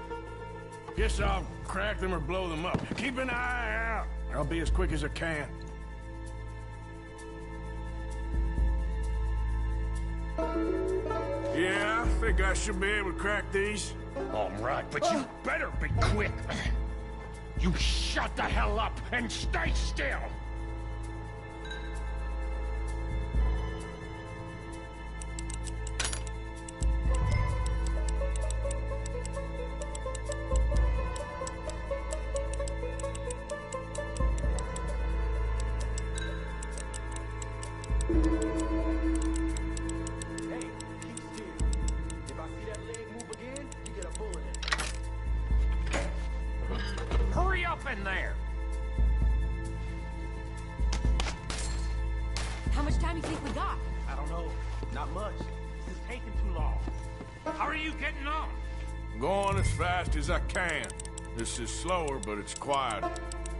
Guess I'll crack them or blow them up. Keep an eye out. I'll be as quick as I can. Yeah, I think I should be able to crack these. All right, but you better be quick. You shut the hell up and stay still! Hurry up in there! How much time do you think we got? I don't know. Not much. This is taking too long. How are you getting on? Going as fast as I can. This is slower, but it's quieter.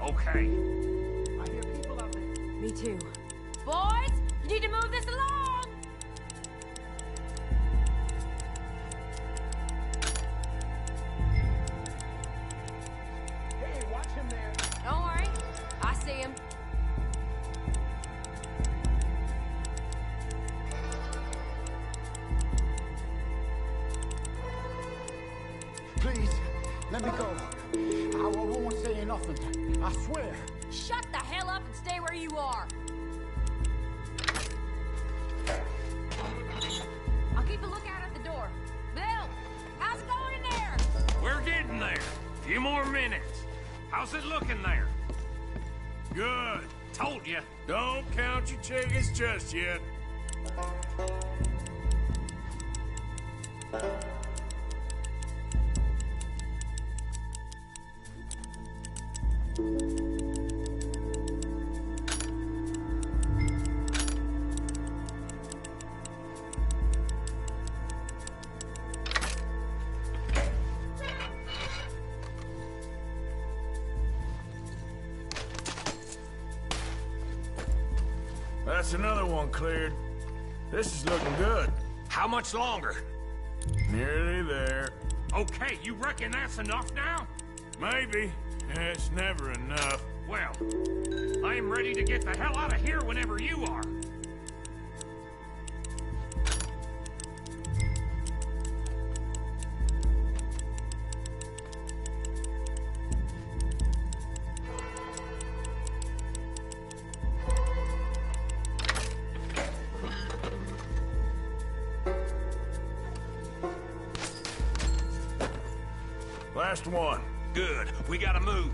Okay. I hear people out there. Me too. Boys, you need to move this along! Hey, watch him there. Don't worry. I see him. Please, let me go. I won't say nothing. I swear. Shut the hell up and stay where you are. I'll keep a lookout at the door. Bill, how's it going in there? We're getting there. Few more minutes. How's it looking there? Good. Told you. Don't count your chickens just yet. That's another one cleared. This is looking good. How much longer? Nearly there. Okay, you reckon that's enough now? Maybe. It's never enough. Well, I am ready to get the hell out of here whenever you are. Last one. Good. We gotta move.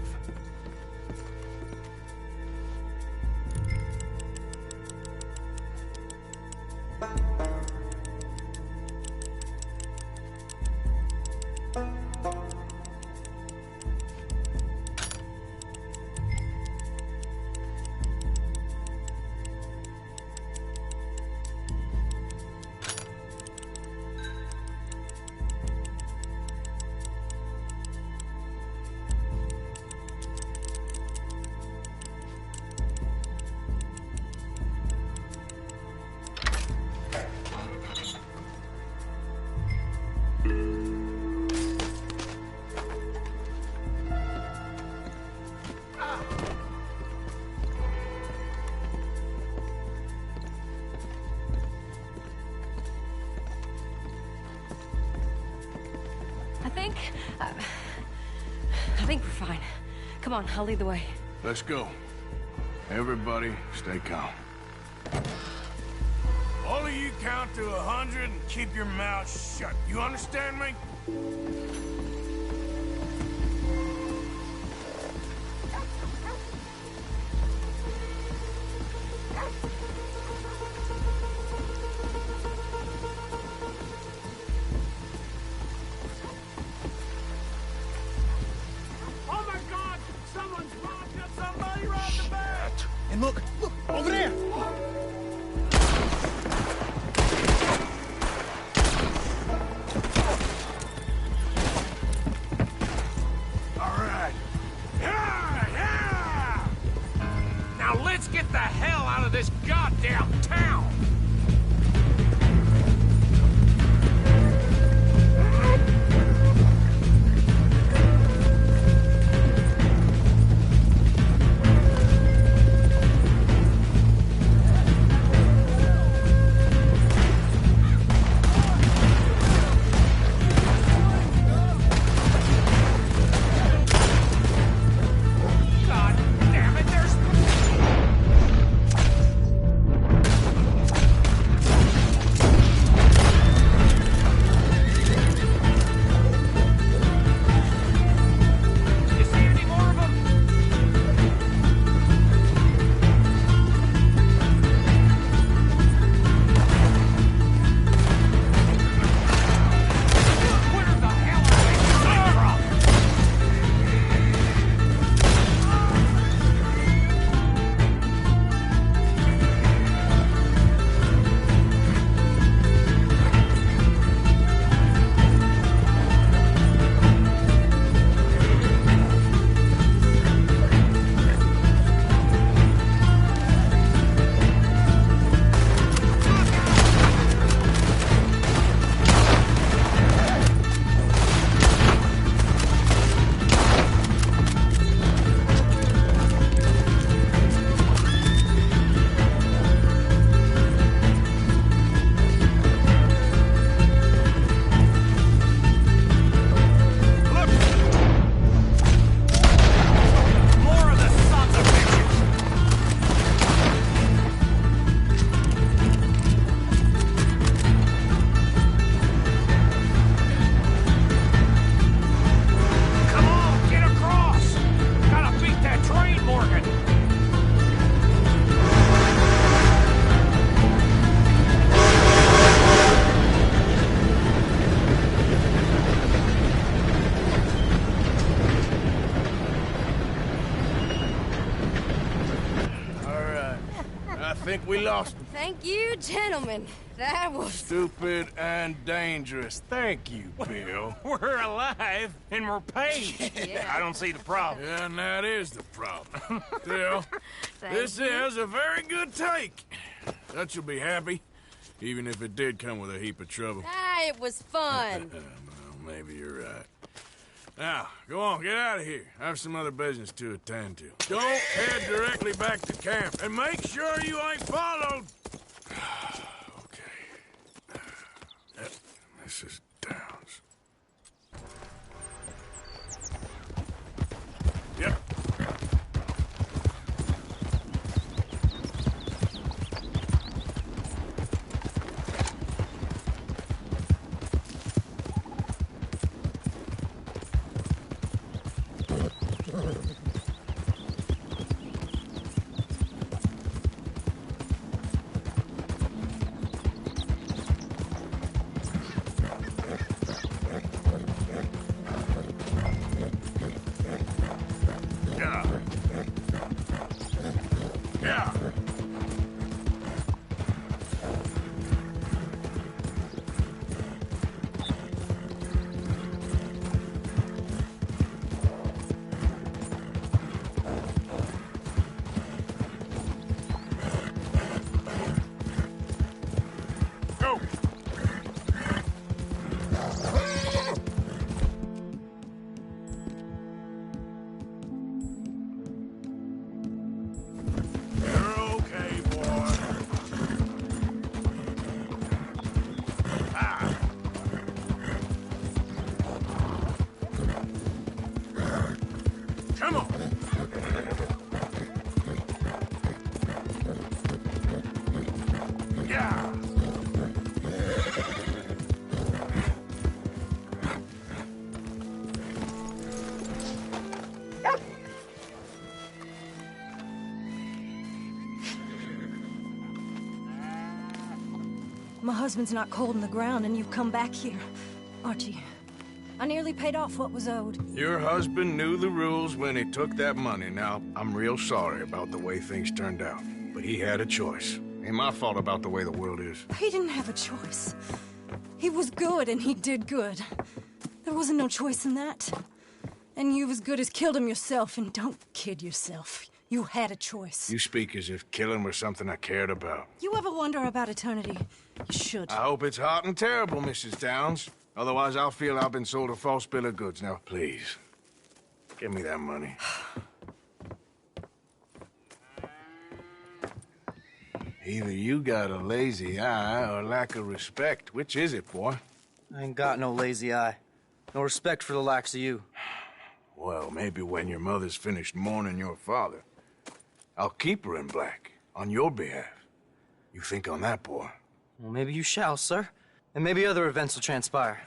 I think we're fine. Come on, I'll lead the way. Let's go. Everybody, stay calm. All of you count to 100 and keep your mouths shut. You understand me? Oh my God! Someone's robbed us! Somebody robbed the bank! And look, over there! All right. Yeah! Now let's get the hell out of this goddamn town! God damn it, there's... You see any more of them? Where the hell are they coming from? More of the sons of bitches! Come on, get across! Gotta beat that train, Morgan! All right. I think we lost them. Thank you, gentlemen. That was... Stupid and dangerous. Thank you, Bill. We're alive, and we're paid. Yeah. I don't see the problem. Yeah, and that is the problem. Still, Thank this you. is a very good take. That you'll be happy, even if it did come with a heap of trouble. Ah, it was fun. Well, maybe you're right. Now, go on, get out of here. I have some other business to attend to. Don't head directly back to camp, and make sure you ain't followed. Okay. This is Downs. Yep. husband's not cold in the ground and you've come back here. Archie, I nearly paid off what was owed. Your husband knew the rules when he took that money. Now, I'm real sorry about the way things turned out. But he had a choice. Ain't my fault about the way the world is. He didn't have a choice. He was good and he did good. There wasn't no choice in that. And you've as good as killed him yourself, and don't kid yourself. You had a choice. You speak as if killing was something I cared about. You ever wonder about eternity? You should. I hope it's hot and terrible, Mrs. Downs. Otherwise, I'll feel I've been sold a false bill of goods. Now, please, give me that money. Either you got a lazy eye or lack of respect. Which is it, boy? I ain't got no lazy eye. No respect for the likes of you. Well, maybe when your mother's finished mourning your father, I'll keep her in black, on your behalf. You think on that, boy? Well, maybe you shall, sir. And maybe other events will transpire.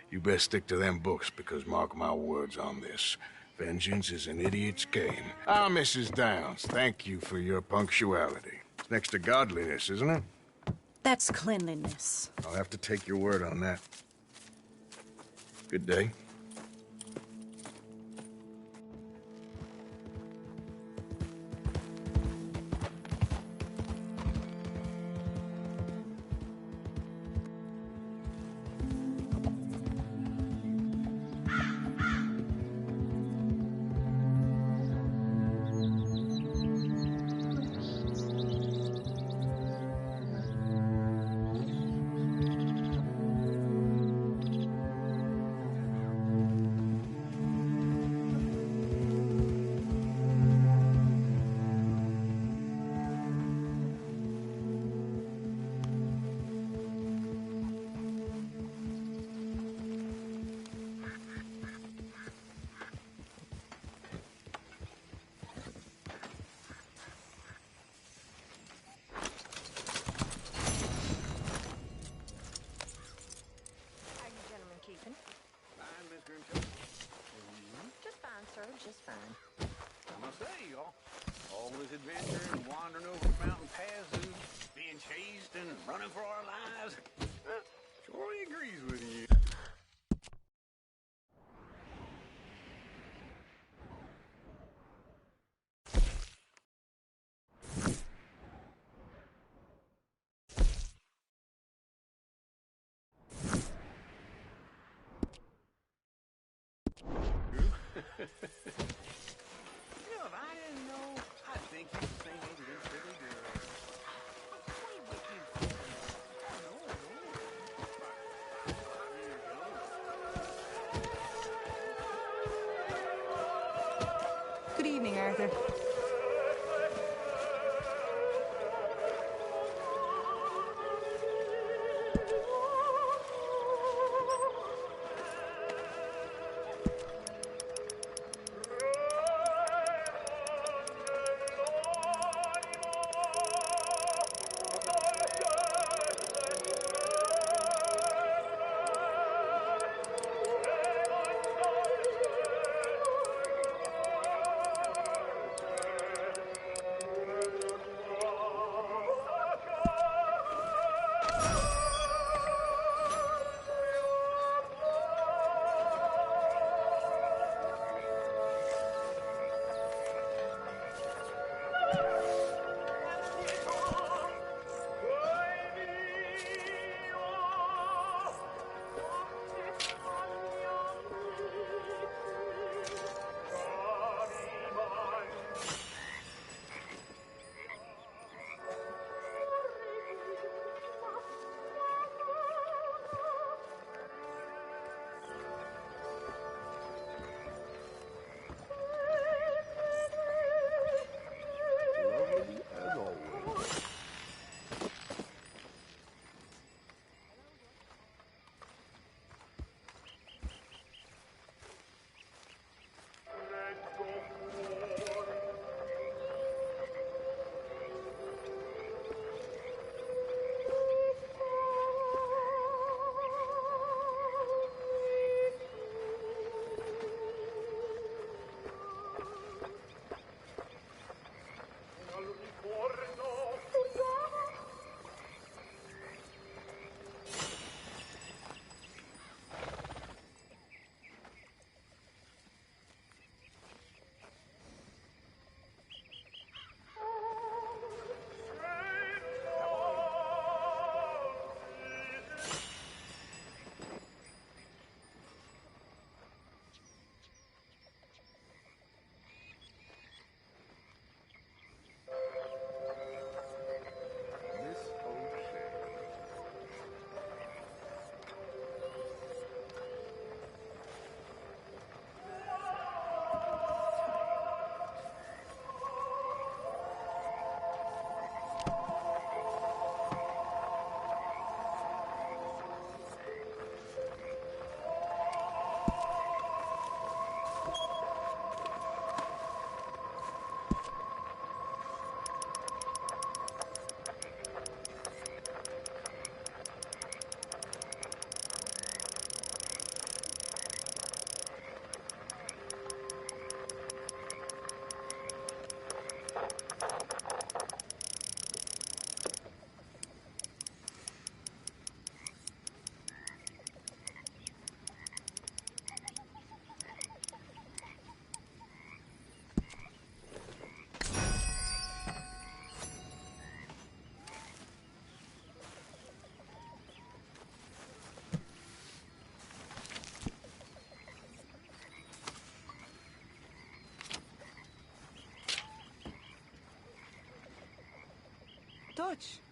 You best stick to them books, because mark my words on this. Vengeance is an idiot's game. Ah, Mrs. Downs, thank you for your punctuality. It's next to godliness, isn't it? That's cleanliness. I'll have to take your word on that. Good day. Just fine, sir. Just fine. I must say, y'all, all this adventure and wandering over mountain paths and being chased and running for our lives, sure he agrees with you. You know, if I didn't know, I'd think you the same age as silly girl. Wait, you... Good evening, Arthur. much.